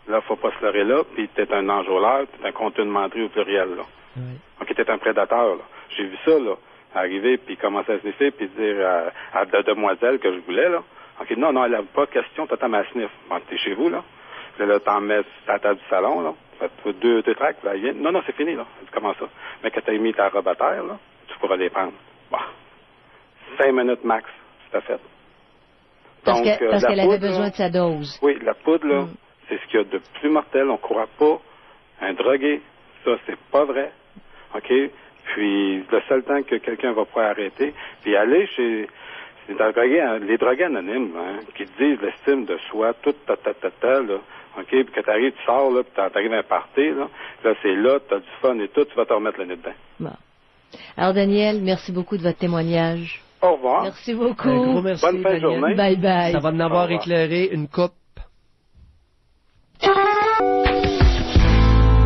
Là, faut pas se leurrer là, puis t'es un enjôleur, t'es un contenu de menterie au pluriel, là. Oui. OK, t'es un prédateur, là. J'ai vu ça, là, arriver, puis commencer à sniffer, puis dire à la demoiselle que je voulais, là. OK, non, elle n'a pas de question, t'as ma sniff. Bon, t'es chez vous, là. Puis là, t'en mets à la table du salon, là. Fait deux tracts, là. Non, c'est fini, là. Elle dit, comment ça? Mais quand t'as mis ta robe à terre, là, tu pourras les prendre. Bon. 5 minutes max, c'est fait. Parce Donc, qu'elle poudre, avait besoin de sa dose. Oui, la poudre, là, c'est ce qu'il y a de plus mortel. On ne croit pas. Un drogué, ça, c'est pas vrai. OK? Puis, le seul temps que quelqu'un va pouvoir arrêter, puis aller chez les drogués anonymes, hein, qui te disent l'estime de soi, tout là. OK? Puis que t'arrives, tu sors, là, puis t'arrives à un party, là c'est là, t'as du fun et tout, tu vas te remettre le nez dedans. Bon. Alors, Daniel, merci beaucoup de votre témoignage. Au revoir. Merci beaucoup. Un gros merci, bonne fin de journée. Bye bye. Ça va en avoir éclairé une coupe. Bon,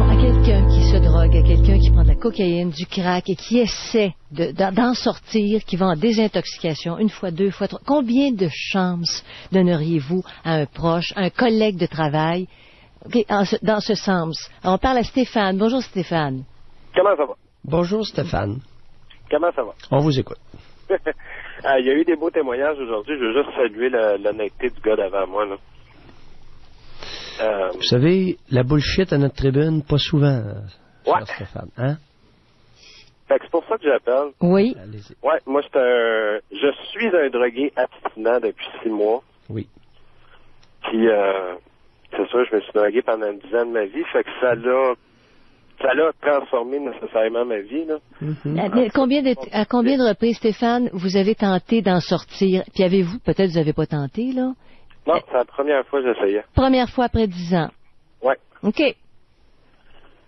à quelqu'un qui se drogue, à quelqu'un qui prend de la cocaïne, du crack et qui essaie d'en sortir, qui va en désintoxication, une fois, deux fois, trois, combien de chances donneriez-vous à un proche, à un collègue de travail, dans ce sens? Alors, on parle à Stéphane. Bonjour Stéphane. Comment ça va? Bonjour Stéphane. Comment ça va? On vous écoute. Il y a eu des beaux témoignages aujourd'hui. Je veux juste saluer l'honnêteté du gars d'avant moi, là. Vous savez, la bullshit à notre tribune, pas souvent, ouais. Stéphane. Hein? Fait que c'est pour ça que j'appelle. Oui. Allez-y. Ouais, moi, je suis un drogué abstinent depuis 6 mois. Oui. Puis, c'est sûr, je me suis drogué pendant 10 ans de ma vie. Fait que ça l'a transformé nécessairement ma vie, là. À combien de reprises, Stéphane, vous avez tenté d'en sortir? Puis avez-vous, peut-être vous n'avez pas tenté, là? Non, c'est la première fois que j'essayais. Première fois après 10 ans? Ouais. OK.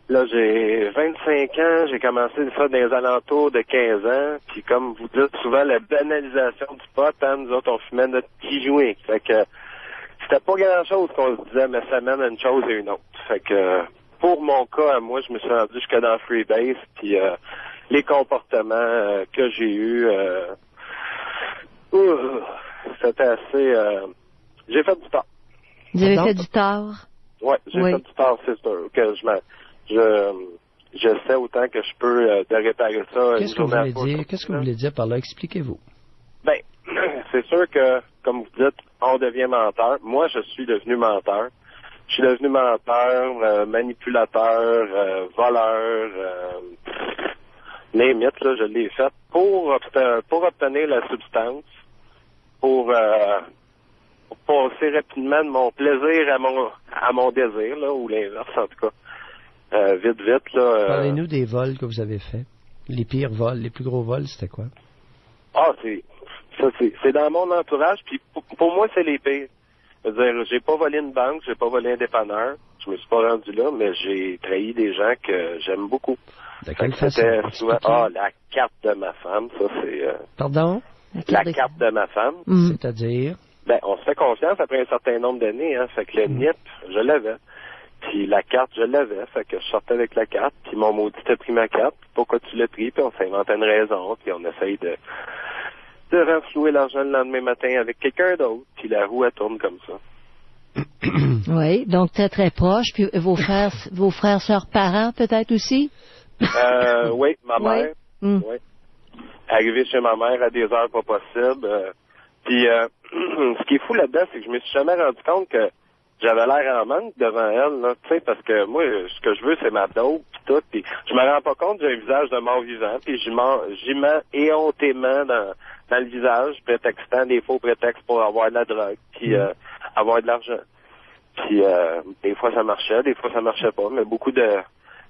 Là, j'ai 25 ans, j'ai commencé ça dans les alentours de 15 ans, puis comme vous dites souvent, la banalisation du pot, hein, nous autres, on fumait notre petit joint. Fait que c'était pas grand-chose qu'on se disait, mais ça mène à une chose et une autre. Fait que pour mon cas, à moi, je me suis rendu jusque dans Freebase, puis les comportements que j'ai eus, c'était assez... j'ai fait du tort. Vous avez fait du tort? Ouais, j'ai fait du tort, c'est sûr. Que je sais autant que je peux de réparer ça. Qu'est-ce que vous voulez dire par là? Expliquez-vous. Ben, c'est sûr que, comme vous dites, on devient menteur. Moi, je suis devenu menteur. Je suis devenu menteur, manipulateur, voleur, name it, là, je l'ai fait pour obtenir la substance, pour passer rapidement de mon plaisir à mon désir, là, ou l'inverse, en tout cas. Vite, là. Parlez-nous des vols que vous avez faits. Les pires vols, les plus gros vols, c'était quoi? Ah, c'est dans mon entourage, puis pour moi, c'est les pires. Je veux dire, j'ai pas volé une banque, j'ai pas volé un dépanneur, je me suis pas rendu là, mais j'ai trahi des gens que j'aime beaucoup. De quelle façon? Souvent, la carte de ma femme, ça c'est... Pardon? La carte de ma femme. C'est-à-dire? Ben, on se fait confiance après un certain nombre d'années, hein, fait que le NIP, je l'avais. Puis la carte, je l'avais, fait que je sortais avec la carte, puis mon maudit a pris ma carte, pourquoi tu l'as pris, puis on s'inventait une raison, puis on essaye de renflouer l'argent le lendemain matin avec quelqu'un d'autre, puis la roue, elle tourne comme ça. Oui, donc très, très proche. Puis vos frères, sœurs, parents, peut-être aussi? Oui, ma mère. Oui. Oui. Arrivé chez ma mère à des heures pas possibles. Puis, ce qui est fou là-dedans, c'est que je me suis jamais rendu compte que j'avais l'air en manque devant elle, là, tu sais, parce que moi, ce que je veux, c'est ma dope, pis tout, puis je me rends pas compte que j'ai un visage de mort vivant, puis j'y mens éhontément dans le visage, prétextant des faux prétextes pour avoir de la drogue, puis avoir de l'argent. Puis des fois ça marchait, des fois ça marchait pas, mais beaucoup de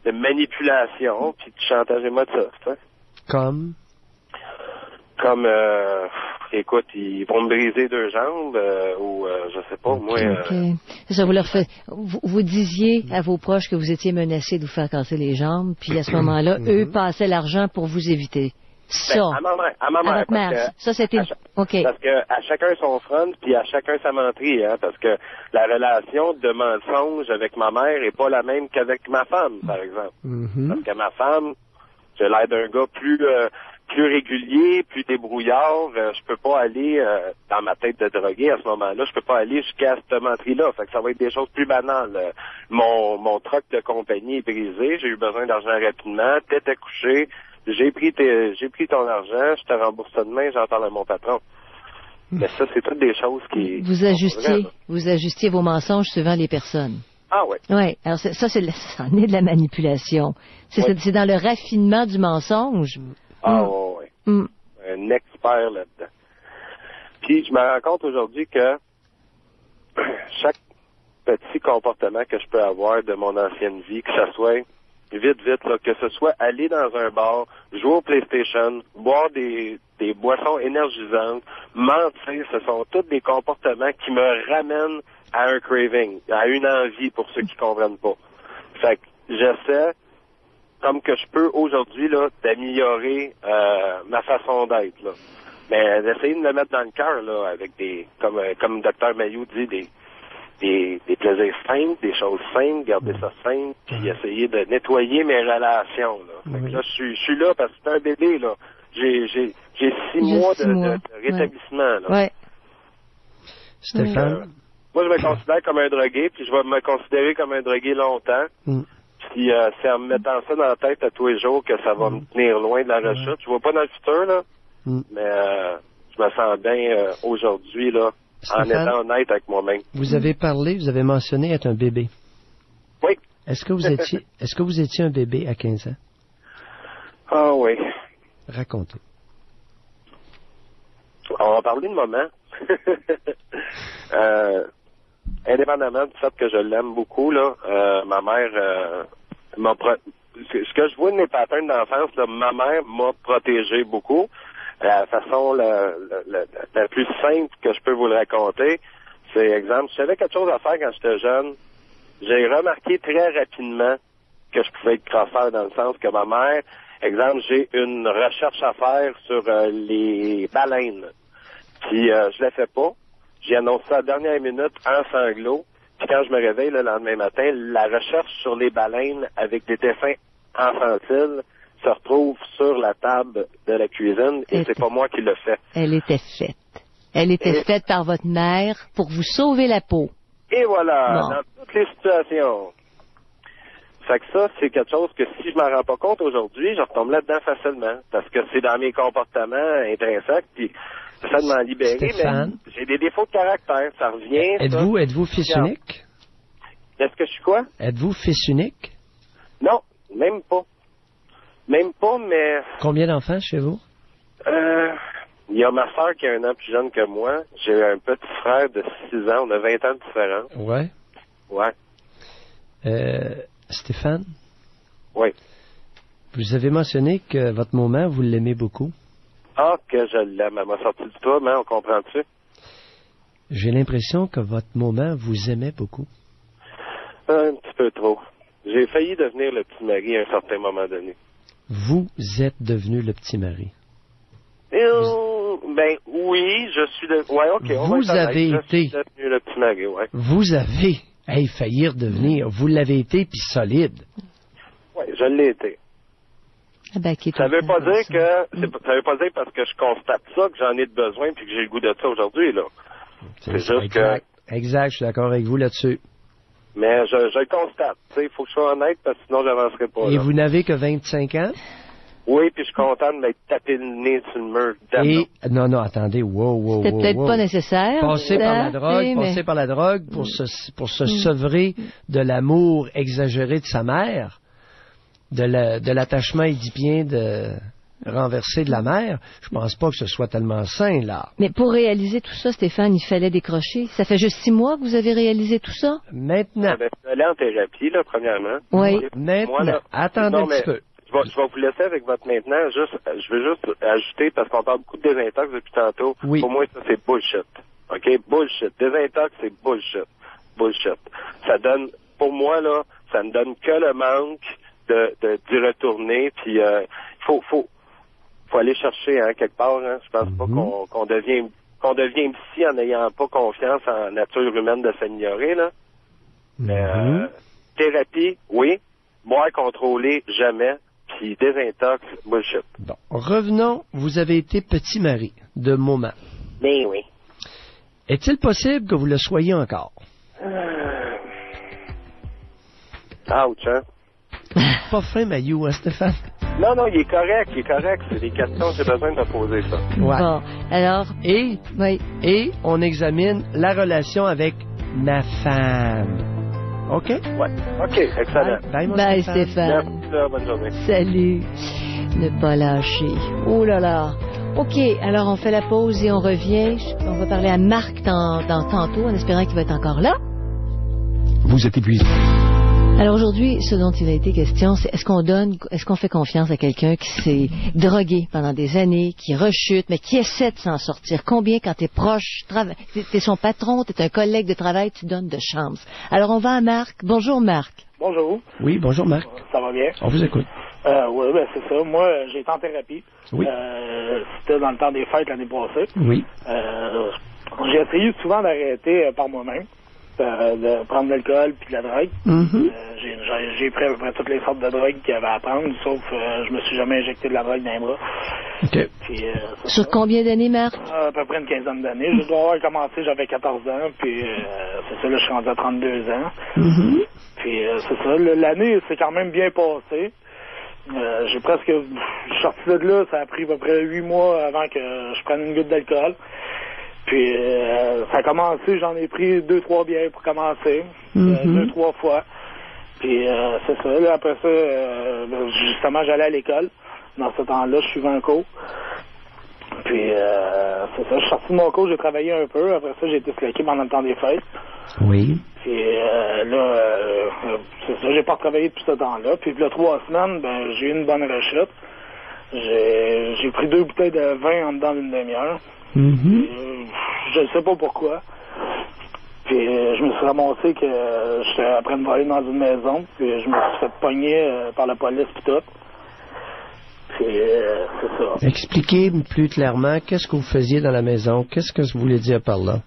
manipulation, puis de chantage émotif, tu sais. Comme, écoute, ils vont me briser 2 jambes, ou je sais pas, moi... C'est ça, vous disiez à vos proches que vous étiez menacé de vous faire casser les jambes, puis à ce moment-là, eux passaient l'argent pour vous éviter. Ça. Ben, à ma mère. Votre mère. Ça, c'était... OK. Parce que à chacun son front, puis à chacun sa menterie, hein, parce que la relation de mensonge avec ma mère est pas la même qu'avec ma femme, par exemple. Parce que ma femme, j'ai l'air d'un gars plus régulier, plus débrouillard, je peux pas aller dans ma tête de drogué à ce moment-là, je peux pas aller jusqu'à cette menterie-là. Fait que ça va être des choses plus banales. Mon truck de compagnie est brisé, j'ai eu besoin d'argent rapidement, tête à coucher, j'ai pris ton argent, je te rembourse ça demain, j'en parle à mon patron. Mais ça, c'est toutes des choses qui... Vous ajustiez vos mensonges suivant les personnes. Ah oui. Oui, alors ça en est de la manipulation. C'est dans le raffinement du mensonge. Ah oui. Un expert là-dedans. Puis je me rends compte aujourd'hui que chaque petit comportement que je peux avoir de mon ancienne vie, que ça soit vite, là, que ce soit aller dans un bar, jouer au PlayStation, boire des boissons énergisantes, mentir, ce sont tous des comportements qui me ramènent à un craving, à une envie pour ceux qui comprennent pas. Fait que j'essaie, comme que je peux aujourd'hui, là, d'améliorer ma façon d'être, là. Mais d'essayer de me mettre dans le cœur, là, avec comme Dr Mailloux dit, des plaisirs simples, des choses simples, garder ça simple, puis essayer de nettoyer mes relations, là. Fait que là, je suis là parce que c'est un bébé, là. J'ai 6 mois de rétablissement, là. Ouais. Stéphane? Moi, je me considère comme un drogué, puis je vais me considérer comme un drogué longtemps. Puis c'est en me mettant ça dans la tête à tous les jours que ça va me tenir loin de la rechute. Je vois pas dans le futur, là, mais je me sens bien aujourd'hui, là, Stéphane, en étant honnête avec moi-même. Vous avez mentionné être un bébé. Oui. Est-ce que vous étiez un bébé à 15 ans? Ah oui. Racontez. On va parler de maman. Indépendamment du fait que je l'aime beaucoup, là, ma mère ce que je vois de mes patterns d'enfance, là, ma mère m'a protégé beaucoup. La façon la plus simple que je peux vous le raconter, c'est, exemple, si j'avais quelque chose à faire quand j'étais jeune, j'ai remarqué très rapidement que je pouvais être crosseur dans le sens que ma mère, exemple, j'ai une recherche à faire sur les baleines. Puis je la fais pas. J'ai annoncé ça à la dernière minute en sanglots. Puis quand je me réveille le lendemain matin, la recherche sur les baleines avec des dessins infantiles se retrouve sur la table de la cuisine et c'est pas moi qui le fais. Elle était faite. Elle était faite par votre mère pour vous sauver la peau. Et voilà, dans toutes les situations. Fait que ça, c'est quelque chose que si je m'en rends pas compte aujourd'hui, je retombe là-dedans facilement. Parce que c'est dans mes comportements intrinsèques, puis j'essaie de m'en libérer, Stéphane, mais j'ai des défauts de caractère. Ça revient, Êtes-vous fils unique? Est-ce que je suis quoi? Êtes-vous fils unique? Non, même pas. Même pas, mais... Combien d'enfants chez vous? Il y a ma soeur qui est 1 an plus jeune que moi. J'ai un petit frère de 6 ans. On a 20 ans de différence. Ouais. Ouais. Stéphane? Oui. Vous avez mentionné que votre maman, vous l'aimez beaucoup. Ah, que je l'aime. Elle m'a sorti du toit, mais on comprend-tu? J'ai l'impression que votre maman vous aimait beaucoup. Un petit peu trop. J'ai failli devenir le petit mari à un certain moment donné. Vous êtes devenu le petit mari. Ben oui, je suis ouais, ok. Vous avez été. Je suis devenu le petit mari, ouais. Vous avez failli redevenir. Vous l'avez été, puis solide. Oui, je l'ai été. Ça veut pas dire ça veut pas dire parce que je constate ça que j'en ai de besoin puis que j'ai le goût de ça aujourd'hui, là. C'est juste exact. Exact, je suis d'accord avec vous là-dessus. Mais je le constate. Il faut que je sois honnête parce que sinon j'avancerai pas. Et là. vous n'avez que 25 ans? Oui, puis je suis content de m'être tapé le nez sur le mur. Non, attendez, wow. C'était peut-être pas nécessaire. Passer par la drogue pour se sevrer de l'amour exagéré de sa mère, de l'attachement édipien renversé de la mère. Je pense pas que ce soit tellement sain, là. Mais pour réaliser tout ça, Stéphane, il fallait décrocher. Ça fait juste 6 mois que vous avez réalisé tout ça? Maintenant. Je suis allé en thérapie, là, premièrement. Oui. Maintenant. Là, attendez un petit peu. Je vais vous laisser avec votre maintenant. Je veux juste ajouter, parce qu'on parle beaucoup de désintox depuis tantôt. Oui. Pour moi, ça, c'est bullshit. OK? Bullshit. Désintox, c'est bullshit. Bullshit. Ça donne, pour moi, là, ça ne donne que le manque d'y retourner. Puis, faut aller chercher, hein, quelque part, hein. Je pense pas qu'on devient psy en n'ayant pas confiance en la nature humaine de s'améliorer, là. Mais, thérapie, oui. Boire contrôlé, jamais. qui désintoxe, bullshit. Bon, revenons, vous avez été petit mari de moment. Ben oui. Est-il possible que vous le soyez encore? Ouch, hein? Pas fin, Maillot, hein, Stéphane? Non, il est correct. C'est des questions que j'ai besoin de poser, ça. Ouais. Bon, alors... Et on examine la relation avec ma femme. OK? Ouais. OK, excellent. Bye, Stéphane. Merci, là, bonne journée. Salut. Ne pas lâcher. Oh là là. OK, alors on fait la pause et on revient. On va parler à Marc tantôt, en espérant qu'il va être encore là. Vous êtes épuisé. Alors aujourd'hui, ce dont il a été question, c'est est-ce qu'on fait confiance à quelqu'un qui s'est drogué pendant des années, qui rechute, mais qui essaie de s'en sortir? Combien, quand t'es proche, t'es son patron, t'es un collègue de travail, tu donnes de chance? Alors on va à Marc. Bonjour Marc. Bonjour. Oui, bonjour Marc. Ça va bien? On vous écoute. Oui, c'est ça. Moi, j'ai été en thérapie. Oui. C'était dans le temps des fêtes l'année passée. Oui. J'ai essayé souvent d'arrêter par moi-même. De prendre de l'alcool puis de la drogue. Mm-hmm. J'ai pris à peu près toutes les sortes de drogues qu'il y avait à prendre, sauf je me suis jamais injecté de la drogue dans les bras. OK. Puis, sur combien d'années, Marc? À peu près une quinzaine d'années. Je dois avoir commencé, j'avais 14 ans, puis c'est ça, là, je suis rendu à 32 ans. Mm-hmm. Puis c'est ça, l'année s'est quand même bien passée. J'ai presque... Je suis sorti de là, ça a pris à peu près 8 mois avant que je prenne une goutte d'alcool. Puis ça a commencé, j'en ai pris 2-3 bières pour commencer, 2-3 fois. Puis c'est ça, là, après ça, justement, j'allais à l'école. Dans ce temps-là, je suivais un cours. Puis c'est ça, je suis sorti de mon cours, j'ai travaillé un peu. Après ça, j'ai été slacké pendant le temps des fêtes. Oui. Puis c'est ça, j'ai pas travaillé tout ce temps-là. Puis là, 3 semaines, j'ai eu une bonne rechute. J'ai pris 2 bouteilles de vin en dedans d'une demi-heure. Mm-hmm. Je ne sais pas pourquoi. Puis je me suis ramassé que j'étais après me voler dans une maison. Puis je me suis fait pogner par la police pis tout. Puis c'est ça. Expliquez plus clairement qu'est-ce que vous faisiez dans la maison. Qu'est-ce que vous voulez dire par là?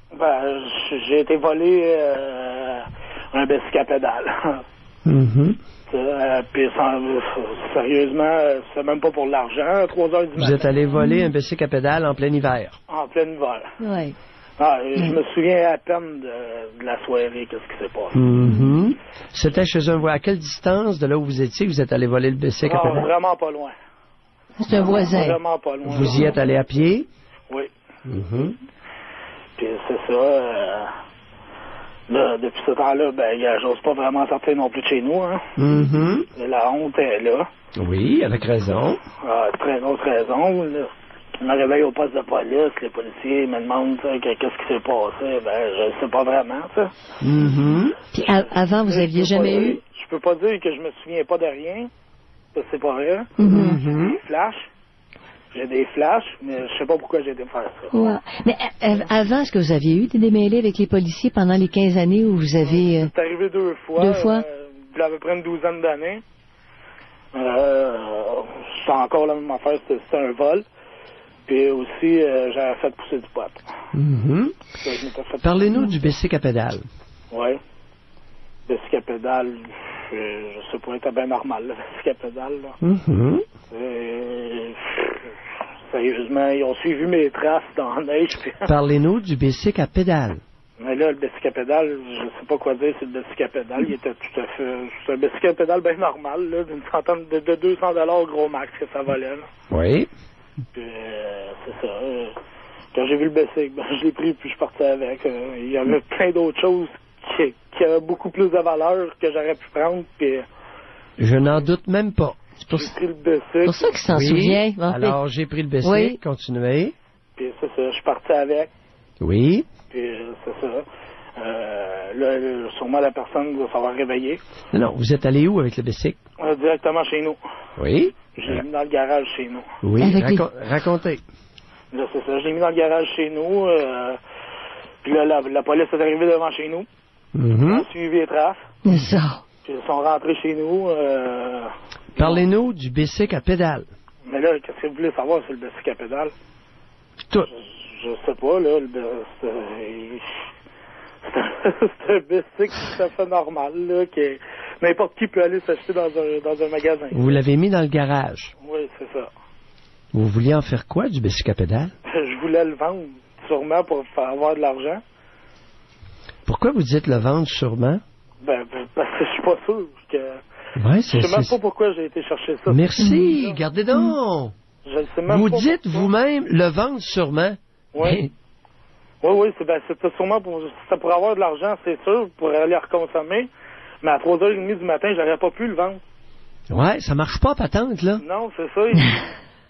J'ai été volé un bicycle à pédale. Mm-hmm. Puis sérieusement, c'est même pas pour l'argent, 3 heures du matin. Vous êtes allé voler un bicycle à pédale en plein hiver? En plein hiver. Oui. Je me souviens à peine de la soirée, qu'est-ce qui s'est passé. Mm-hmm. C'était chez un voisin. À quelle distance de là où vous étiez, vous êtes allé voler le bicycle à pédale? Vraiment pas loin. C'est un voisin. Vraiment pas loin. Vous y êtes allé à pied? Oui. Mm-hmm. Puis c'est ça... Là, depuis ce temps-là, j'ose pas vraiment sortir non plus de chez nous, hein. Mm-hmm. La honte est là. Oui, avec raison. Très grosse raison. Là. Je me réveille au poste de police, les policiers me demandent qu'est-ce qui s'est passé. Je sais pas vraiment, ça. Mm-hmm. Puis avant, vous aviez jamais eu? Je peux pas dire que je me souviens pas de rien. Ça, c'est pas vrai. Mm-hmm. J'ai des flashs, mais je sais pas pourquoi j'ai été faire ça. Ouais. Mais avant, est-ce que vous aviez eu des démêlés avec les policiers pendant les 15 années où vous avez... C'est arrivé 2 fois. 2 fois? Il y a à peu près une douzaine d'années. C'est encore la même affaire, c'était un vol. Puis aussi, j'avais fait pousser du pot. Mm-hmm. Parlez-nous du bicycle à pédale. Oui. Bicycle à pédale, je sais pas, c'était bien normal, le bicycle à pédale. Là. Mm-hmm. Sérieusement, ils ont suivi mes traces dans la neige. Puis... Parlez-nous du bicycle à pédale. Mais là, le bicycle à pédale, je sais pas quoi dire, c'est le bicycle à pédale. Il était tout à fait... C'est un bicycle à pédale bien normal, là, d'une centaine de $200 gros max que ça valait. Là. Oui. Puis, c'est ça. Quand j'ai vu le bicycle, je l'ai pris puis je suis parti avec. Il y avait plein d'autres choses qui avaient beaucoup plus de valeur que j'aurais pu prendre. Puis, je n'en doute même pas. J'ai pris le bicycle. C'est pour ça qu'il s'en souvient. Alors, j'ai pris le bicycle. Oui. Continuez. Puis, c'est ça. Je suis parti avec. Oui. Puis, c'est ça. Là, sûrement la personne doit s'avoir réveillée. Non, vous êtes allé où avec le bicycle? Directement chez nous. Oui. Je l'ai mis dans le garage chez nous. Oui, racontez. Là, c'est ça. Je l'ai mis dans le garage chez nous. Puis là, la police est arrivée devant chez nous. Mm-hmm. Ils ont suivi les traces. C'est ça. Puis ils sont rentrés chez nous. Parlez-nous du bicycle à pédale. Mais là, qu'est-ce que vous voulez savoir sur le bicycle à pédale? Tout. Je sais pas, là. C'est un bicycle tout à fait normal, là, qui est n'importe qui peut aller s'acheter dans un magasin. Vous l'avez mis dans le garage. Oui, c'est ça. Vous vouliez en faire quoi, du bicycle à pédale? Je voulais le vendre, sûrement pour faire avoir de l'argent. Pourquoi vous dites le vendre sûrement? Parce que je suis pas sûr que... Ouais, je sais même pas pourquoi j'ai été chercher ça. Merci, gardez donc. Je sais même vous pas dites pourquoi. vous-même le vendre sûrement. Oui. Oui, c'était sûrement pour avoir de l'argent, c'est sûr, pour aller reconsommer. Mais à 3h30 du matin, j'aurais pas pu le vendre. Ouais, ça marche pas, patente, là. Non, c'est ça.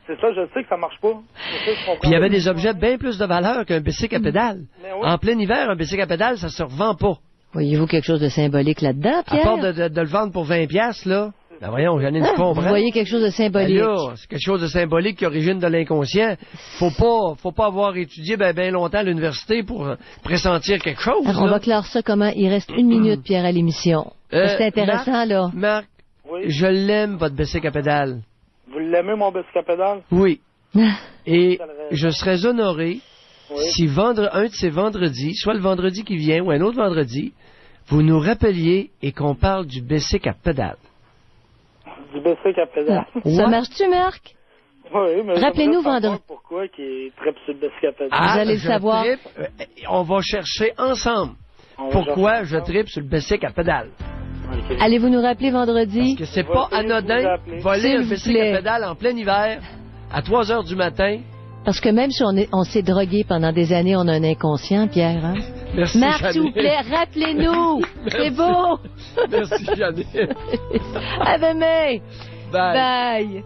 C'est ça, je sais que ça marche pas. Puis il y avait des objets bien plus de valeur qu'un bicycle à pédale. Oui. En plein hiver, un bicycle à pédale, ça se revend pas. Voyez-vous quelque chose de symbolique là-dedans, Pierre? À part de le vendre pour 20$, là. Ben voyons, Janine, tu comprends. Vous voyez quelque chose de symbolique. Ben là, c'est quelque chose de symbolique qui origine de l'inconscient. Faut pas avoir étudié ben longtemps à l'université pour pressentir quelque chose. Alors, on va clore ça comment? Il reste 1 minute, Pierre, à l'émission. C'est intéressant, Marc, là. Marc, je l'aime, votre bicycle à pédale. Vous l'aimez, mon bicycle à pédale? Oui. Et je serais honoré si un de ces vendredis, soit le vendredi qui vient ou un autre vendredi, vous nous rappeliez et qu'on parle du bicycle à pédale. Du bicycle à pédale. Ça marche-tu, Marc? Oui, mais rappelez-nous vendredi. Pourquoi qu'il tripe sur le bicycle à pédale? Vous allez le savoir. On va chercher ensemble pourquoi je tripe sur le bicycle à pédale. Okay. Allez-vous nous rappeler vendredi? Parce que c'est pas anodin voler un bicycle à pédale en plein hiver à 3h du matin. Parce que même si on s'est drogué pendant des années, on a un inconscient, Pierre. Hein? Merci, Marc, s'il vous plaît, rappelez-nous. C'est beau. Merci, Janine. À demain. Bye. Bye.